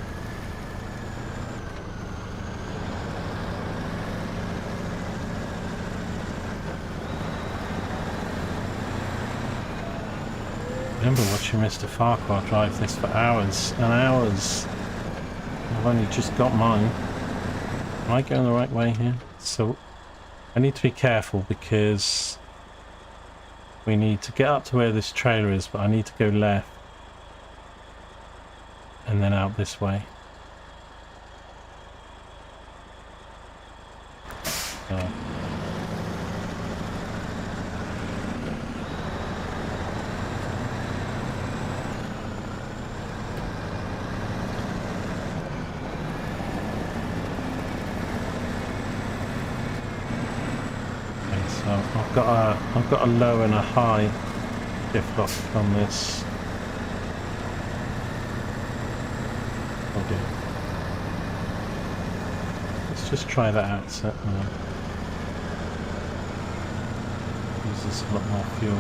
I remember watching Mr. Farquhar drive this for hours and hours. I've only just got mine. Am I going the right way here? So I need to be careful because we need to get up to where this trailer is, but I need to go left and then out this way. Oh. Okay, so I've got a low and a high shift lock on this. Oh dear. Let's just try that out. So, uses a lot more fuel.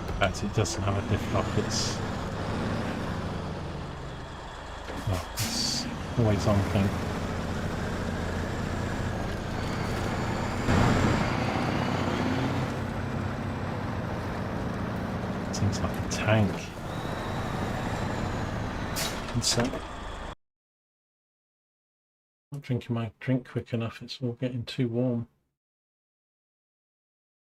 In fact, it doesn't have a diff lock. It's always on thing. Seems like a tank. So, not drinking my drink quick enough, it's all getting too warm.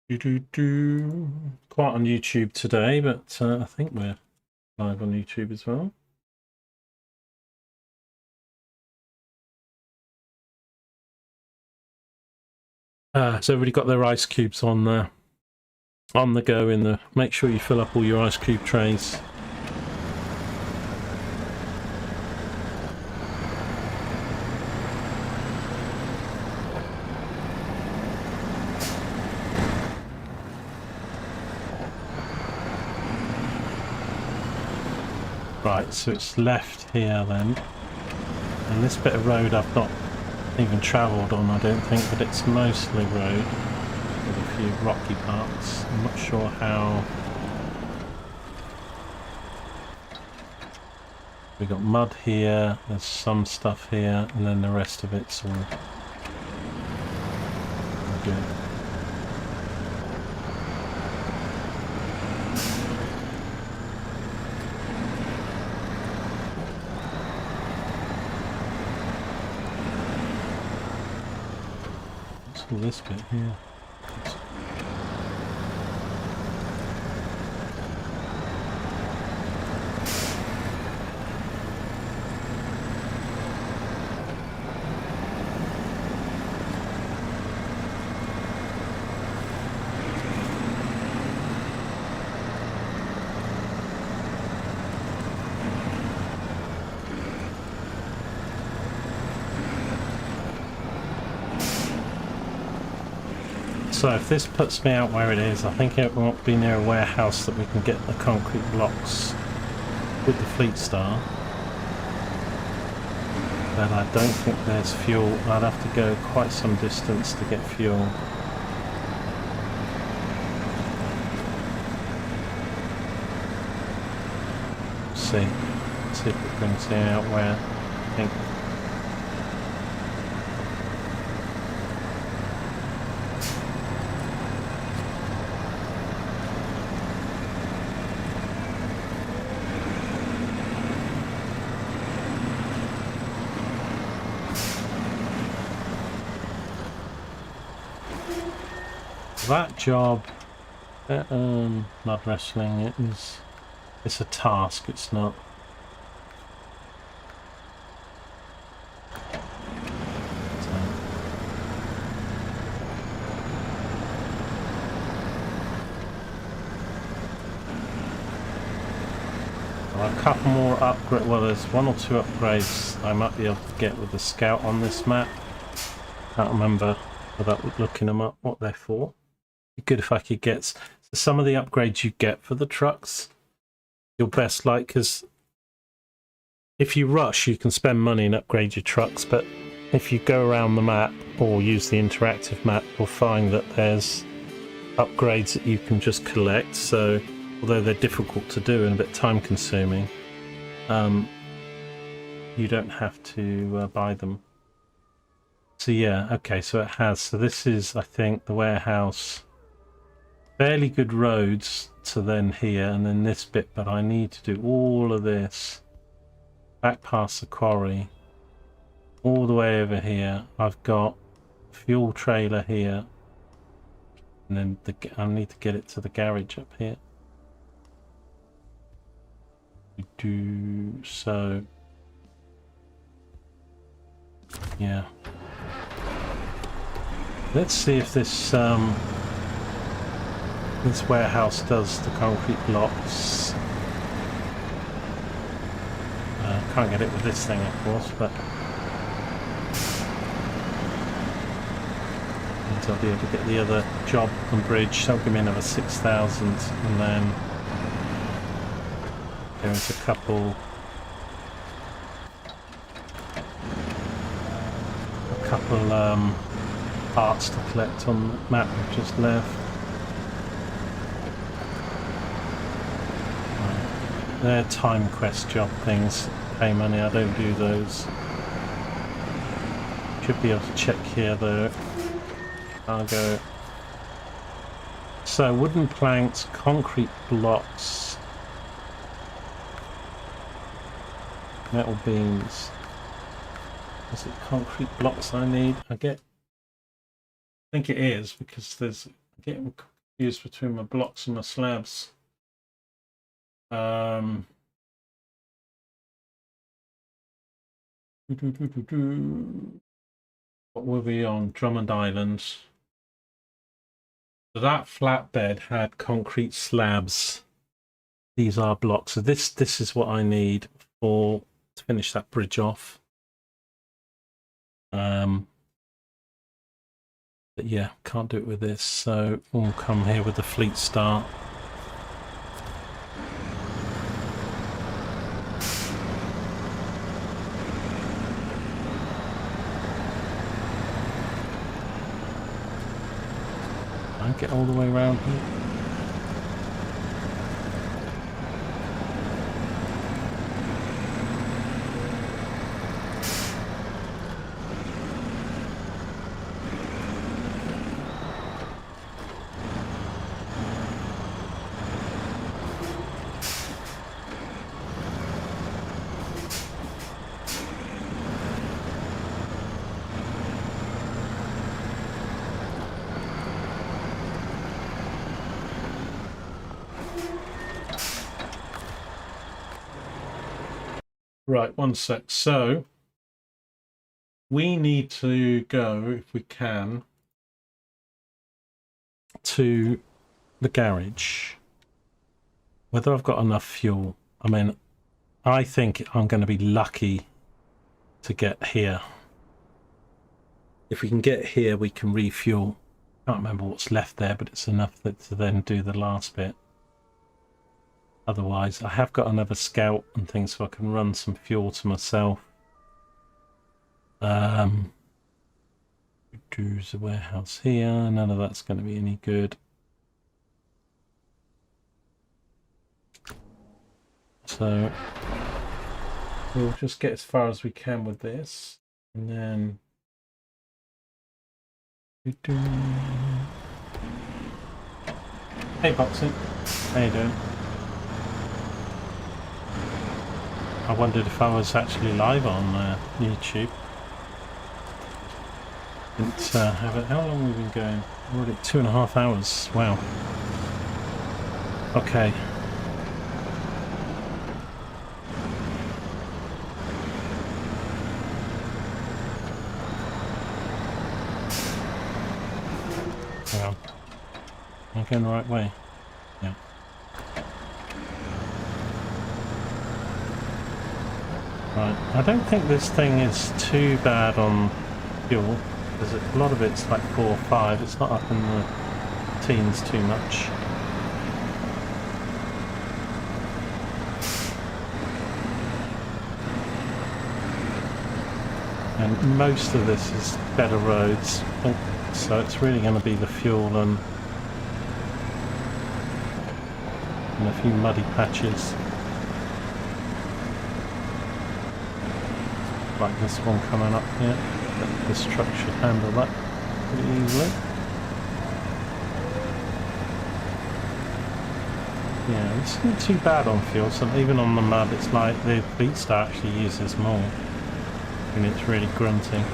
Quite on YouTube today, but I think we're live on YouTube as well. So everybody got their ice cubes on the go in the. Make sure you fill up all your ice cube trays. Right, so it's left here then, and this bit of road I've not even travelled on, I don't think, but it's mostly road with a few rocky parts. I'm not sure how. We got mud here, there's some stuff here, and then the rest of it's all good. All this bit here. So if this puts me out where it is, I think it won't be near a warehouse that we can get the concrete blocks with the Fleet Star. But I don't think there's fuel. I'd have to go quite some distance to get fuel. See if it brings me out where I think. That job, mud wrestling, it's a task, it's not. A couple more upgrades, well there's one or two upgrades I might be able to get with the Scout on this map. Can't remember without looking them up what they're for. Be good if I could get some of the upgrades you get for the trucks. Your best like, because if you rush you can spend money and upgrade your trucks, but if you go around the map or use the interactive map you'll find that there's upgrades that you can just collect. So although they're difficult to do and a bit time consuming, you don't have to buy them. So yeah, okay, so it has. So this is, I think, the warehouse. Fairly good roads to then here and then this bit, but I need to do all of this back past the quarry all the way over here. I've got a fuel trailer here and then I need to get it to the garage up here. We do so. Yeah. Let's see if this this warehouse does the concrete blocks. Can't get it with this thing, of course, but I'll be able to get the other job and bridge. That'll give me another 6,000, and then there's a couple parts to collect on the map we've just left. Right. They're time quest job things, pay money, I don't do those. Should be able to check here though. I'll go. So wooden planks, concrete blocks, metal beams. Is it concrete blocks I need? I think it is, because I'm getting confused between my blocks and my slabs. What were we on? Drummond Island. So that flatbed had concrete slabs. These are blocks. So this is what I need to finish that bridge off. But yeah, can't do it with this, so we'll come here with the fleet start. I get all the way around here. Right, one sec. So we need to go, if we can, to the garage. Whether I've got enough fuel. I mean, I think I'm going to be lucky to get here. If we can get here, we can refuel. Can't remember what's left there, but it's enough to then do the last bit. Otherwise, I have got another scout and things, so I can run some fuel to myself. There's a warehouse here. None of that's going to be any good. So we'll just get as far as we can with this, and then hey Boxing, how you doing? I wondered if I was actually live on YouTube. Didn't have it. How long have we been going? We're already 2.5 hours. Wow. Okay. Hang on. Am I going the right way? Yeah. Right. I don't think this thing is too bad on fuel, because a lot of it's like 4 or 5. It's not up in the teens too much. And most of this is better roads, so it's really going to be the fuel and a few muddy patches. Like this one coming up here. This truck should handle that pretty easily. Yeah, this isn't too bad on fuel, so even on the mud it's like the Beatstar actually uses more. And it's really grunting.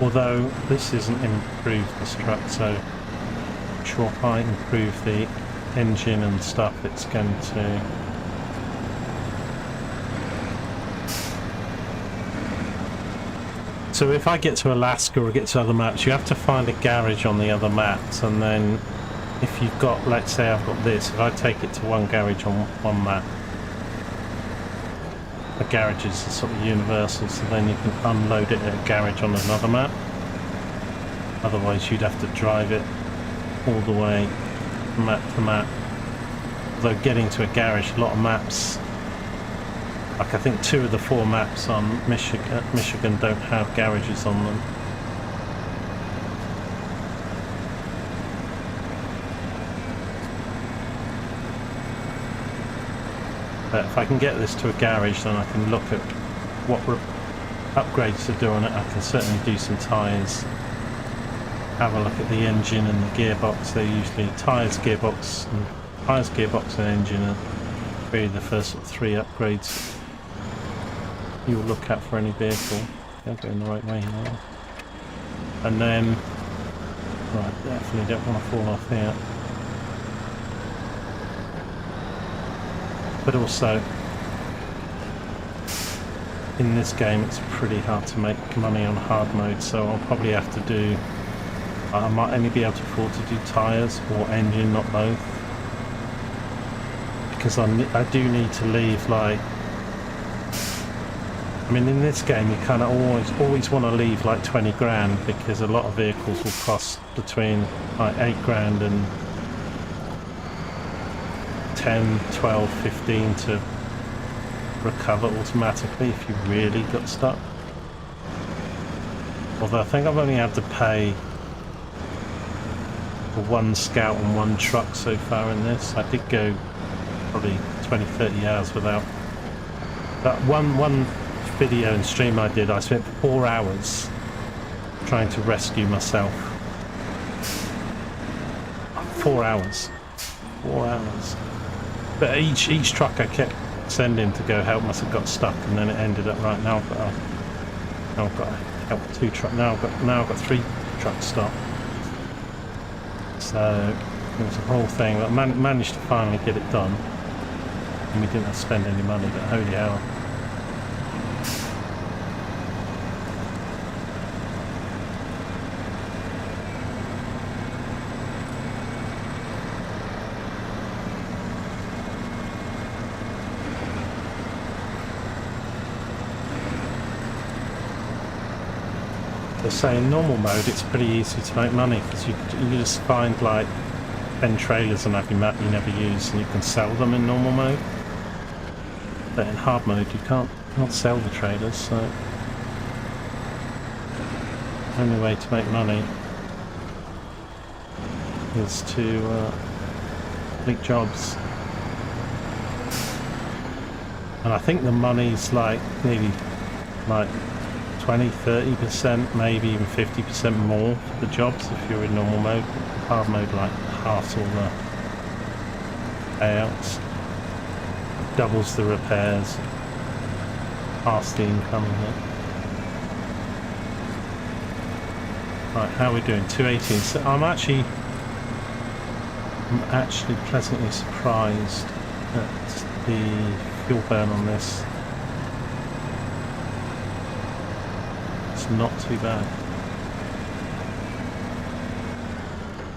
Although this isn't improved, this truck, so I'm sure if I improve the engine and stuff, it's going to So if I get to Alaska or get to other maps, you have to find a garage on the other maps, and then if you've got, let's say I've got this, if I take it to one garage on one map, the garages are sort of universal, so then you can unload it at a garage on another map. Otherwise you'd have to drive it all the way map to map. Although getting to a garage, a lot of maps, like I think 2 of the 4 maps on Michigan don't have garages on them. But if I can get this to a garage, then I can look at what upgrades to do on it. I can certainly do some tyres, have a look at the engine and the gearbox. They're usually tyres, gearbox, and engine are really the first sort of 3 upgrades you'll look at for any vehicle. They're going the right way now. And then, right, definitely don't want to fall off here. But also, in this game it's pretty hard to make money on hard mode, so I'll probably have to do, I might only be able to afford to do tyres or engine, not both. Because I do need to leave, like, I mean in this game you kind of always want to leave like 20 grand, because a lot of vehicles will cost between like 8 grand and 10, 12, 15 to recover automatically if you really got stuck. Although I think I've only had to pay for 1 scout and 1 truck so far in this. I did go probably 20-30 hours without that one video and stream I did. I spent 4 hours trying to rescue myself. 4 hours. 4 hours. But each truck I kept sending to go help must have got stuck, and then it ended up right now. I've got to help 2 trucks. Now I've got 3 trucks stopped. So it was a whole thing. I managed to finally get it done, and we didn't have to spend any money. But holy hell! Say in normal mode it's pretty easy to make money, because you just find like 10 trailers on every map you never use and you can sell them in normal mode. But in hard mode you can't sell the trailers, so the only way to make money is to make jobs. And I think the money's like nearly like 20-30%, maybe even 50% more for the jobs if you're in normal mode. Hard mode like halves all the payouts, doubles the repairs, half the income in it. Right, how are we doing? 218. So I'm actually pleasantly surprised at the fuel burn on this. Not too bad.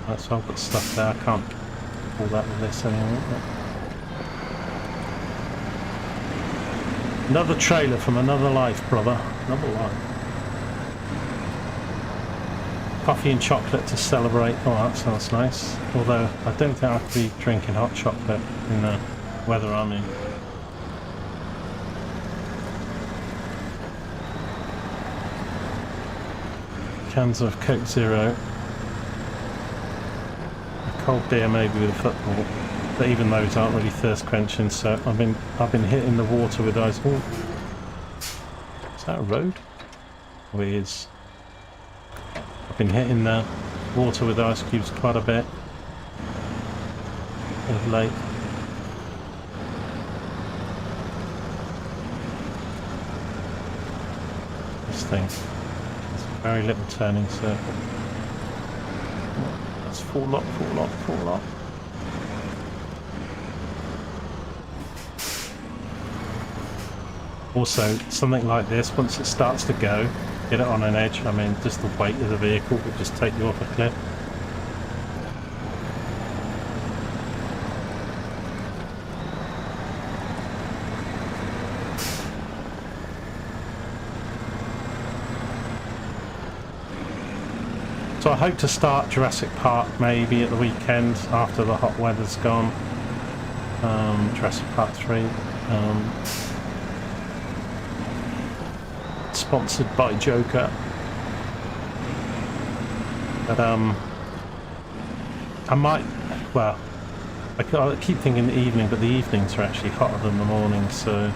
Right, so I've got stuff there. I can't pull that with this anymore. Another trailer from another life, brother. Another life. Coffee and chocolate to celebrate. Oh, that sounds nice. Although I don't think I could be drinking hot chocolate in the weather I'm in. Cans of Coke Zero, a cold beer maybe with a football, but even those aren't really thirst quenching. So I've been hitting the water with ice. Oh, is that a road? Oh, it is. I've been hitting the water with ice cubes quite a bit of late. This thing. Very little turning circle. That's full lock. Also, something like this, once it starts to go, get it on an edge. I mean, just the weight of the vehicle would just take you off a cliff. So I hope to start Jurassic Park maybe at the weekend after the hot weather's gone. Jurassic Park 3. Sponsored by Joker. But I might, well, I keep thinking the evening, but the evenings are actually hotter than the mornings, so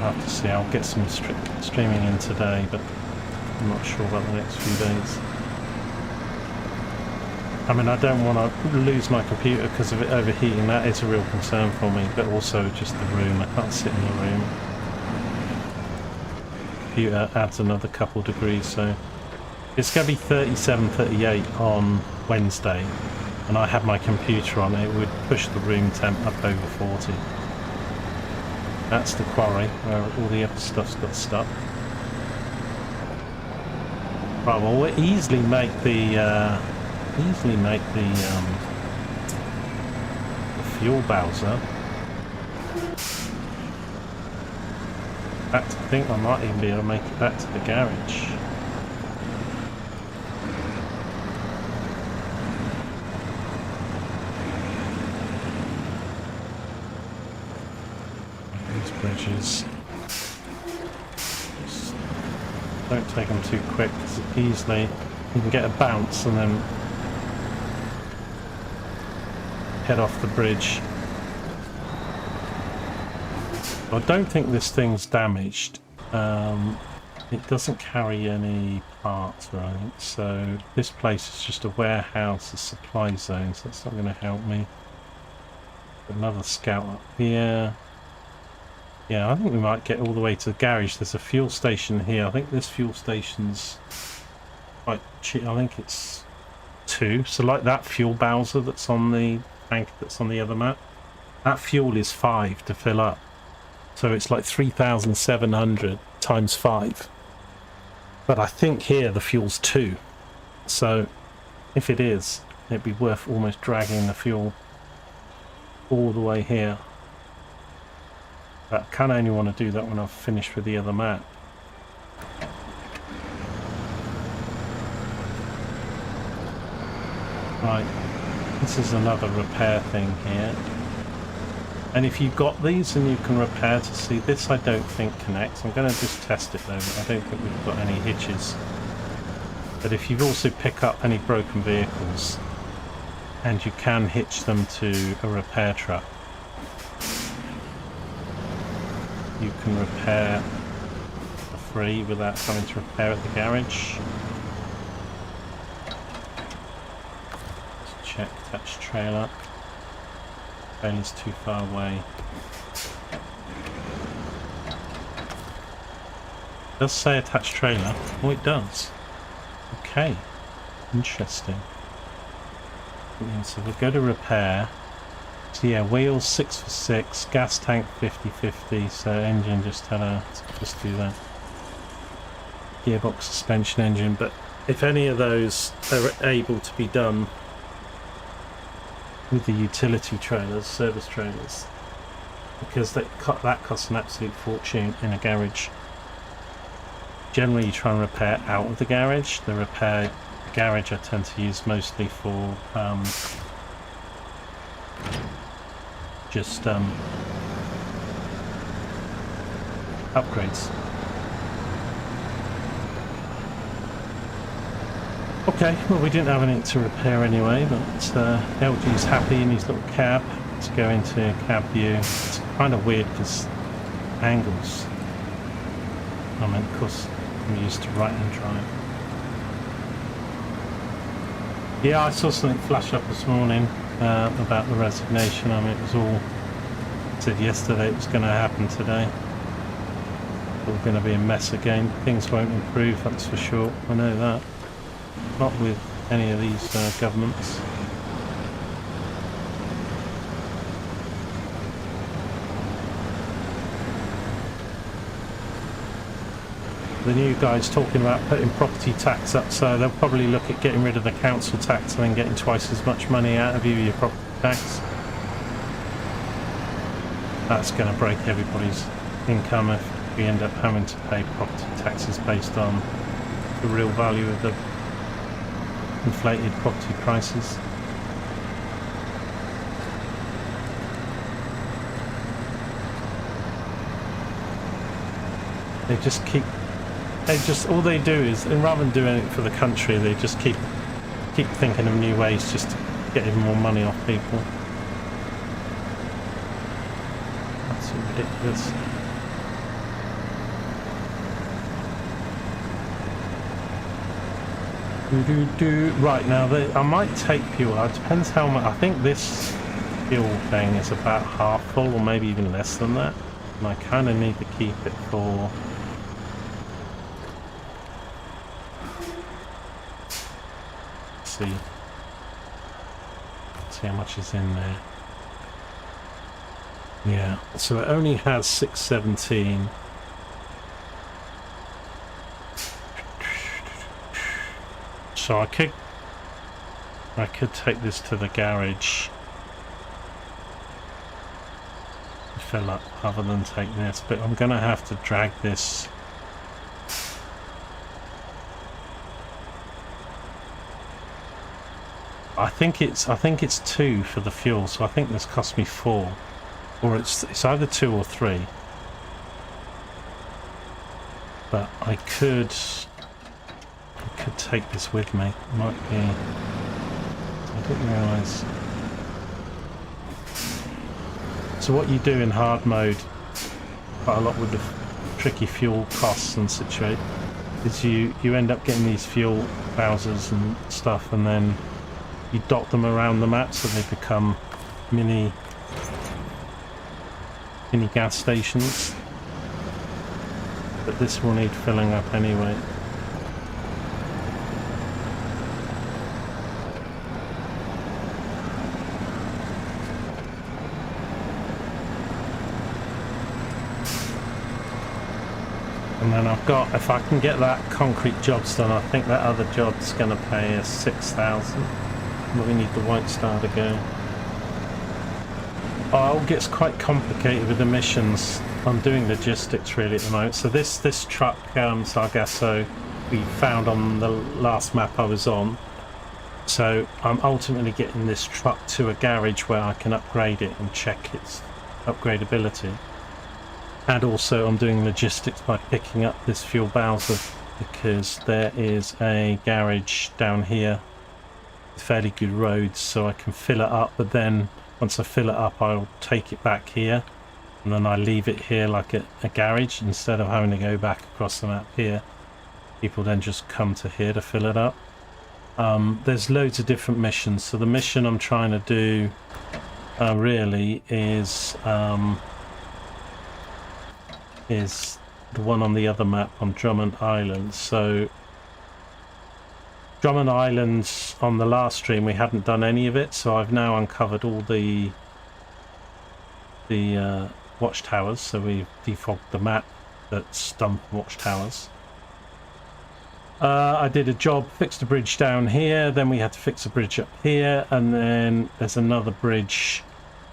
I'll have to see. I'll get some streaming in today, but I'm not sure about the next few days. I mean, I don't want to lose my computer because of it overheating. That is a real concern for me, but also just the room. I can't sit in the room. Computer adds another couple degrees, so it's going to be 37, 38 on Wednesday, and I had my computer on. It would push the room temp up over 40. That's the quarry where all the other stuff's got stuck. Right, well, we'll easily make the fuel bowser. I think I might even be able to make it back to the garage. These bridges. Just don't take them too quick, because easily you can get a bounce and then head off the bridge. I don't think this thing's damaged. It doesn't carry any parts or anything, so this place is just a warehouse, a supply zone, so that's not going to help me. Another scout up here. Yeah, I think we might get all the way to the garage. There's a fuel station here. I think this fuel station's quite cheap. I think it's 2. So like that fuel bowser that's on the tank that's on the other map, that fuel is 5 to fill up. So it's like 3,700 times 5. But I think here the fuel's 2. So if it is, it'd be worth almost dragging the fuel all the way here. But I can only want to do that when I've finished with the other map. Right, this is another repair thing here. And if you've got these and you can repair to see, this I don't think connects. I'm going to just test it though, but I don't think we've got any hitches. But if you've also picked up any broken vehicles, and you can hitch them to a repair truck, you can repair for free without having to repair at the garage. Let's check attached trailer. Trailer's too far away. It does say attached trailer. Oh, it does. Okay, interesting. So we'll go to repair. So yeah, wheels 6 for 6, gas tank 50/50, so engine just do that. Gearbox, suspension, engine, but if any of those are able to be done with the utility trailers, service trailers, because that costs an absolute fortune in a garage. Generally you try and repair out of the garage. The garage I tend to use mostly for just upgrades. Okay, well we didn't have anything to repair anyway, but LG's happy in his little cab. Let's go into cab view. It's kind of weird because angles. I mean, of course I'm used to right-hand drive. Yeah, I saw something flash up this morning about the resignation. I mean, it was all said yesterday it was going to happen today. It's all going to be a mess again. Things won't improve, that's for sure. I know that. Not with any of these governments. the new guy's talking about putting property tax up, so they'll probably look at getting rid of the council tax and then getting twice as much money out of you, your property tax. That's going to break everybody's income if we end up having to pay property taxes based on the real value of the inflated property prices. They just keep, all they do is, and rather than doing it for the country, they just keep thinking of new ways just to get even more money off people. That's ridiculous. Right, now I might take fuel. It depends how much. I think this fuel thing is about half full, or maybe even less than that. And I kind of need to keep it for. See how much is in there. Yeah, so it only has 617. So I could take this to the garage, fill up, other than take this, but I'm gonna have to drag this. I think it's 2 for the fuel, so I think this cost me 4, or it's either 2 or 3. But I could take this with me. Might be. I didn't realise. So what you do in hard mode, quite a lot with the tricky fuel costs and situation, is you end up getting these fuel bowsers and stuff, and then you dot them around the map so they become mini gas stations. But this will need filling up anyway. And then I've got, if I can get that concrete jobs done, I think that other job's going to pay us 6,000. But we need the white star to go. Oh, it gets quite complicated with the missions. I'm doing logistics really at the moment. So this truck, Sargasso, we found on the last map I was on. So I'm ultimately getting this truck to a garage where I can upgrade it and check its upgradability. And also I'm doing logistics by picking up this fuel bowser, because there is a garage down here with fairly good roads, so I can fill it up, but then once I fill it up I'll take it back here, and then I leave it here like a garage instead of having to go back across the map here. People then just come to here to fill it up. There's loads of different missions, so the mission I'm trying to do really is the one on the other map on Drummond Island. So Drummond Islands, on the last stream we hadn't done any of it, so I've now uncovered all the watchtowers, so we've defogged the map that's done watchtowers. I did a job, fixed a bridge down here, then we had to fix a bridge up here, and then there's another bridge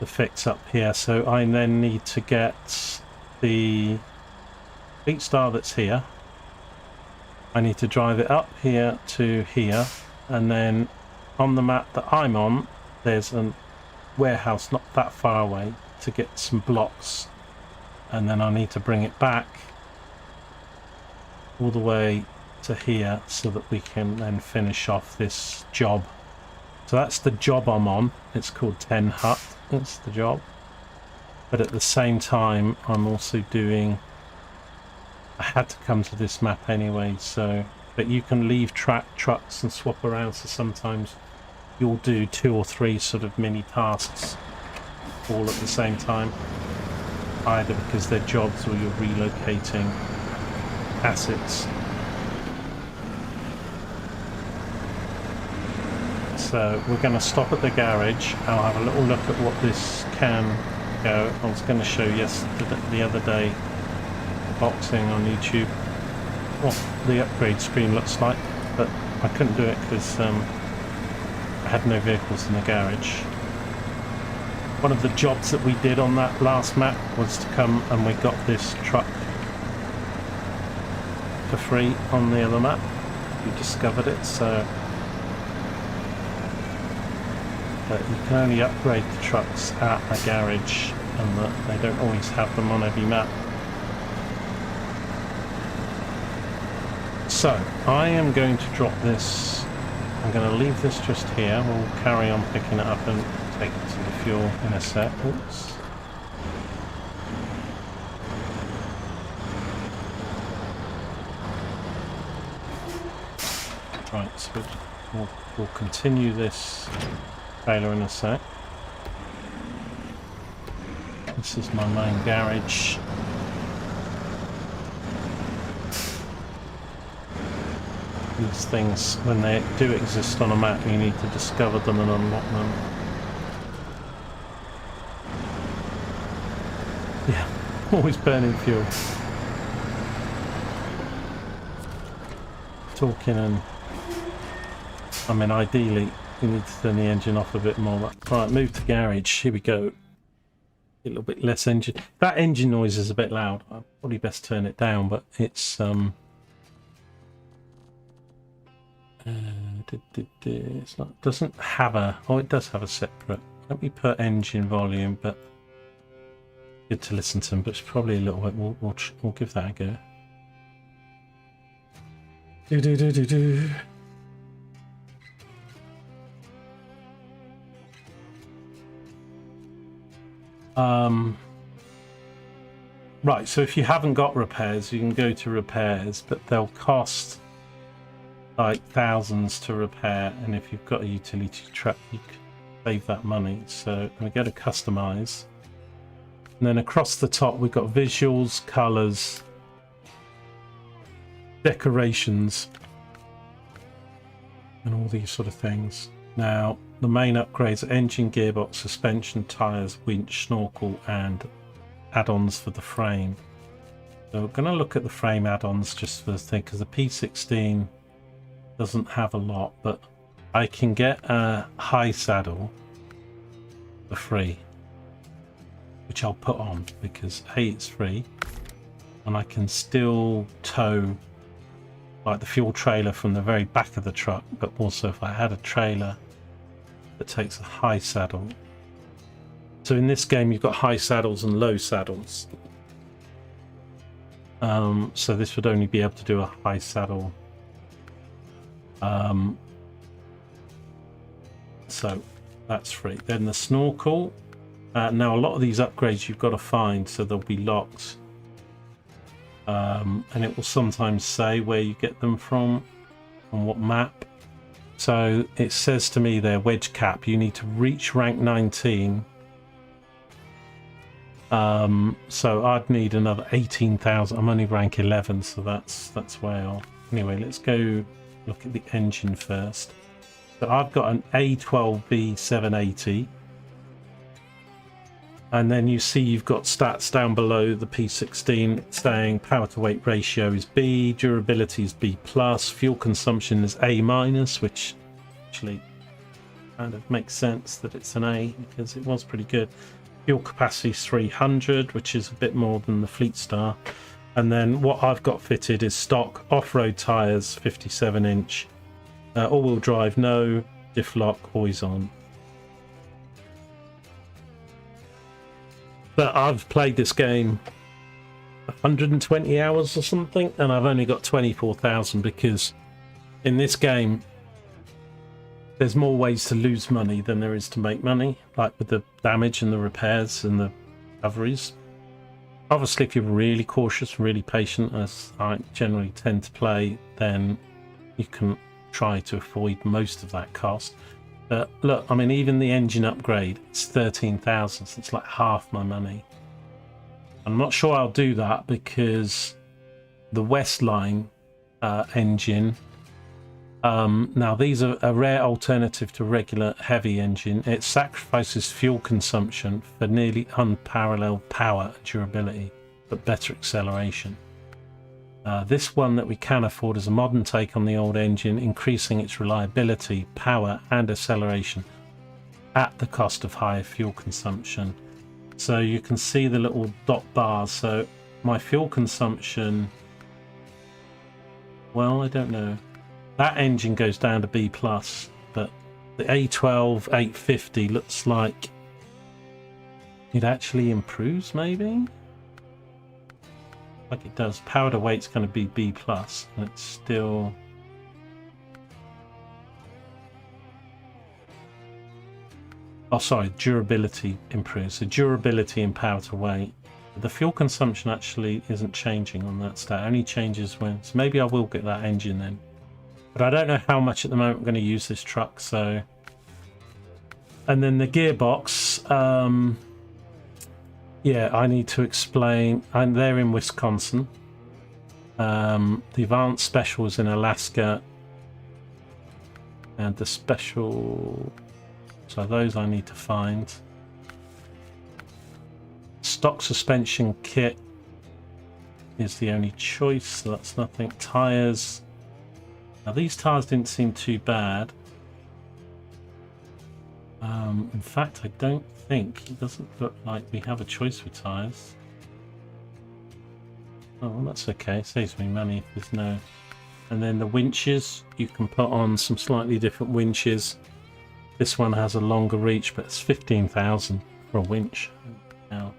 to fix up here, so I then need to get the Beat Star that's here. I need to drive it up here to here, and then on the map that I'm on there's a warehouse not that far away to get some blocks, and then I need to bring it back all the way to here so that we can then finish off this job. So that's the job I'm on. It's called 10 Hut. That's the job. But at the same time I'm also doing, I had to come to this map anyway, so, but you can leave trucks and swap around, so sometimes you'll do 2 or 3 sort of mini tasks all at the same time, either because they're jobs or you're relocating assets. So we're going to stop at the garage. I'll have a little look at what this can go. I was going to show the other day boxing on YouTube. what the upgrade screen looks like, but I couldn't do it because I had no vehicles in the garage. One of the jobs that we did on that last map was to come and we got this truck for free on the other map. We discovered it, so but you can only upgrade the trucks at a garage, and that they don't always have them on every map. So I am going to drop this. I'm going to leave this just here. We'll carry on picking it up and take it to the fuel in a sec. Oops. Right, so we'll continue this trailer in a sec. This is my main garage. These things, when they do exist on a map, you need to discover them and unlock them. Yeah, always burning fuel. Talking and... I mean, ideally, you need to turn the engine off a bit more. Right, move to garage. Here we go. A little bit less engine. That engine noise is a bit loud. I'd probably best turn it down, but it's... it's not, doesn't have a... Oh, it does have a separate... Let me put engine volume, but... Good to listen to them, but it's probably a little bit... We'll give that a go. Do-do-do-do-do. Right, so if you haven't got repairs, you can go to repairs, but they'll cost like thousands to repair, and if you've got a utility truck, you can save that money. So we go to customize, and then across the top we've got visuals, colors, decorations, and all these sort of things. Now the main upgrades are engine, gearbox, suspension, tyres, winch, snorkel, and add-ons for the frame. So we're going to look at the frame add-ons just for the thing, because the P16 doesn't have a lot, but I can get a high saddle for free, which I'll put on because A, it's free, and I can still tow like the fuel trailer from the very back of the truck, but also if I had a trailer that takes a high saddle. So in this game you've got high saddles and low saddles. So this would only be able to do a high saddle. So that's free. Then the snorkel. Now a lot of these upgrades you've got to find, so they'll be locked. And it will sometimes say where you get them from, on what map. So it says to me there, wedge cap, you need to reach rank 19. So I'd need another 18,000. I'm only rank 11, so that's way off. Anyway, let's go look at the engine first. So I've got an A12B 780. And then you see you've got stats down below the P16 saying power to weight ratio is B, durability is B+, fuel consumption is A-, which actually kind of makes sense that it's an A because it was pretty good. Fuel capacity is 300, which is a bit more than the Fleet Star. And then what I've got fitted is stock off-road tyres, 57-inch, all-wheel drive, no, diff lock, always on. But I've played this game 120 hours or something, and I've only got 24,000 because in this game there's more ways to lose money than there is to make money, like with the damage and the repairs and the recoveries. Obviously, if you're really cautious, really patient, as I generally tend to play, then you can try to avoid most of that cost. But look, I mean, even the engine upgrade, it's 13,000, so it's like half my money. I'm not sure I'll do that because the Westline engine, now these are a rare alternative to regular heavy engine. It sacrifices fuel consumption for nearly unparalleled power and durability, but better acceleration. This one that we can afford is a modern take on the old engine, increasing its reliability, power and acceleration at the cost of higher fuel consumption. So you can see the little dot bars. So my fuel consumption, well, I don't know. That engine goes down to B+, but the A12 850 looks like it actually improves, maybe? Like it does. Power to weight's going to be B+, and it's still... Oh, sorry, durability improves. So durability and power to weight. The fuel consumption actually isn't changing on that stat. It only changes when... So maybe I will get that engine then. But I don't know how much at the moment I'm going to use this truck, so... And then the gearbox... yeah, I need to explain. They're in Wisconsin. The advanced special is in Alaska. And the special... So those I need to find. Stock suspension kit is the only choice, so that's nothing. Tires. Now these tires didn't seem too bad. In fact, I don't think, it doesn't look like we have a choice for tires. Oh, well, that's okay. Saves me money if there's no. And then the winches, you can put on some slightly different winches. This one has a longer reach, but it's 15,000 for a winch. Now,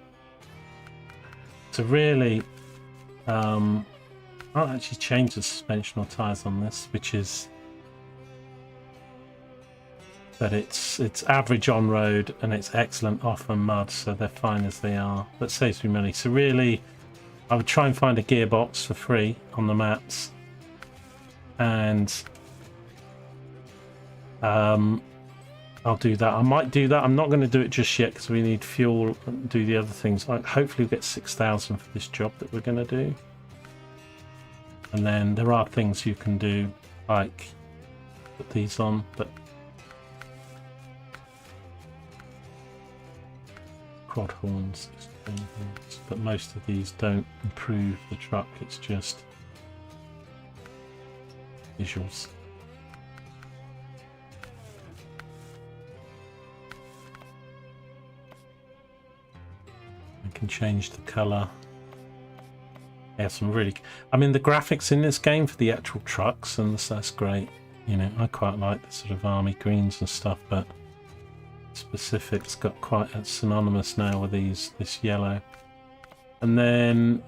so really, I'll actually change the suspension or tires on this, which is that it's average on road and it's excellent off on mud, so they're fine as they are. That saves me money. So really, I would try and find a gearbox for free on the maps, and I'll do that. I might do that. I'm not going to do it just yet because we need fuel and do the other things. Hopefully we'll get 6,000 for this job that we're going to do. And then there are things you can do, like put these on, but quad horns, but most of these don't improve the truck. It's just visuals. Can change the color. Yeah, some really, I mean, the graphics in this game for the actual trucks and that's great. You know, I quite like the sort of army greens and stuff, but specifics got quite synonymous now with this yellow. And then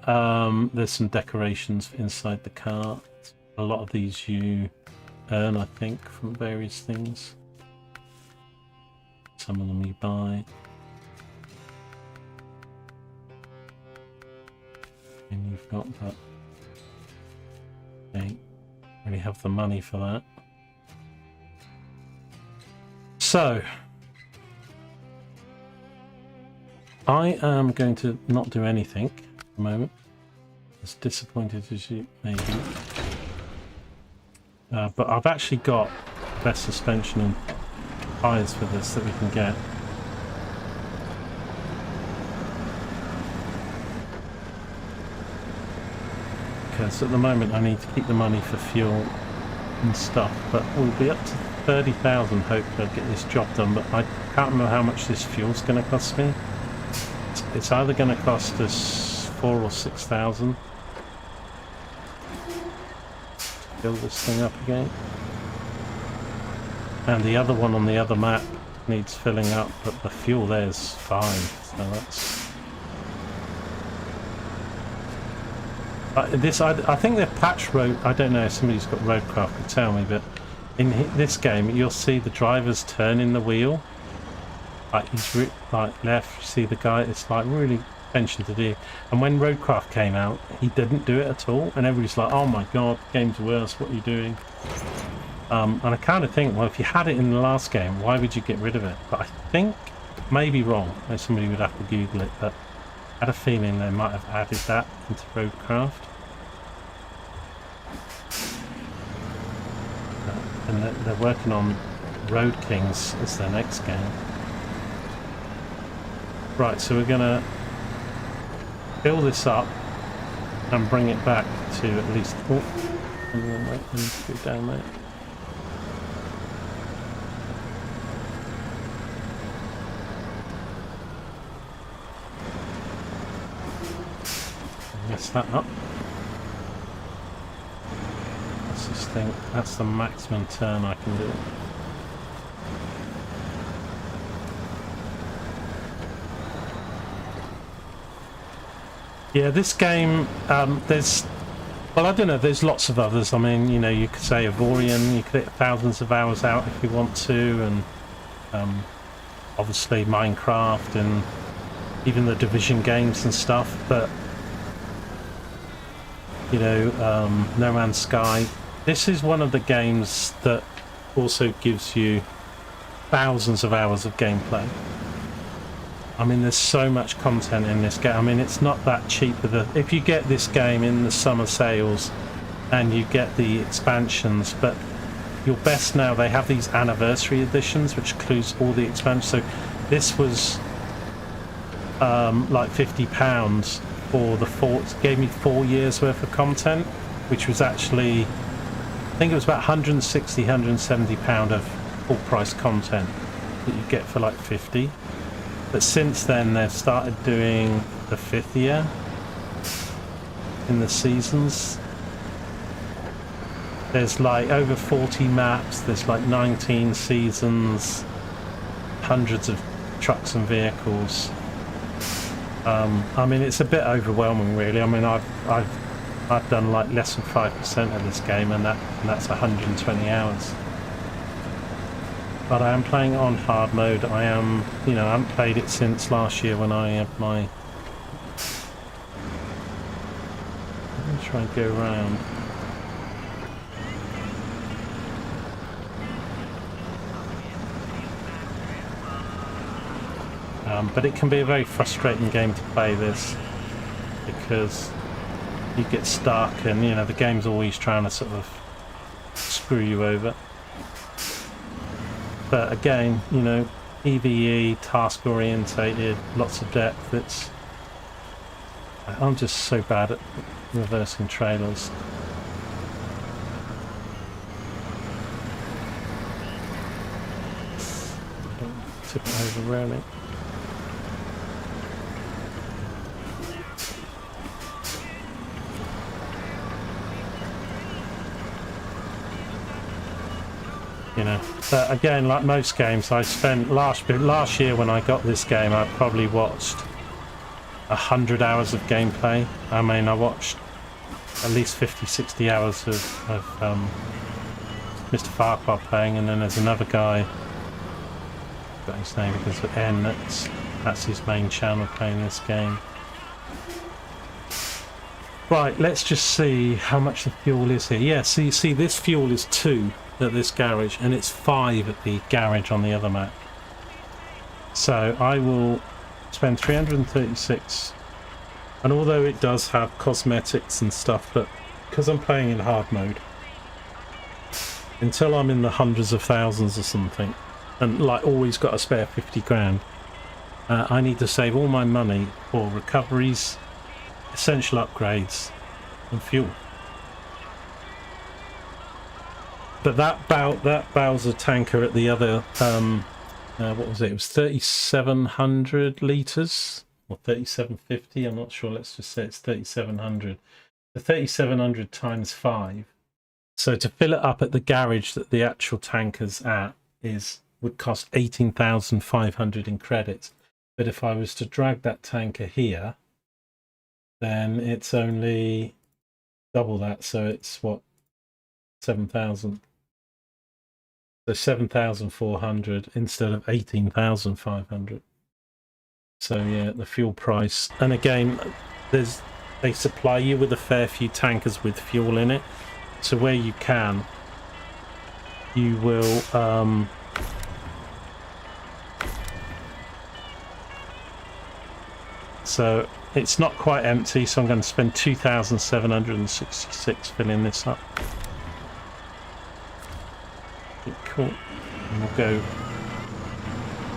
there's some decorations inside the car. A lot of these you earn, I think, from various things. Some of them you buy. And you've got that. Okay, really have the money for that. So I am going to not do anything at the moment, as disappointed as you may be. But I've actually got best suspension and tyres for this that we can get. Because at the moment I need to keep the money for fuel and stuff, but we'll be up to 30,000 hopefully I'll get this job done, but I can't remember how much this fuel's going to cost me. It's either going to cost us 4,000 or 6,000 to build this thing up again. And the other one on the other map needs filling up, but the fuel there's fine, so that's... I think they've patched road. I don't know if somebody's got roadcraft could tell me, but in this game you'll see the drivers turning the wheel. Like he's like left. You see the guy. It's like really attention to do. And when roadcraft came out, he didn't do it at all, and everybody's like, "Oh my god, the game's worse. What are you doing?" And I kind of think, well, if you had it in the last game, why would you get rid of it? But I think, maybe wrong. Somebody would have to Google it, but. I had a feeling they might have added that into roadcraft. And they're working on Road Kings as their next game. Right, so we're gonna fill this up and bring it back to at least. Oh, and then wait, I need to go down there. Mess that up. What's this thing? That's the maximum turn I can do. Yeah, this game, there's, well, I don't know, there's lots of others. I mean, you know, you could say Avorian, you could get thousands of hours out if you want to, and obviously Minecraft and even the Division games and stuff, but, you know, No Man's Sky. This is one of the games that also gives you thousands of hours of gameplay. I mean, there's so much content in this game. I mean, it's not that cheap. If you get this game in the summer sales and you get the expansions, but your best now, they have these anniversary editions, which includes all the expansions. So this was like £50 for the gave me 4 years worth of content, which was actually, I think it was about 160, 170 pound of full price content that you get for like 50. But since then they've started doing the 5th year in the seasons. There's like over 40 maps, there's like 19 seasons, hundreds of trucks and vehicles. I mean, it's a bit overwhelming really. I mean, I've done like less than 5% of this game, and that's 120 hours. But I am playing on hard mode. I am, you know, I haven't played it since last year when I had my... I'm going to try and go around. But it can be a very frustrating game to play this, because you get stuck and, you know, the game's always trying to sort of screw you over. But again, you know, EVE, task orientated, lots of depth. I'm just so bad at reversing trailers. Don't tip it over really. You know, but again, like most games, I spent last year when I got this game, I probably watched 100 hours of gameplay. I mean, I watched at least 50-60 hours of Mr. Farquhar playing, and then there's another guy, I've got his name because of N, that's his main channel playing this game. Right, let's just see how much the fuel is here. Yeah, so you see this fuel is 2 at this garage, and it's 5 at the garage on the other map. So I will spend 336, and although it does have cosmetics and stuff, but because I'm playing in hard mode, until I'm in the hundreds of thousands or something, and like always got a spare 50 grand, I need to save all my money for recoveries, essential upgrades and fuel. But that Bowser tanker at the other, what was it? It was 3,700 litres, or 3,750, I'm not sure, let's just say it's 3,700. The 3,700 times 5. So to fill it up at the garage that the actual tanker's at would cost 18,500 in credits. But if I was to drag that tanker here, then it's only double that, so it's what, 7,000. So 7,400 instead of 18,500. So yeah, the fuel price. And again, they supply you with a fair few tankers with fuel in it. So where you can, you will so it's not quite empty, so I'm going to spend 2,766 filling this up. Cool. And we'll go,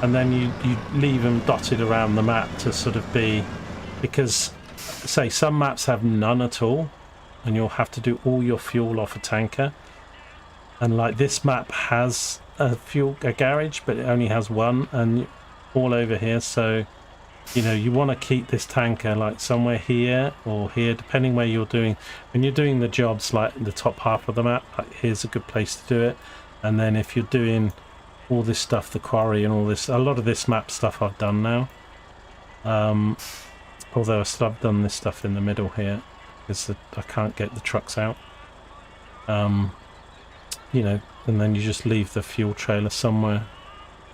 and then you leave them dotted around the map to sort of be, because say some maps have none at all, and you'll have to do all your fuel off a tanker. And like this map has a garage, but it only has one, and all over here. So you know, you want to keep this tanker like somewhere here or here, depending where you're doing. When you're doing the jobs, like the top half of the map, like here's a good place to do it. And then if you're doing all this stuff, the quarry and all this, a lot of this map stuff I've done now. Although I've done this stuff in the middle here because I can't get the trucks out. You know, and then you just leave the fuel trailer somewhere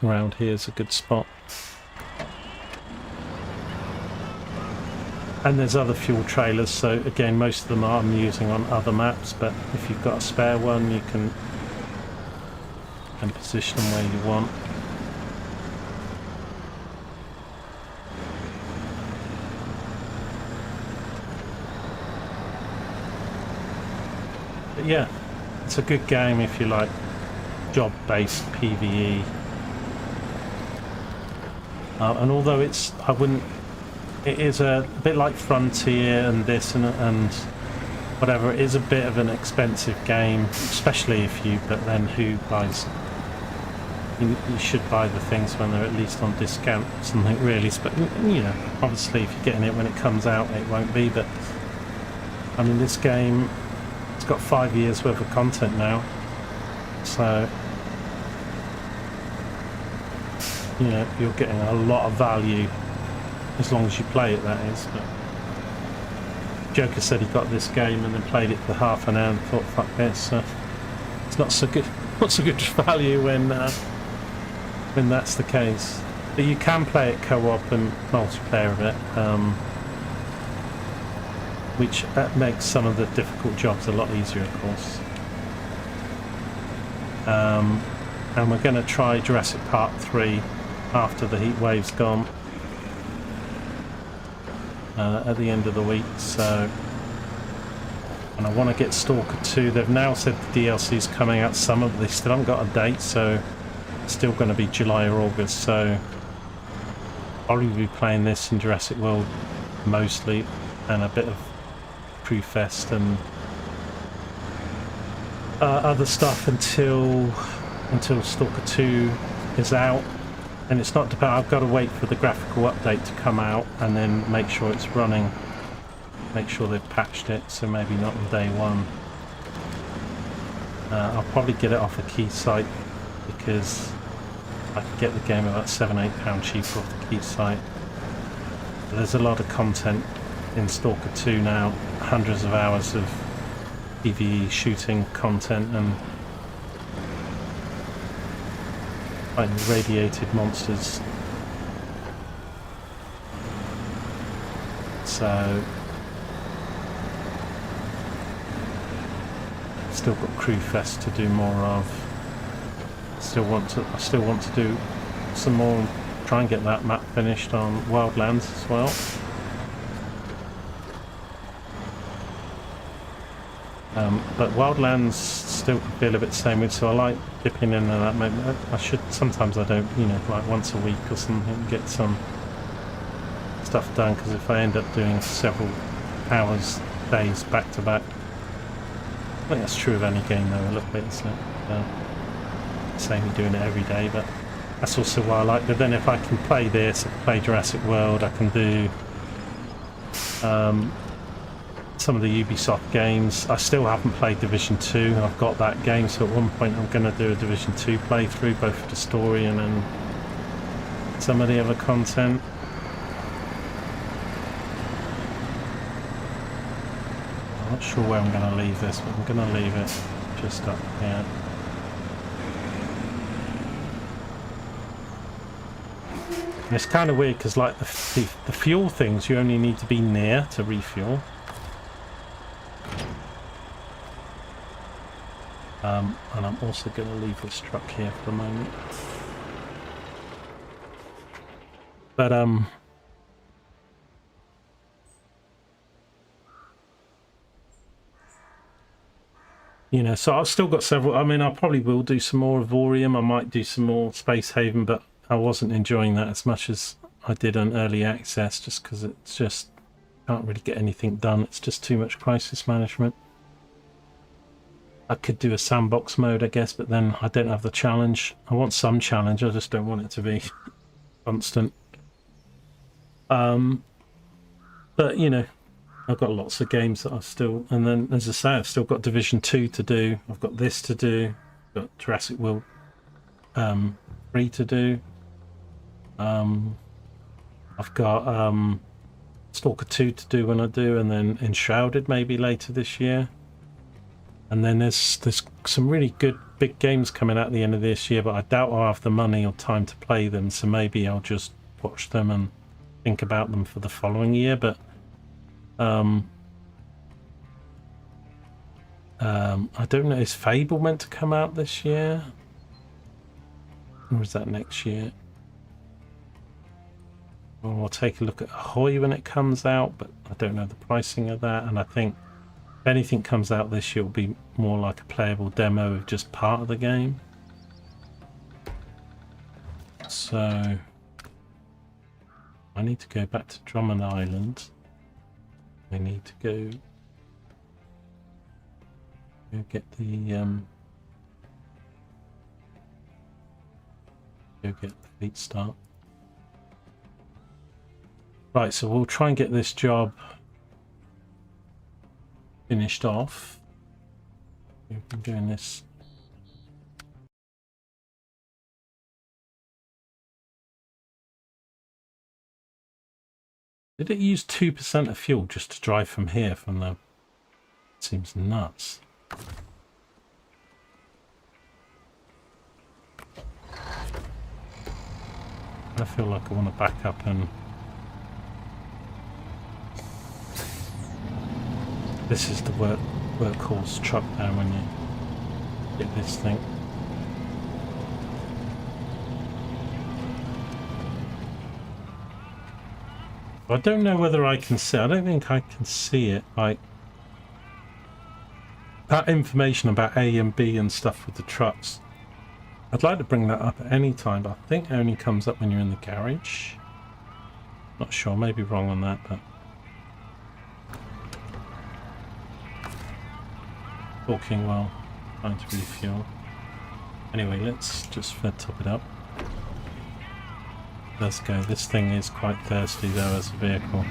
around here is a good spot. And there's other fuel trailers, so again, most of them I'm using on other maps, but if you've got a spare one, you can position them where you want. But yeah, it's a good game if you like job-based PvE. And although it is a bit like Frontier and this and whatever, it is a bit of an expensive game, especially if you, but then who buys, you should buy the things when they're at least on discount or something really, but you know, obviously if you're getting it when it comes out it won't be, but I mean this game, it's got 5 years worth of content now, so you know, you're getting a lot of value as long as you play it, that is. But Joker said he got this game and then played it for half an hour and thought, fuck this, it's not so good value when that's the case. But you can play it co-op and multiplayer of it, which makes some of the difficult jobs a lot easier, of course. And we're going to try Jurassic Park 3 after the heat wave's gone. At the end of the week, so, and I want to get Stalker 2. They've now said the DLC's coming out summer, but they still haven't got a date, so it's still going to be July or August, so I'll probably be playing this in Jurassic World mostly, and a bit of Crew Fest and other stuff until Stalker 2 is out. And it's not dependent. I've got to wait for the graphical update to come out and then make sure it's running. Make sure they've patched it, so maybe not on day one. I'll probably get it off a key site because I could get the game about £7-8 cheaper off the key site. But there's a lot of content in Stalker 2 now, hundreds of hours of PvE shooting content and fighting radiated monsters. So still got Crew Fest to do more of. I still want to do some more, try and get that map finished on Wildlands as well. But Wildlands still feel a bit the same way, so I like dipping in and that. Maybe I should, sometimes I don't, you know, like once a week or something, get some stuff done, because if I end up doing several hours, days back to back, I think that's true of any game though, a little bit, isn't it? Same as doing it every day, but that's also why I like. But then if I can play this, I can play Jurassic World, I can do some of the Ubisoft games. I still haven't played Division 2, I've got that game, so at one point I'm going to do a Division 2 playthrough, both for the story and then some of the other content. I'm not sure where I'm going to leave this, but I'm going to leave it just up here. And it's kind of weird because like the fuel things, you only need to be near to refuel. And I'm also going to leave this truck here for the moment. But you know, so I've still got several. I mean, I probably will do some more of Vorium. I might do some more Space Haven, but I wasn't enjoying that as much as I did on early access, just because it's just can't really get anything done. It's just too much crisis management. I could do a sandbox mode, I guess, but then I don't have the challenge. I want some challenge, I just don't want it to be constant. But, you know, I've got lots of games that I've still... And then, as I say, I've still got Division 2 to do. I've got this to do. I've got Jurassic World 3 to do. I've got Stalker 2 to do when I do, and then Enshrouded maybe later this year. And then there's some really good big games coming out at the end of this year, but I doubt I'll have the money or time to play them, so maybe I'll just watch them and think about them for the following year. But I don't know, is Fable meant to come out this year? Or is that next year? Well, we'll take a look at Ahoy when it comes out, but I don't know the pricing of that, and I think if anything comes out this year, it'll be more like a playable demo of just part of the game. So I need to go back to Drummond Island. I need to go get the fleet start. Right, so we'll try and get this job finished off. We've been doing this. Did it use 2% of fuel just to drive from here from the... It seems nuts. I feel like I want to back up and... This is the workhorse truck now when you get this thing. I don't know whether I can see. I don't think I can see it. Like that information about A and B and stuff with the trucks. I'd like to bring that up at any time, but I think it only comes up when you're in the garage. Not sure. Maybe wrong on that, but. Talking while trying to refuel. Anyway, let's just top it up. Let's go. This thing is quite thirsty though as a vehicle.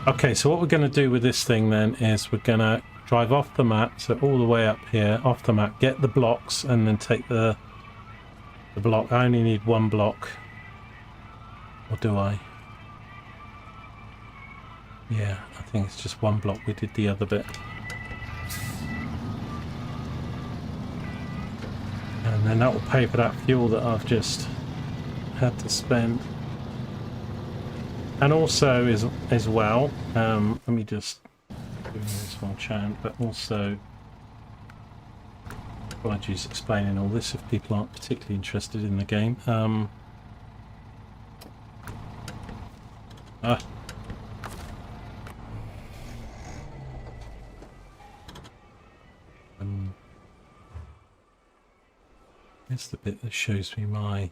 Okay, so what we're going to do with this thing then is we're going to drive off the map, so all the way up here, off the map, get the blocks and then take the block. I only need one block. Or do I? Yeah, I think it's just one block. We did the other bit. And then that will pay for that fuel that I've just had to spend. And also as well, let me just do this one chant, but also apologies explaining all this if people aren't particularly interested in the game. Here's the bit that shows me my...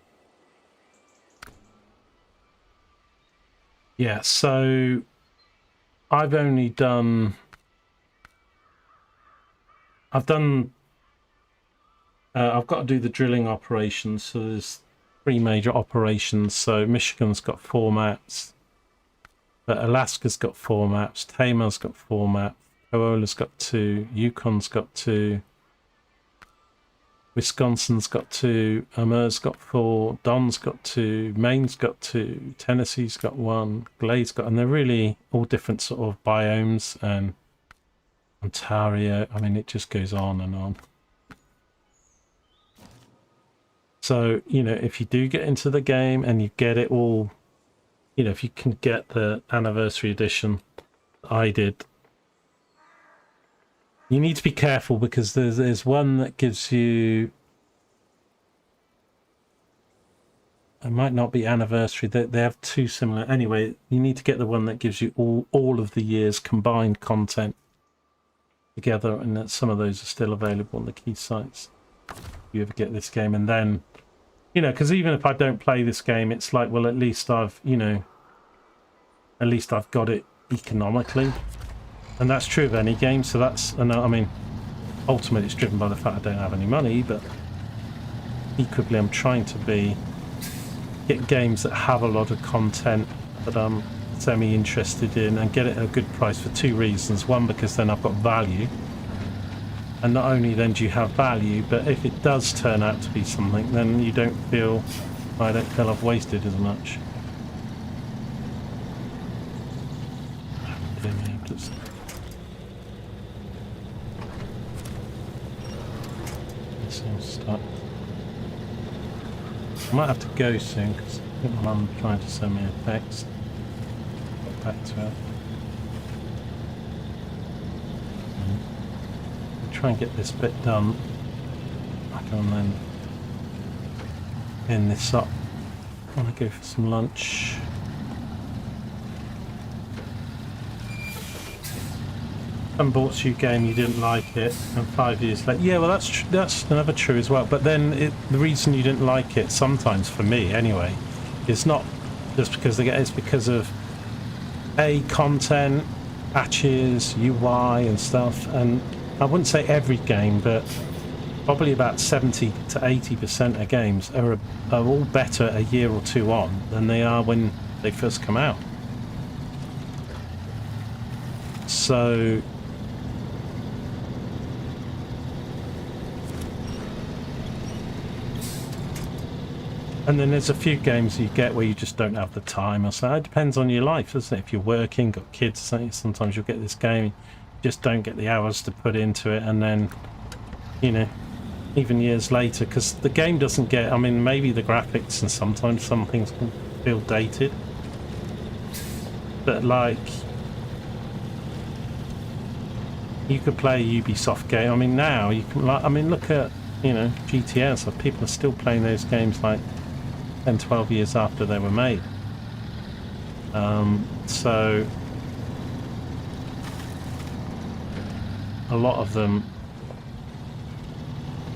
Yeah, so I've only done... I've got to do the drilling operations, so there's 3 major operations. So Michigan's got 4 maps, but Alaska's got 4 maps, Tamar's got 4 maps, Koala's got 2, Yukon's got 2, Wisconsin's got 2, Amur's got 4, Don's got 2, Maine's got 2, Tennessee's got 1, Glade's got... And they're really all different sort of biomes, and Ontario, I mean, it just goes on and on. So, you know, if you do get into the game and you get it all, you know, if you can get the anniversary edition I did, you need to be careful because there's one that gives you... It might not be anniversary. They have 2 similar. Anyway, you need to get the one that gives you all of the year's combined content together, and that some of those are still available on the key sites. If you ever get this game, and then, you know, because even if I don't play this game, it's like, well, at least I've, you know, at least I've got it economically, and that's true of any game. So that's, and I mean, ultimately it's driven by the fact I don't have any money, but equally I'm trying to get games that have a lot of content that I'm semi-interested in and get it at a good price for two reasons. One, because then I've got value, and not only then do you have value, but if it does turn out to be something, then I don't feel I've wasted as much. I might have to go soon because I think Mum trying to send me a text. Got back to her. I'll try and get this bit done. I can then end this up. I want to go for some lunch. And bought you a game, you didn't like it, and 5 years later, yeah, well that's another true as well. But then the reason you didn't like it, sometimes for me anyway, is not just because it's because of content, patches, UI and stuff. And I wouldn't say every game, but probably about 70 to 80% of games are all better a year or two on than they are when they first come out. So and then there's a few games you get where you just don't have the time or so. It depends on your life, doesn't it? If you're working, got kids, sometimes you'll get this game, you just don't get the hours to put into it, and then, you know, even years later, because the game doesn't get, I mean, maybe the graphics and sometimes some things can feel dated, but like, you could play a Ubisoft game. I mean, now you can, like, I mean, look at, you know, GTS, so people are still playing those games like 10, 12 years after they were made. So a lot of them,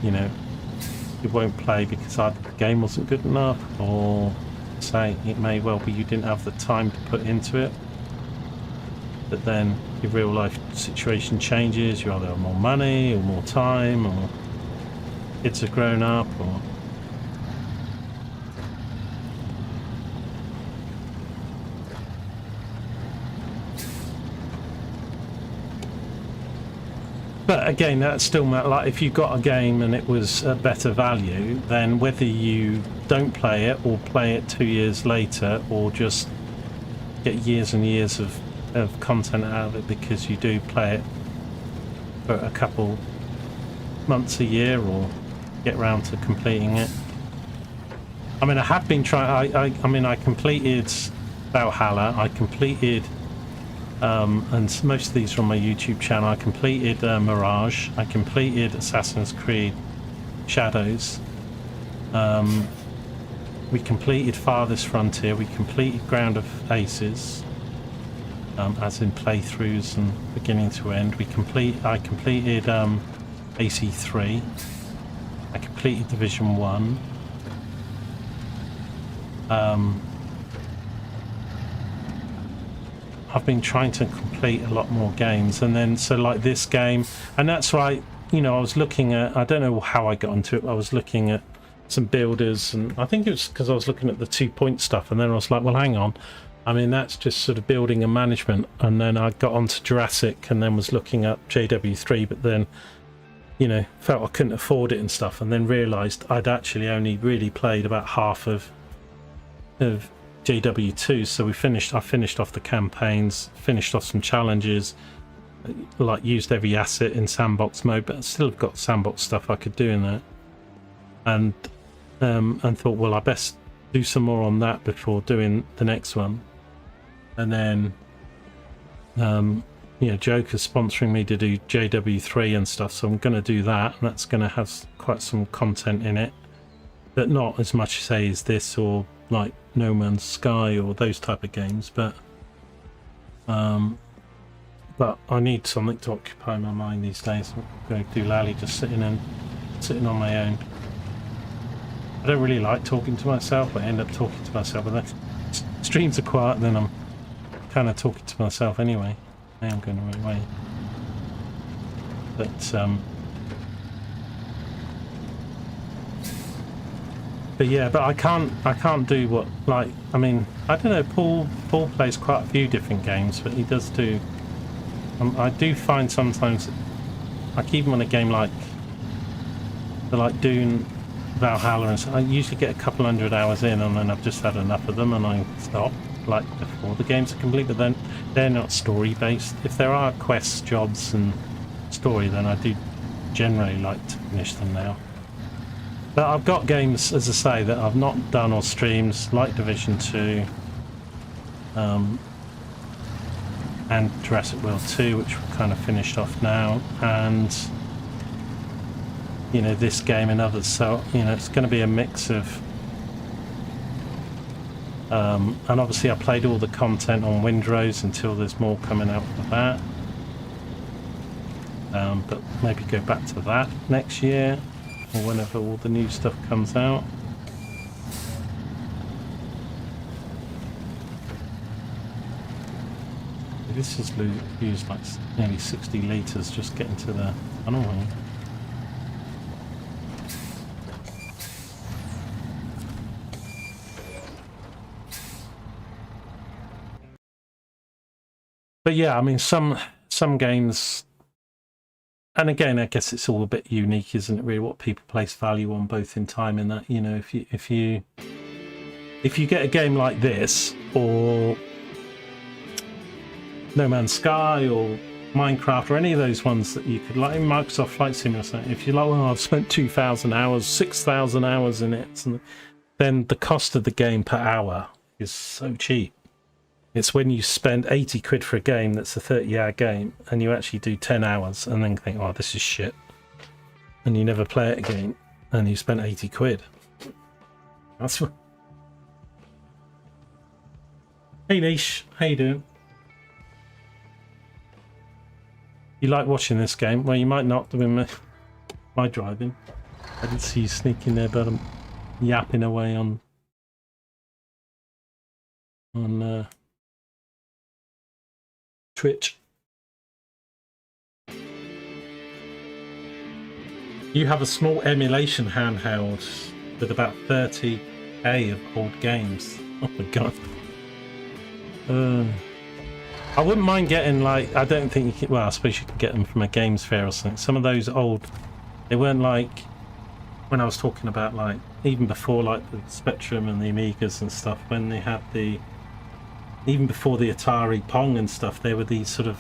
you know, you won't play because either the game wasn't good enough, or say it may well be you didn't have the time to put into it, but then your real life situation changes, you either have more money or more time, or kids have grown up, or but again, that's still like, if you got a game and it was a better value, then whether you don't play it or play it 2 years later, or just get years and years of content out of it because you do play it for a couple months a year or get around to completing it. I mean, I have been trying, I mean, I completed Valhalla, I completed and most of these are on my YouTube channel. I completed Mirage, I completed Assassin's Creed Shadows, we completed Farthest Frontier, we completed Ground of Aces, as in playthroughs and beginning to end. I completed AC3, I completed Division 1, I've been trying to complete a lot more games, and then so like this game, and that's why, you know, I was looking at, I don't know how I got into it, I was looking at some builders, and I think it was because I was looking at the 2 Point stuff, and then I was like, well, hang on, I mean, that's just sort of building and management. And then I got onto Jurassic, and then was looking at JW3, but then, you know, felt I couldn't afford it and stuff, and then realised I'd actually only really played about half of JW2. So I finished off the campaigns, finished off some challenges, like used every asset in sandbox mode, but I still have got sandbox stuff I could do in there, and thought, well, I best do some more on that before doing the next one. And then you know, Joker's sponsoring me to do JW3 and stuff, so I'm going to do that, and that's going to have quite some content in it, but not as much, say, as this, or like No Man's Sky or those type of games, but I need something to occupy my mind these days. I'm going to do Lally just sitting on my own. I don't really like talking to myself, but I end up talking to myself, but then streams are quiet, and then I'm kind of talking to myself anyway. I am going the right way. But yeah, but I can't do what, like, I mean, I don't know, Paul plays quite a few different games, but he does do, I do find sometimes, like even on a game like Dune, Valhalla and so, I usually get a couple hundred hours in and then I've just had enough of them and I stop, like before the games are complete, but then they're not story based. If there are quests, jobs and story, then I do generally like to finish them now. But I've got games, as I say, that I've not done or streamed, like Division 2 and Jurassic World 2, which we've kind of finished off now, and you know, this game and others. So you know, it's going to be a mix of and obviously I played all the content on Windrose until there's more coming out for that, but maybe go back to that next year or whenever all the new stuff comes out. This has used like nearly 60 litres just getting to the tunnel here. But yeah, I mean, some games, and again, I guess it's all a bit unique, isn't it? Really, what people place value on, both in time and that. You know, if you get a game like this, or No Man's Sky, or Minecraft, or any of those ones that you could, like Microsoft Flight Simulator, if you're like, well, I've spent 2,000 hours, 6,000 hours in it, then the cost of the game per hour is so cheap. It's when you spend 80 quid for a game that's a 30-hour game, and you actually do 10 hours, and then think, oh, this is shit, and you never play it again, and you spent 80 quid. That's what... Hey Niche, how you doing? You like watching this game? Well, you might not doing my driving. I did see you sneaking there, but I'm yapping away on Twitch. You have a small emulation handheld with about 30k of old games. Oh my god. I wouldn't mind getting, like, I don't think you can, well, I suppose you could get them from a games fair or something. Some of those old, they weren't like, when I was talking about, like, even before, like, the Spectrum and the Amigas and stuff, when they had the, even before the Atari Pong and stuff, they were these sort of,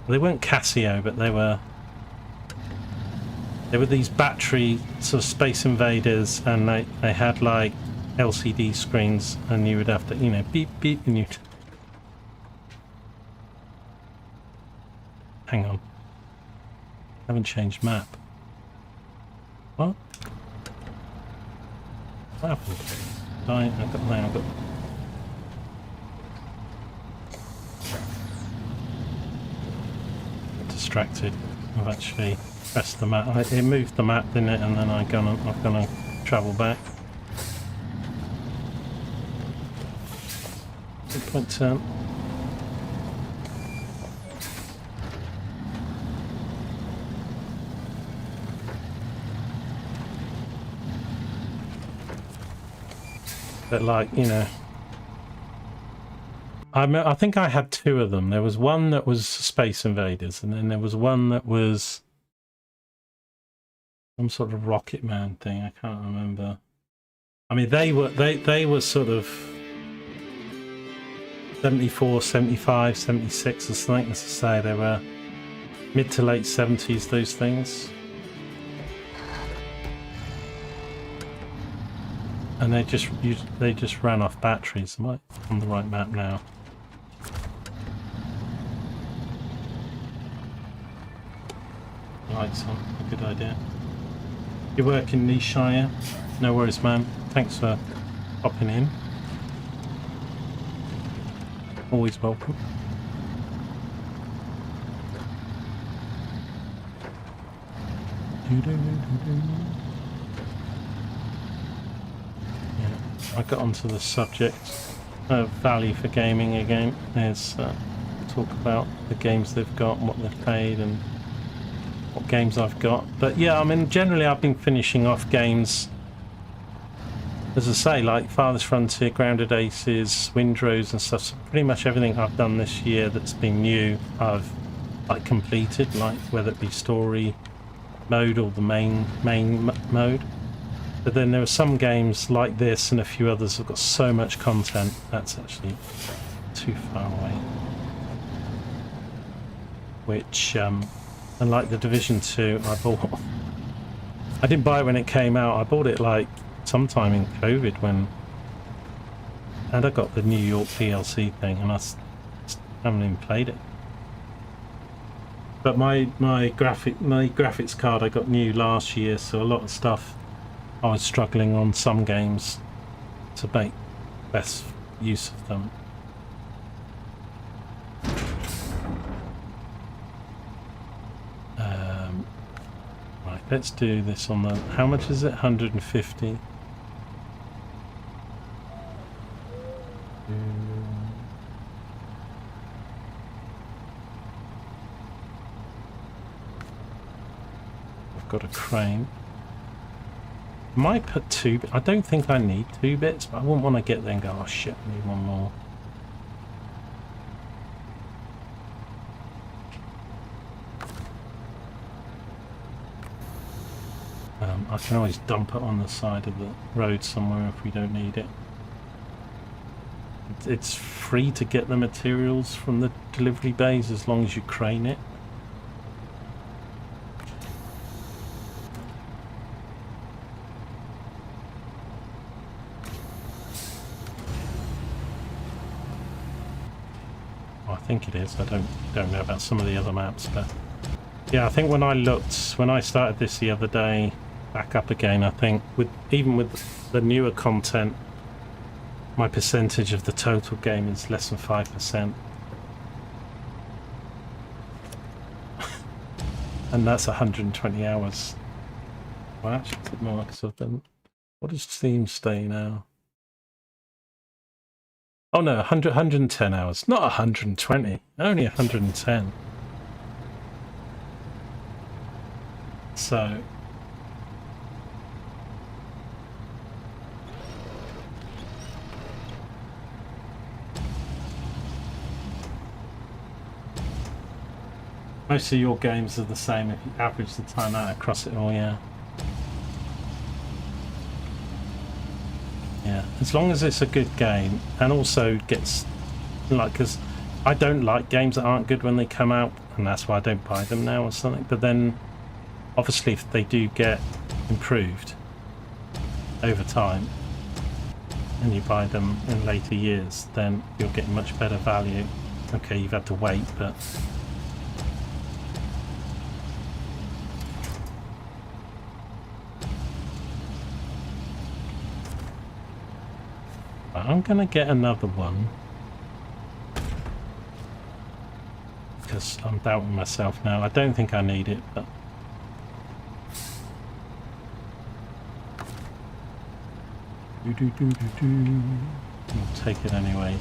they weren't Casio, but they were these battery sort of Space Invaders, and they had like LCD screens, and you would have to, you know, beep beep, and you'd, hang on, haven't changed map. What? What happened? I've got distracted. I've actually pressed the map. It moved the map, didn't it? And then I've gonna travel back. Good point turn. But like, you know, I think I had two of them. There was one that was Space Invaders, and then there was one that was some sort of Rocket Man thing. I can't remember. I mean, they were sort of 74, 75, 76 or something. As I say, they were mid to late 70s. Those things. And they just ran off batteries. Am I on the right map now? Lights on, a good idea. You're working Nishire? No worries, man. Thanks for popping in. Always welcome. I got onto the subject value for gaming again. There's talk about the games they've got, what they've paid, and what games I've got. But yeah, I mean, generally I've been finishing off games, as I say, like Farthest Frontier, Grounded Aces, Windrose and stuff. So pretty much everything I've done this year that's been new, I've like completed, like whether it be story mode or the main mode. But then there are some games like this and a few others have got so much content that's actually too far away. Which, and like the Division 2, I didn't buy it when it came out. I bought it like sometime in COVID and I got the New York DLC thing, and I haven't even played it. But my graphics card I got new last year, so a lot of stuff I was struggling on some games to make best use of them. Right, let's do this on the, how much is it? 150. I've got a crane. Might put 2 bits. I don't think I need 2 bits, but I wouldn't want to get there and go, oh shit, I need one more. I can always dump it on the side of the road somewhere if we don't need it. It's free to get the materials from the delivery bays as long as you crane it. I think it is. I don't know about some of the other maps, but yeah, I think when I started this the other day, back up again, I think even with the newer content, my percentage of the total game is less than 5%. And that's 120 hours. Well, actually, it's more because I've done. What does Steam stay now? Oh no, 110 hours. Not 120, only 110. So most of your games are the same if you average the time out across it all, yeah. Yeah, as long as it's a good game, and also gets, like, because I don't like games that aren't good when they come out, and that's why I don't buy them now or something. But then, obviously, if they do get improved over time, and you buy them in later years, then you'll get much better value. Okay, you've had to wait, but I'm gonna get another one because I'm doubting myself now. I don't think I need it, but I'll take it anyway.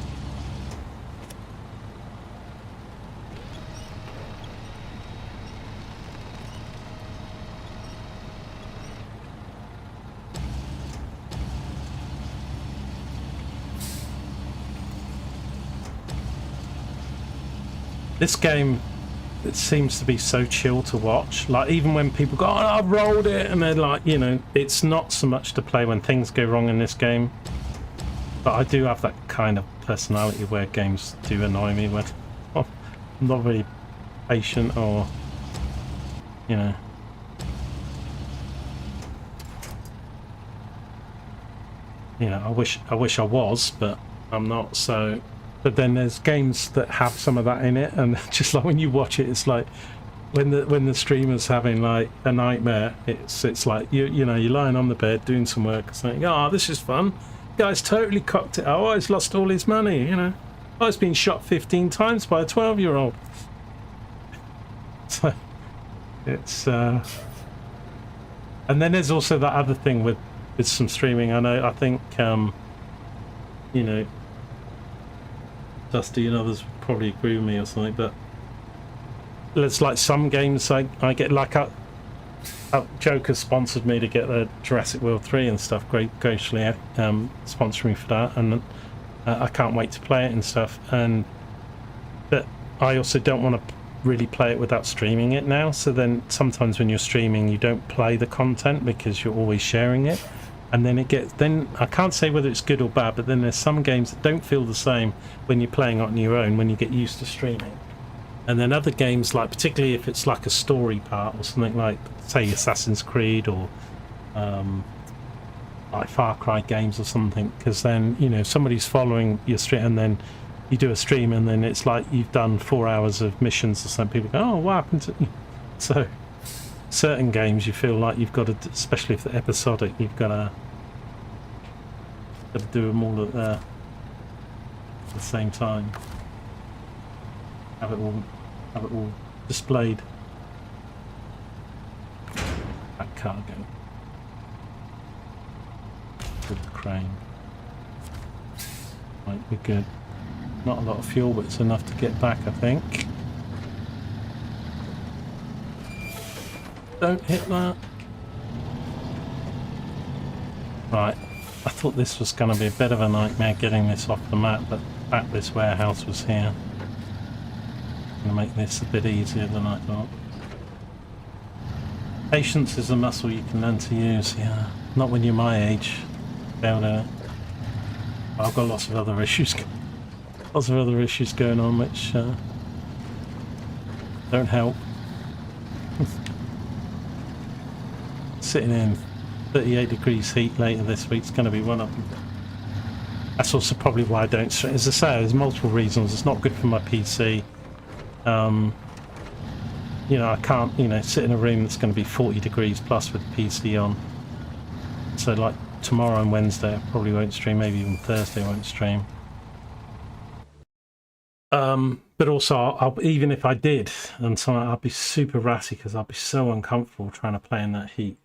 This game, it seems to be so chill to watch. Like, even when people go, oh, I've rolled it, and they're like, you know, it's not so much to play when things go wrong in this game. But I do have that kind of personality where games do annoy me when I'm not very patient, or, you know. You know, I wish I was, but I'm not, so. But then there's games that have some of that in it, and just like when you watch it, it's like when the streamer's having like a nightmare, it's like you know, you're lying on the bed doing some work, saying, oh, this is fun. Guy's totally cocked it. Oh, he's lost all his money, you know. Oh, he's been shot 15 times by a 12-year-old. So it's and then there's also that other thing with some streaming. I think you know, Dusty and others would probably agree with me or something, but it's like some games I get like Joker sponsored me to get the Jurassic World 3 and stuff, graciously sponsoring me for that, and I can't wait to play it and stuff. But I also don't want to really play it without streaming it now, so then sometimes when you're streaming you don't play the content because you're always sharing it, and then I can't say whether it's good or bad, but then there's some games that don't feel the same when you're playing on your own when you get used to streaming. And then other games, like particularly if it's like a story part or something like, say, Assassin's Creed or like Far Cry games or something, because then, you know, somebody's following your stream and then you do a stream and then it's like you've done 4 hours of missions or something. People go, oh, what happened to you? So certain games you feel like you've got to, especially if they're episodic, you've got to do them all at the same time. Have it all displayed. That cargo with the crane. Might be good. Not a lot of fuel, but it's enough to get back, I think. Don't hit that. Right, I thought this was going to be a bit of a nightmare getting this off the map, but back this warehouse was here. Going to make this a bit easier than I thought. Patience is a muscle you can learn to use, yeah. Not when you're my age. I've got lots of other issues going on which don't help. Sitting in 38 degrees heat later this week's going to be one of them. That's also probably why I don't stream. As I say, there's multiple reasons. It's not good for my PC. You know, I can't, you know, sit in a room that's going to be 40 degrees plus with the PC on. So like tomorrow and Wednesday I probably won't stream, maybe even Thursday I won't stream. But also even if I did, and so I'd be super ratty because I'd be so uncomfortable trying to play in that heat.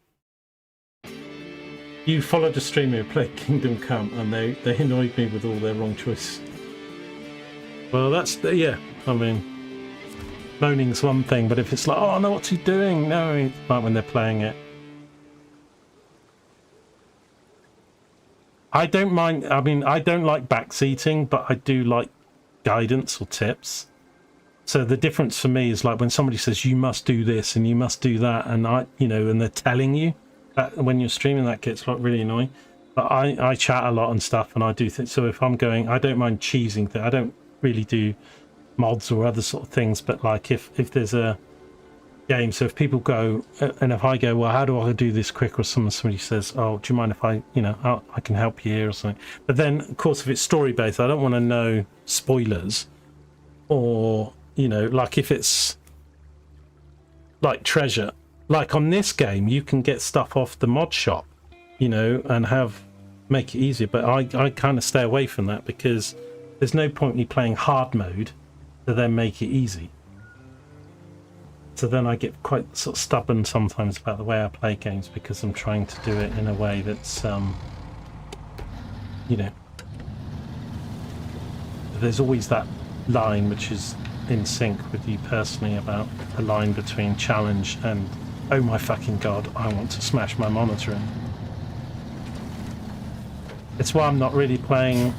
You followed a streamer who played Kingdom Come and they annoyed me with all their wrong choices. Well, that's, yeah, I mean, moaning's one thing, but if it's like, oh no, what's he doing? No, it's like when they're playing it. I don't mind, I mean, I don't like backseating, but I do like guidance or tips. So the difference for me is like when somebody says you must do this and you must do that, and you know, and they're telling you that when you're streaming, that gets like really annoying. But I chat a lot and stuff, and I do things. So if I'm going, I don't mind cheesing things. I don't really do mods or other sort of things, but like if there's a game, so if people go and if I go, well, how do I do this quick, or somebody says, oh, do you mind if I, you know, I can help you here or something. But then of course if it's story based, I don't want to know spoilers, or you know, like if it's like treasure, like on this game you can get stuff off the mod shop, you know, and make it easier, but I kind of stay away from that because there's no point me playing hard mode to then make it easy. So then I get quite sort of stubborn sometimes about the way I play games because I'm trying to do it in a way that's, you know, there's always that line which is in sync with you personally about the line between challenge and, oh my fucking god, I want to smash my monitoring. It's why I'm not really playing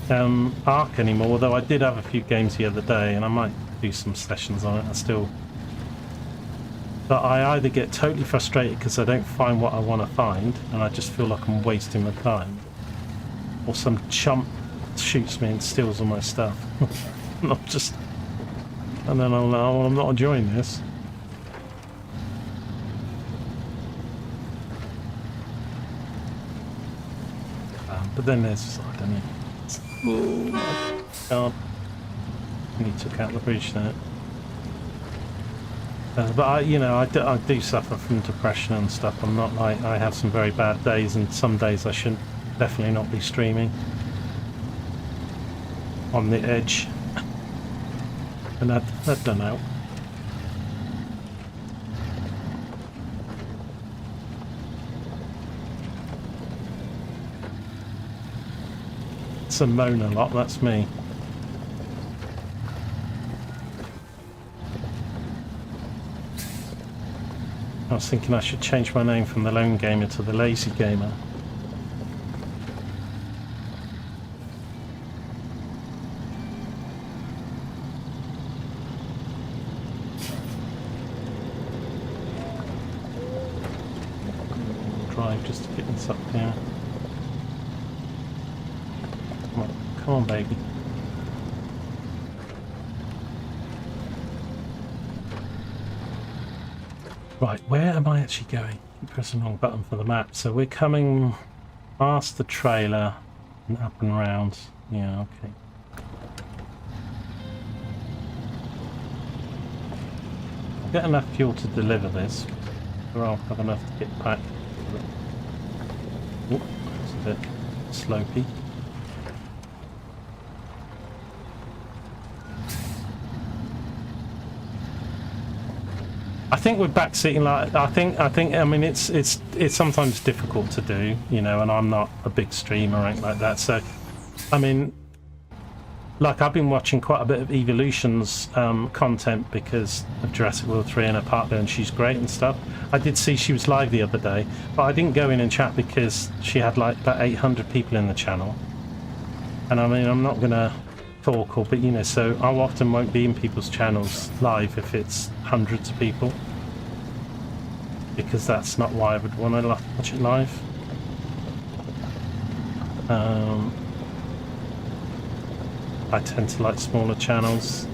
Ark anymore, although I did have a few games the other day and I might do some sessions on it. But I either get totally frustrated because I don't find what I want to find and I just feel like I'm wasting my time, or some chump shoots me and steals all my stuff. And then I'm like, oh, I'm not enjoying this. But then there's, I don't know. I can't. And he took out the bridge there. But I do suffer from depression and stuff. I'm not like, I have some very bad days, and some days I should definitely not be streaming. On the edge. And that done out. It's a moan a lot, that's me. I was thinking I should change my name from the Lone Gamer to the Lazy Gamer. Drive just to get this up here. Come on, baby. Right, where am I actually going? Keep pressing the wrong button for the map. So we're coming past the trailer and up and round. Yeah, okay. I'll get enough fuel to deliver this, or I'll have enough to get back. Oop, it's a bit slopey. I think with backseating, like I mean it's sometimes difficult to do, you know, and I'm not a big streamer or anything like that. So, I mean, like I've been watching quite a bit of Evolution's content because of Jurassic World 3 and her partner, and she's great and stuff. I did see she was live the other day, but I didn't go in and chat because she had like about 800 people in the channel. And I mean, I'm not gonna talk or, but you know, so I often won't be in people's channels live if it's hundreds of people, because that's not why I would want to watch it live. I tend to like smaller channels,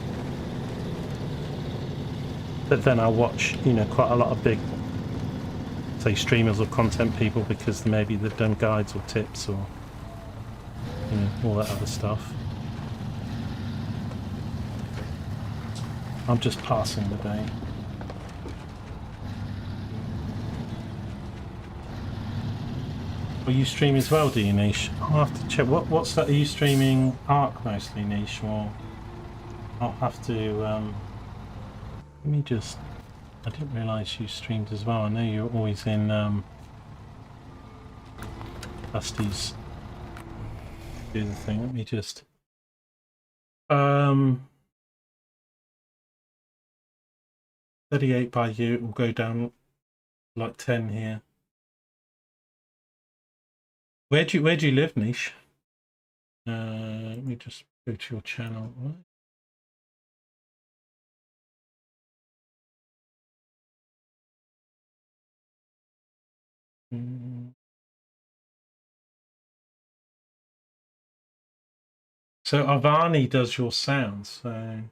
but then I watch, you know, quite a lot of big, say, streamers or content people because maybe they've done guides or tips or, you know, all that other stuff. I'm just passing the day. Well, you stream as well, do you, Niche? I'll have to check. What's that? Are you streaming Arc mostly, Niche, or I'll have to. Let me just. I didn't realise you streamed as well. I know you're always in Dusty's do the thing. Let me just. 38 by you. It will go down like 10 here. Where do you live, Niche? Let me just go to your channel. So Avani does your sounds. So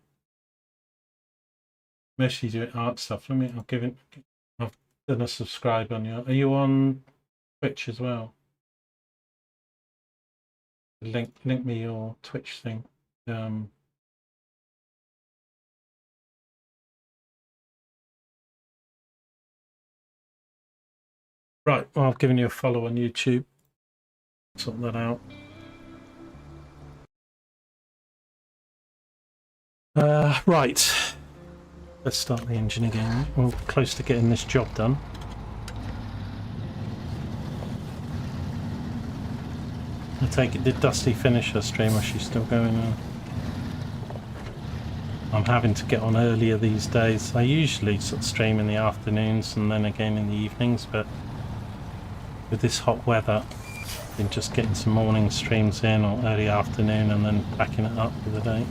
mostly do art stuff. Let me. I'll give it. I've done a subscribe on your. Are you on Twitch as well? Link me your Twitch thing. Right, well, I've given you a follow on YouTube. Sort that out. Right. Let's start the engine again. We're close to getting this job done. I take it, did Dusty finish her stream, or is she still going on? I'm having to get on earlier these days. I usually sort of stream in the afternoons and then again in the evenings, but with this hot weather, I've been just getting some morning streams in or early afternoon and then backing it up for the day.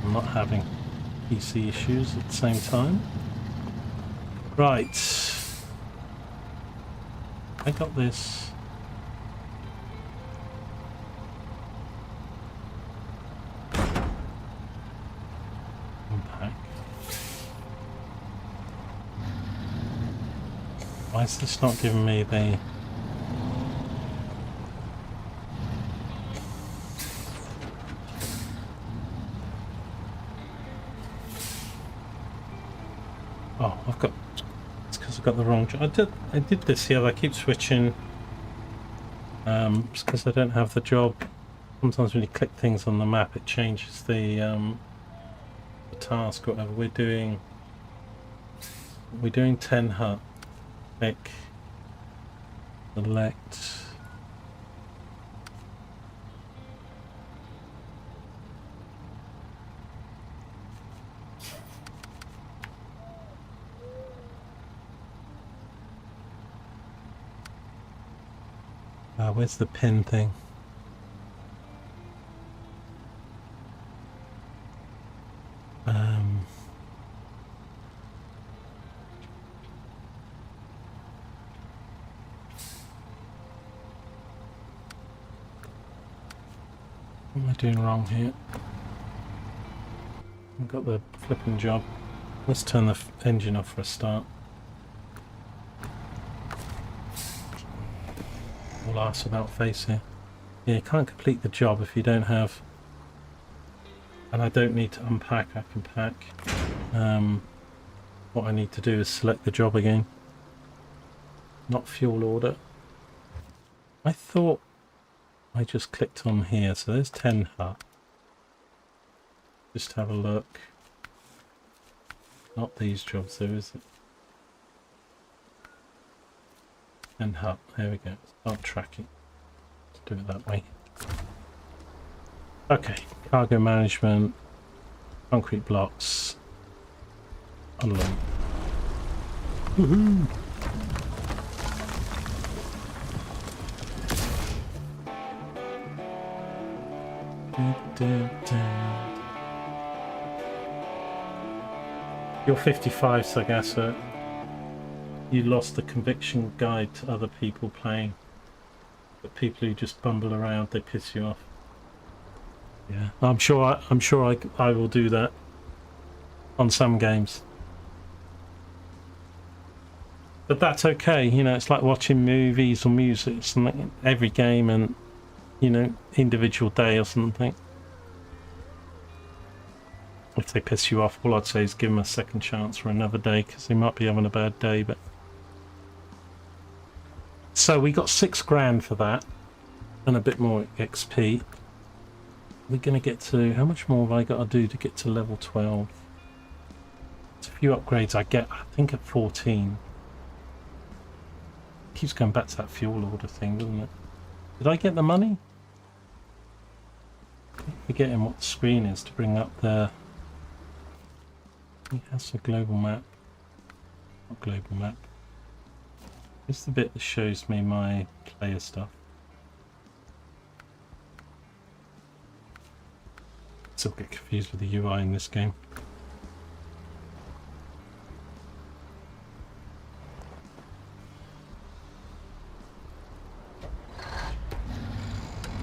I'm not having PC issues at the same time. Right, I got this. Unpack. Why is this not giving me the... Oh, I've got... It's because I've got the wrong job. I did this here. I keep switching. It's because I don't have the job. Sometimes when you click things on the map, it changes the task. Whatever we're doing 10 hut. Click. Select. Where's the pin thing? What am I doing wrong here? I've got the flipping job. Let's turn the engine off for a start. All arse about face here. Yeah, you can't complete the job if you don't have... And I don't need to unpack, I can pack. What I need to do is select the job again. Not fuel order. I thought I just clicked on here, so there's 10 hut. Just have a look. Not these jobs though, is it? 10 hut, there we go. Start tracking. Let's do it that way. Okay, cargo management, concrete blocks, unload. Woohoo! You're 55, Sagasa. You lost the conviction guide to other people playing. But people who just bumble around, they piss you off. Yeah, I'm sure I will do that on some games. But that's okay, you know, it's like watching movies or music, it's like every game and, you know, individual day or something. If they piss you off, all I'd say is give them a second chance for another day, because they might be having a bad day. But so we got 6 grand for that and a bit more XP. We're going to get to... How much more have I got to do to get to level 12? It's a few upgrades I get, I think, at 14. Keeps going back to that fuel order thing, doesn't it? Did I get the money? I'm forgetting what the screen is to bring up the... That's a global map. Not global map. It's the bit that shows me my player stuff. Still get confused with the UI in this game.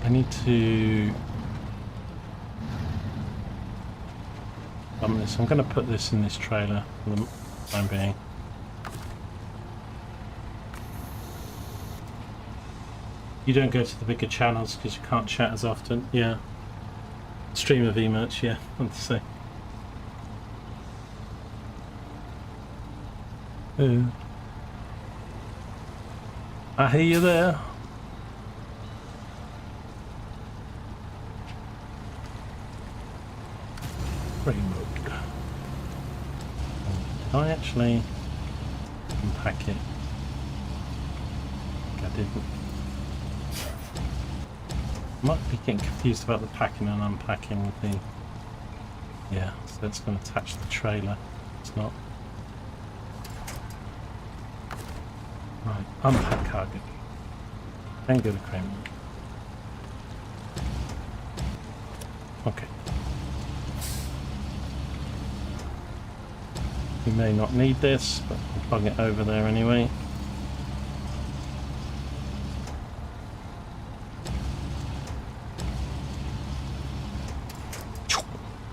I need to dump this. I'm going to put this in this trailer for the time being. You don't go to the bigger channels because you can't chat as often. Yeah. Stream of emerch, yeah, what to say. I hear you there. Frame mode. Did I actually unpack it? I think I didn't. Might be getting confused about the packing and unpacking with the... Yeah, so it's going to attach the trailer. It's not. Right, unpack cargo. Then go to crane mode. Okay. We may not need this, but we'll plug it over there anyway.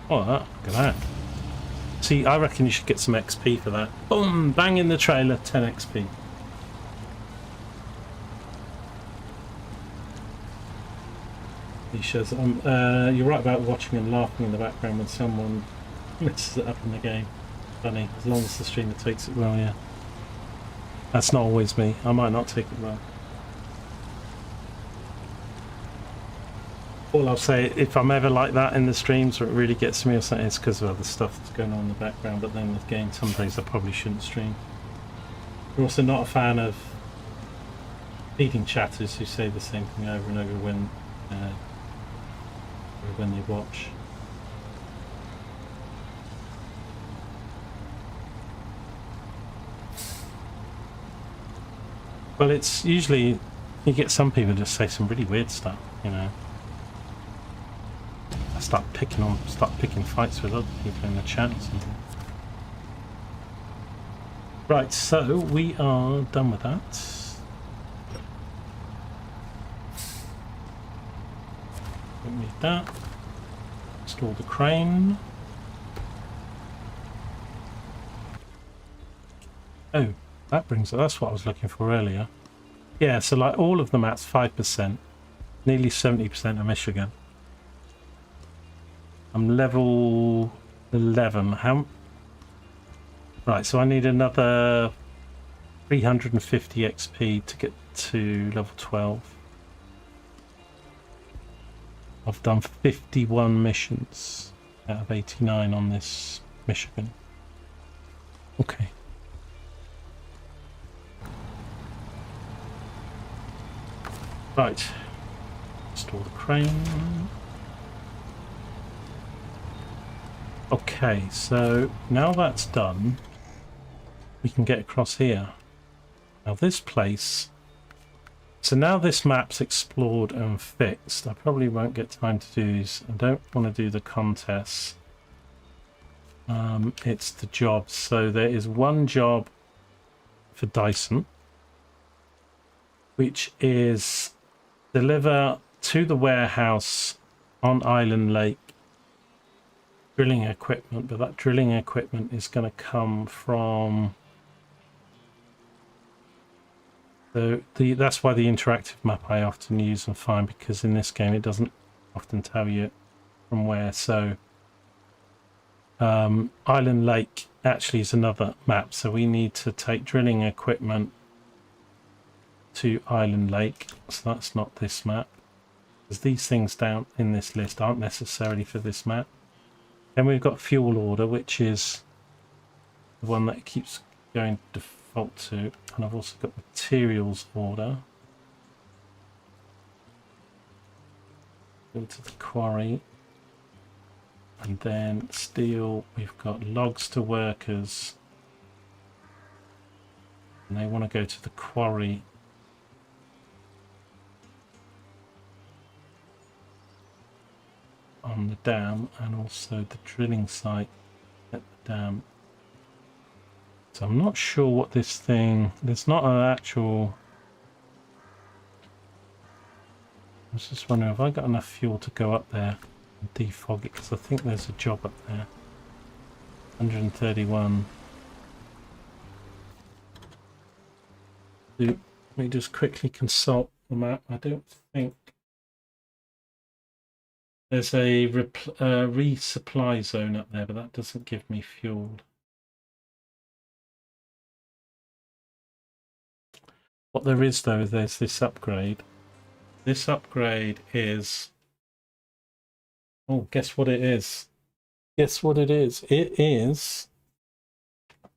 Oh, look at that. See, I reckon you should get some XP for that. Boom! Bang in the trailer, 10 XP. He shows, you're right about watching and laughing in the background when someone messes it up in the game. Funny, as long as the streamer takes it well, yeah. That's not always me. I might not take it well. All I'll say, if I'm ever like that in the streams or it really gets me or something, it's because of other stuff that's going on in the background. But then with games, some days I probably shouldn't stream. I'm also not a fan of feeding chatters who say the same thing over and over when they watch. Well, it's usually You get some people just say some really weird stuff, you know. I start picking fights with other people in the chat or something. Right, so we are done with that. Don't need that. Install the crane. Oh, that brings it. That's what I was looking for earlier. Yeah, so like all of the maps, 5%, nearly 70% of Michigan. I'm level 11. How? Right, so I need another 350 XP to get to level 12. I've done 51 missions out of 89 on this Michigan. Okay. Right. Install the crane. Okay, so now that's done, we can get across here. Now this place, so now this map's explored and fixed. I probably won't get time to do these. I don't want to do the contests. It's the jobs. So there is one job for Dyson, which is deliver to the warehouse on Island Lake drilling equipment, but that drilling equipment is going to come from that's why the interactive map I often use and find, because in this game it doesn't often tell you from where. So Island Lake actually is another map, so we need to take drilling equipment to Island Lake. So that's not this map, because these things down in this list aren't necessarily for this map. Then we've got fuel order, which is the one that keeps going default to, and I've also got materials order. Go to the quarry, and then steel. We've got logs to workers, and they want to go to the quarry. On the dam, and also the drilling site at the dam. So I'm not sure what this thing, there's not an actual, I was just wondering if I got enough fuel to go up there and defog it, because I think there's a job up there. 131. Let me just quickly consult the map. I don't think there's a resupply zone up there, but that doesn't give me fuel. What there is, though, there's this upgrade. This upgrade is... Oh, guess what it is? Guess what it is? It is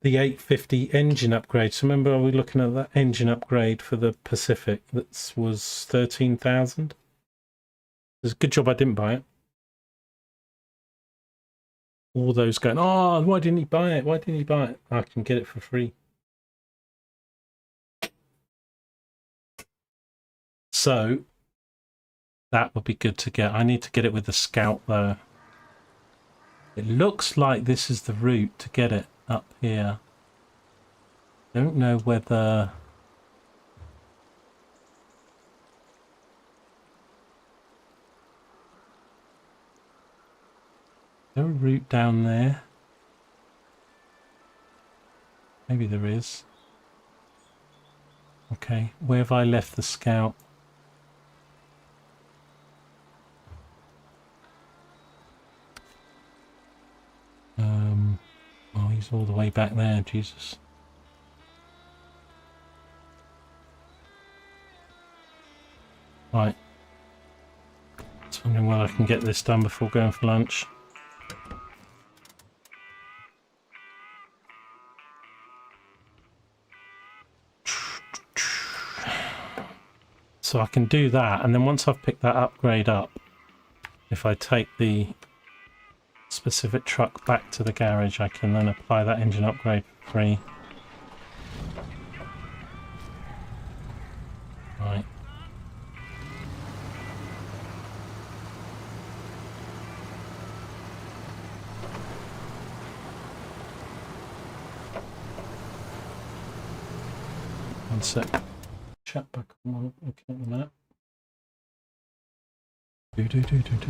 the 850 engine upgrade. So remember, are we looking at that engine upgrade for the Pacific? That was 13,000. It's a good job I didn't buy it. All those going, oh, why didn't he buy it? Why didn't he buy it? I can get it for free. So that would be good to get. I need to get it with the scout though. It looks like this is the route to get it up here. Don't know whether... Is there a route down there? Maybe there is. Okay, where have I left the scout? Oh, he's all the way back there, Jesus. Right. Just wondering whether I can get this done before going for lunch. So I can do that, and then once I've picked that upgrade up, if I take the specific truck back to the garage, I can then apply that engine upgrade for free. Right. One sec. Chat back on. Looking at the map. Do do do do do.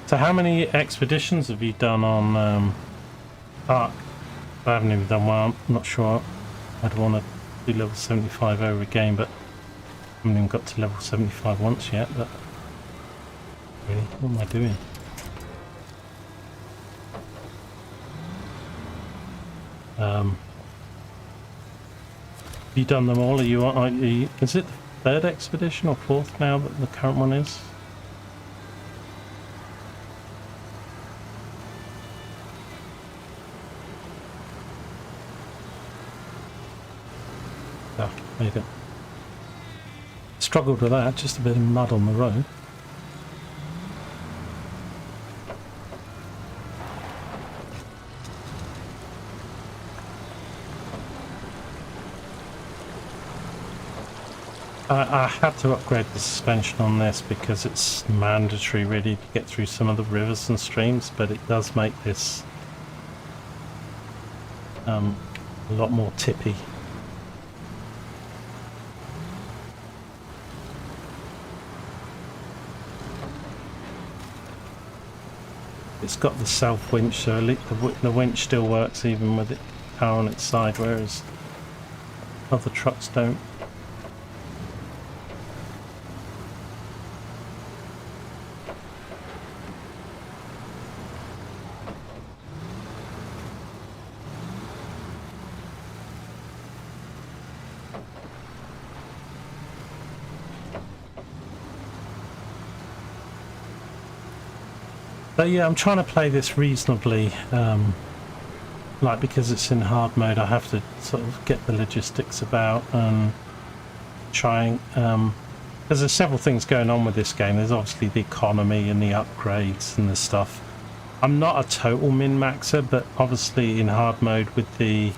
So how many expeditions have you done on Ark? I haven't even done one. I'm not sure. I'd want to do level 75 over again, but I haven't even got to level 75 once yet. But really, what am I doing? Have you done them all? Are you, is it the third expedition or fourth now that the current one is? Oh, made it. Struggled with that, just a bit of mud on the road. I had to upgrade the suspension on this because it's mandatory really to get through some of the rivers and streams, but it does make this a lot more tippy. It's got the self winch, so the winch still works even with it power on its side, whereas other trucks don't. But yeah, I'm trying to play this reasonably, like because it's in hard mode I have to sort of get the logistics about and try and, because there's several things going on with this game. There's obviously the economy and the upgrades and the stuff. I'm not a total min-maxer, but obviously in hard mode with the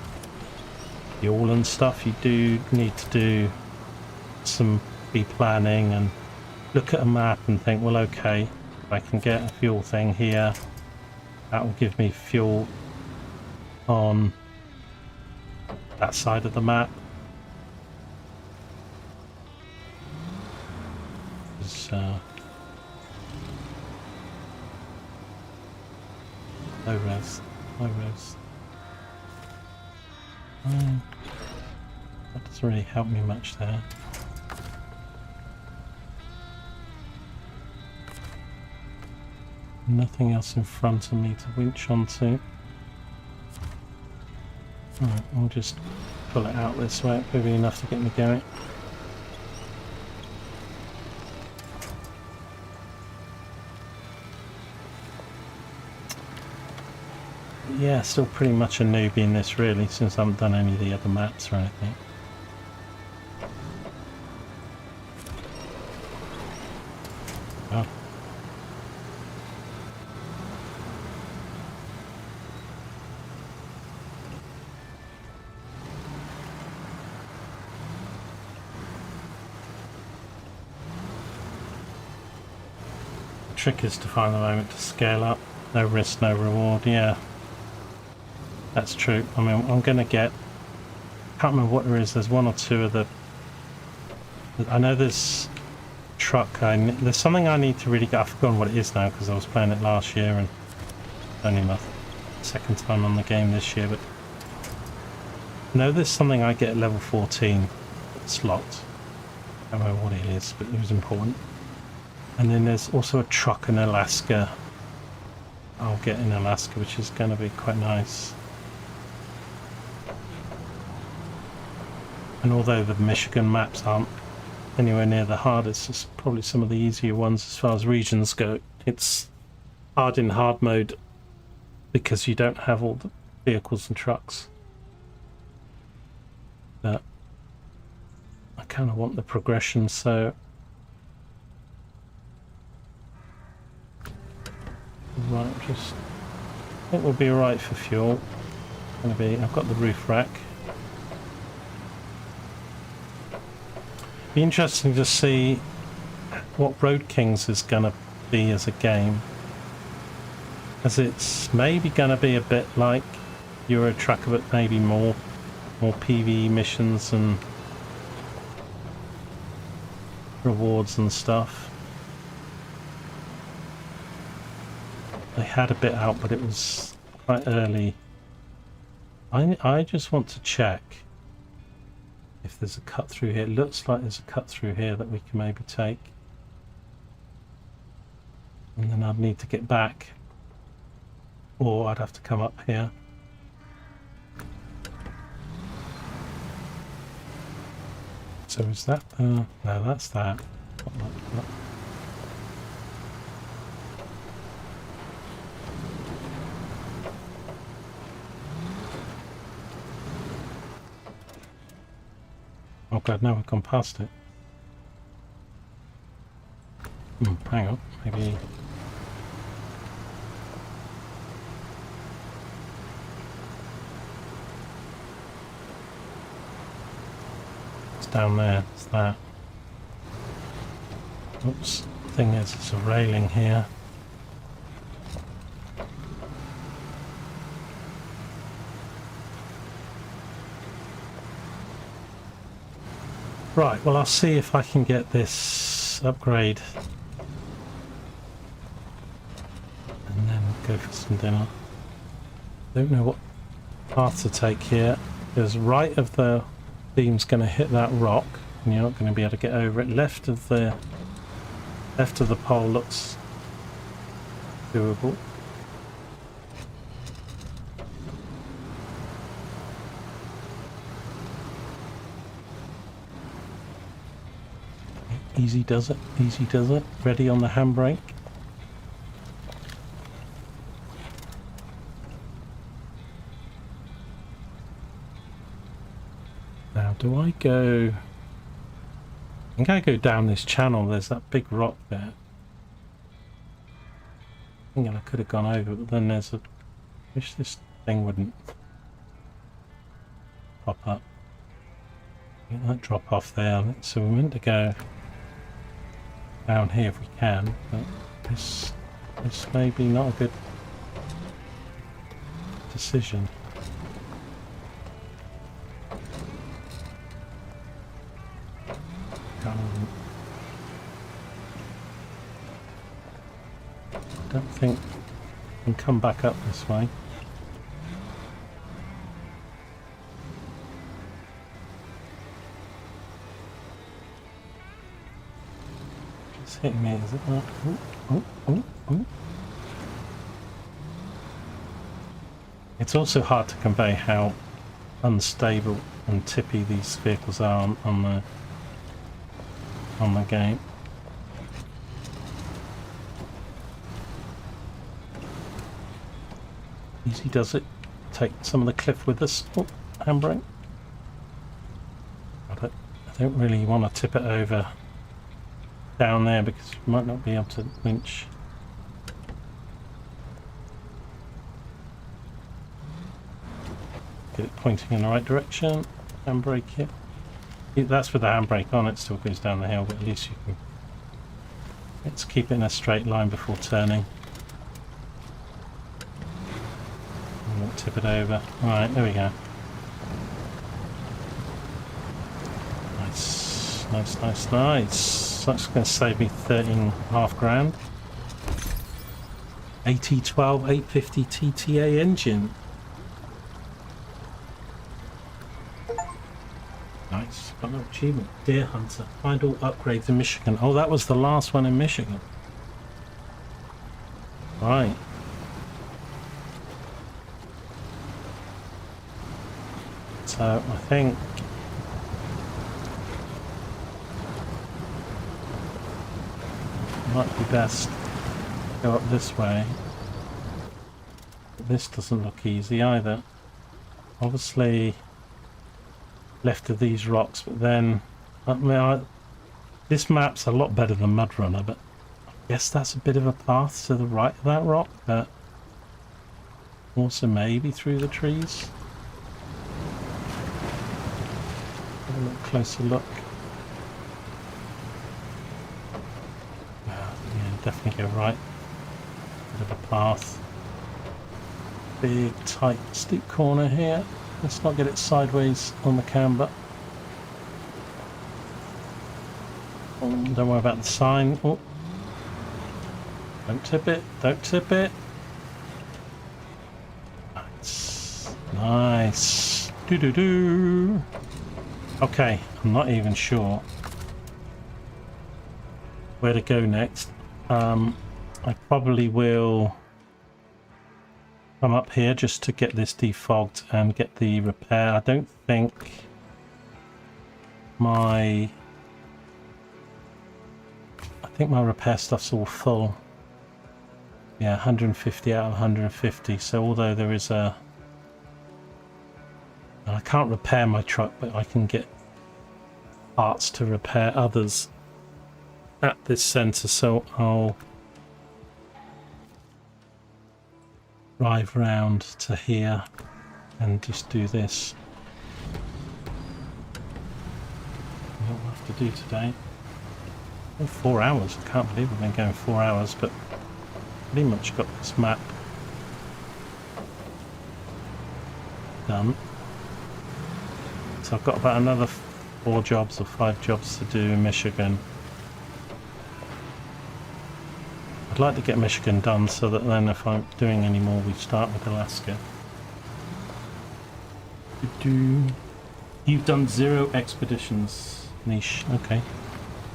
fuel and stuff you do need to do some planning and look at a map and think, well okay, I can get a fuel thing here, that will give me fuel on that side of the map. Low res, low res. That doesn't really help me much there. Nothing else in front of me to winch onto. Alright, I'll just pull it out this way. It'll be enough to get me going. Yeah, still pretty much a newbie in this really, since I haven't done any of the other maps or anything. Oh. Trick is to find the moment to scale up. No risk, no reward. Yeah, that's true. I mean, I'm going to get, can't remember what there is. There's one or two of the, I know there's truck. There's something I need to really get. I've forgotten what it is now because I was playing it last year and only my second time on the game this year. But no, there's something I get at level 14 slot. I don't know what it is, but it was important. And then there's also a truck in Alaska I'll get in Alaska, which is going to be quite nice. And although the Michigan maps aren't anywhere near the hardest, it's probably some of the easier ones as far as regions go. It's hard in hard mode because you don't have all the vehicles and trucks. But I kind of want the progression, so right, just I think we'll be alright for fuel. I've got the roof rack. Be interesting to see what Road Kings is going to be as a game, as it's maybe going to be a bit like Euro Trucker, but maybe more PvE missions and rewards and stuff. They had a bit out, but it was quite early. I just want to check if there's a cut through here. It looks like there's a cut through here that we can maybe take. And then I'd need to get back, or I'd have to come up here. So is that no, that's that. Oh god, now we've gone past it. Hang on, maybe... It's down there, it's that. Oops, thing is, it's a railing here. Right, well I'll see if I can get this upgrade and then go for some dinner. Don't know what path to take here, because right of the beam's going to hit that rock and you're not going to be able to get over it. Left of the pole looks doable. Easy does it, easy does it. Ready on the handbrake. Now, do I go... I think I go down this channel. There's that big rock there. I think I could have gone over, but then there's a... wish this thing wouldn't pop up. Get that drop off there. So we're meant to go down here if we can, but this may be not a good decision. I don't think we can come back up this way. It's hitting me, is it not? Ooh. It's also hard to convey how unstable and tippy these vehicles are on the game. Easy does it. Take some of the cliff with us. Oh, handbrake. I don't really want to tip it over down there because you might not be able to winch. Get it pointing in the right direction. Handbrake here. That's with the handbrake on, it still goes down the hill, but at least you can... Let's keep it in a straight line before turning. And we'll tip it over. Alright, there we go. Nice, nice, nice, nice. That's going to save me 13.5 grand. AT12 850 TTA engine. Nice, got no achievement. Deer Hunter. Find all upgrades in Michigan. Oh, that was the last one in Michigan. Right. So I think it might be best to go up this way. But this doesn't look easy either. Obviously left of these rocks, but then this map's a lot better than Mud Runner, but I guess that's a bit of a path to the right of that rock, but also maybe through the trees. Have a little closer look. definitely go right. Bit of a path. Big, tight, steep corner here. Let's not get it sideways on the camber. Don't worry about the sign. Oh. Don't tip it. Don't tip it. Nice. Nice. Do-do-do. Okay, I'm not even sure where to go next. I probably will come up here just to get this defogged and get the repair. I don't think my repair stuff's all full. Yeah, 150 out of 150. So although there is a... I can't repair my truck, but I can get parts to repair others at this centre. So I'll drive round to here and just do this. What we'll have to do today. Oh, 4 hours. I can't believe we've been going 4 hours, but pretty much got this map done. So I've got about another 4 jobs or 5 jobs to do in Michigan. I'd like to get Michigan done so that then if I'm doing any more we start with Alaska. You've done 0 expeditions, niche. Okay.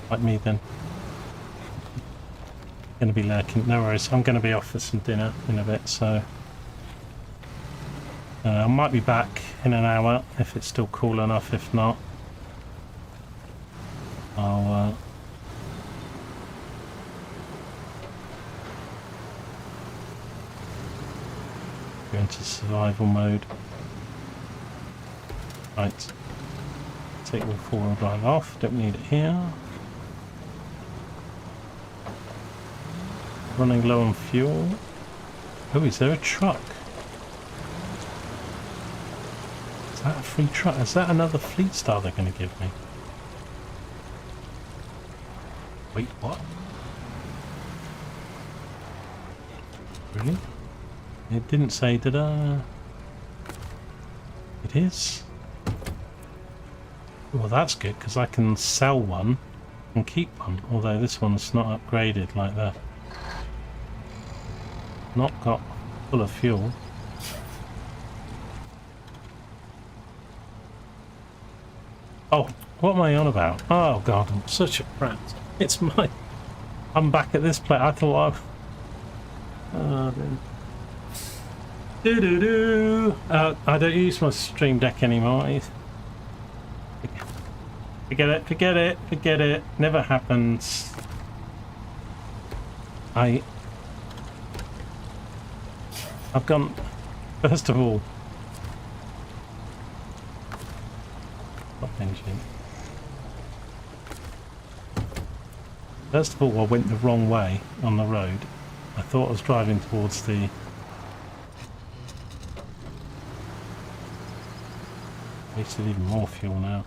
Like me then. Gonna be lurking. No worries. I'm gonna be off for some dinner in a bit, so I might be back in an hour if it's still cool enough. If not, I'll go into survival mode. Right. Take the 4-wheel drive off. Don't need it here. Running low on fuel. Oh, is there a truck? Is that a free truck? Is that another fleet star they're going to give me? Wait, what? Really? It didn't say, did I? It is? Well, that's good, because I can sell one and keep one, although this one's not upgraded like that. Not got full of fuel. Oh, what am I on about? Oh god, I'm such a prat. It's my... I'm back at this place. I thought I I don't use my Stream Deck anymore. Forget it, forget it, forget it. Never happens. I've gone... First of all... Stop engine. First of all, I went the wrong way on the road. I thought I was driving towards the... Wasted even more fuel now.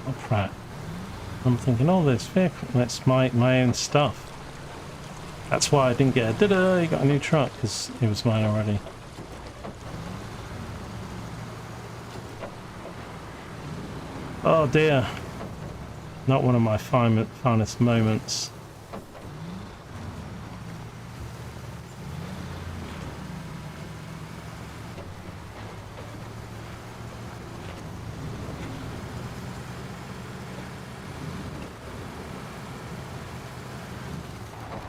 Oh, prat. I'm thinking, oh, this vehicle, that's my own stuff. That's why I didn't get a you got a new truck, because it was mine already. Oh dear. Not one of my finest moments.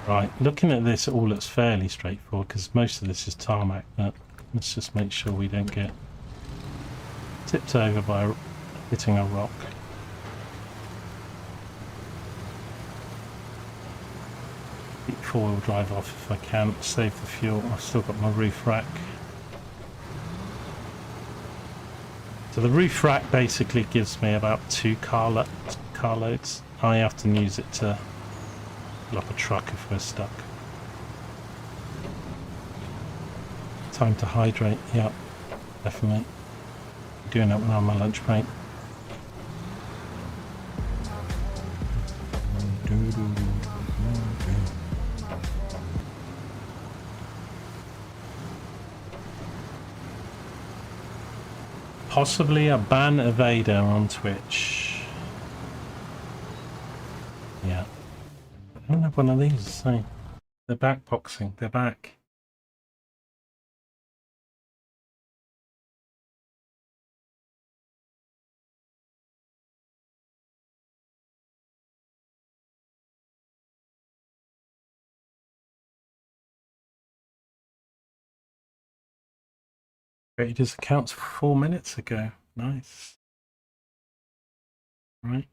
Right, looking at this, it all looks fairly straightforward because most of this is tarmac, but let's just make sure we don't get tipped over by hitting a rock. Keep 4-wheel drive off if I can, save the fuel. I've still got my roof rack. So the roof rack basically gives me about 2 car loads. I often use it to fill up a truck if we're stuck. Time to hydrate, yeah, definitely. Doing that when I'm on my lunch break. Possibly a ban evader on Twitch. Yeah. I don't have one of these, so they're back boxing, they're back. Created his accounts 4 minutes ago. Nice. Right.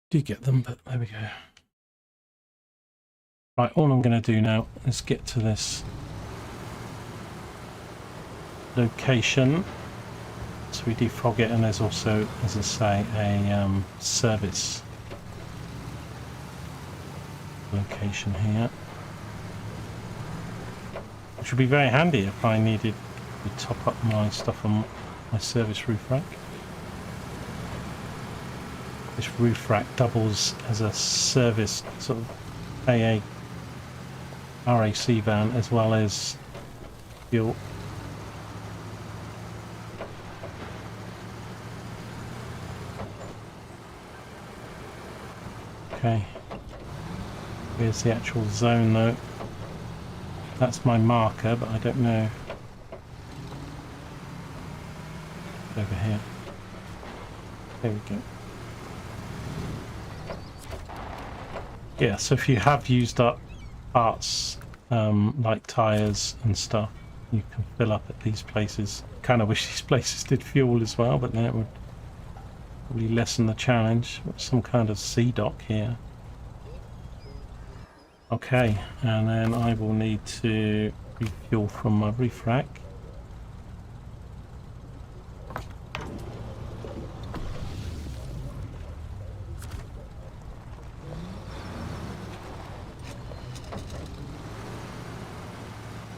Do get them, but there we go. Right, all I'm going to do now is get to this location. So we defrog it, and there's also, as I say, a service location here, which would be very handy if I needed to top up my stuff on my service roof rack. This roof rack doubles as a service sort of AA RAC van as well as fuel. Okay, here's the actual zone though. That's my marker, but I don't know. Over here. There we go. Yeah, so if you have used up parts like tyres and stuff, you can fill up at these places. Kind of wish these places did fuel as well, but then it would probably lessen the challenge. Some kind of sea dock here. Okay, and then I will need to refuel from my reef rack.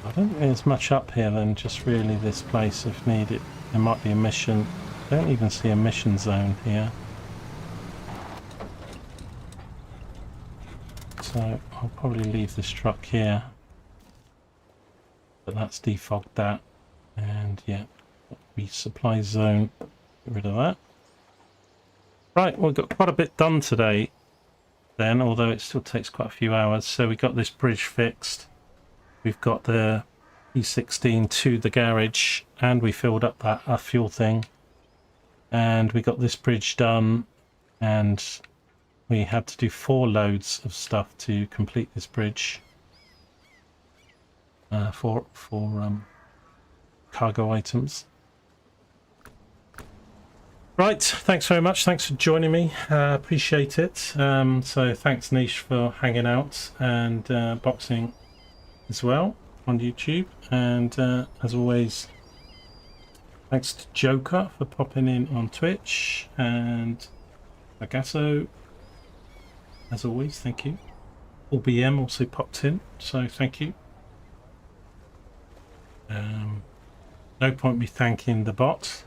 I don't think there's much up here than just really this place if needed. There might be a mission. I don't even see a mission zone here. So I'll probably leave this truck here. But that's defogged that. And yeah, resupply zone. Get rid of that. Right, we've got quite a bit done today then, although it still takes quite a few hours. So we got this bridge fixed. We've got the E16 to the garage, and we filled up that fuel thing. And we got this bridge done, and we had to do 4 loads of stuff to complete this bridge for cargo items. Right, thanks very much. Thanks for joining me. Appreciate it. So thanks, Niche, for hanging out and boxing as well on YouTube, and as always, thanks to Joker for popping in on Twitch, and Agasso, as always, thank you. BM also popped in, so thank you. No point me thanking the bot.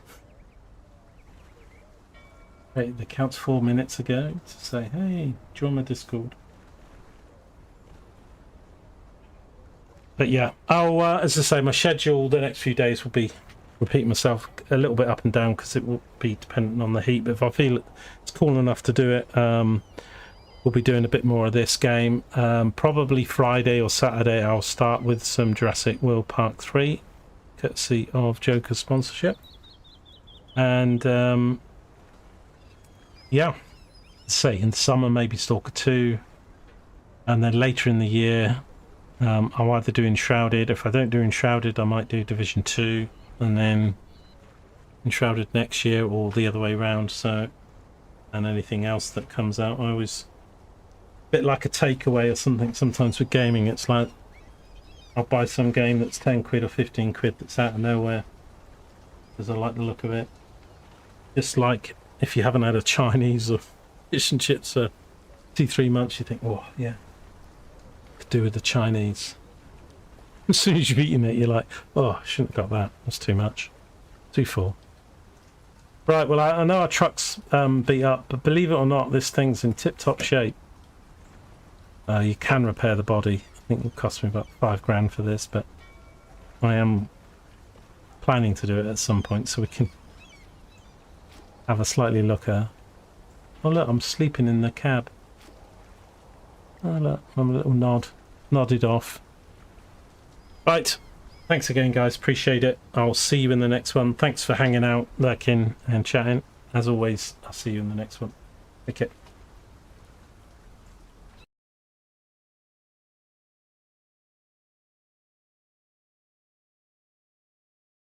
The count's 4 minutes ago to say, hey, join my Discord. But yeah, I'll, as I say, my schedule the next few days will be repeating myself a little bit up and down because it will be dependent on the heat. But if I feel it's cool enough to do it, we'll be doing a bit more of this game. Probably Friday or Saturday I'll start with some Jurassic World Park 3, courtesy of Joker's sponsorship. And yeah, say in the summer maybe Stalker 2, and then later in the year I'll either do Enshrouded. If I don't do Enshrouded, I might do Division 2, and then Enshrouded next year, or the other way around. So, and anything else that comes out, I always, a bit like a takeaway or something. Sometimes with gaming, it's like I'll buy some game that's 10 quid or 15 quid that's out of nowhere because I like the look of it. Just like if you haven't had a Chinese or fish and chips for 2-3 months, you think, oh yeah, to do with the Chinese. As soon as you've eaten it, you're like, oh, I shouldn't have got that. That's too much. Too full. Right, well, I know our truck's beat up, but believe it or not, this thing's in tip-top shape. You can repair the body. think it'll cost me about 5 grand for this, but I am planning to do it at some point so we can have a slightly looker. Oh look, I'm sleeping in the cab. Oh look, I'm a little nodded off. Right, thanks again guys, appreciate it. I'll see you in the next one. Thanks for hanging out, lurking and chatting. As always, I'll see you in the next one. Take care.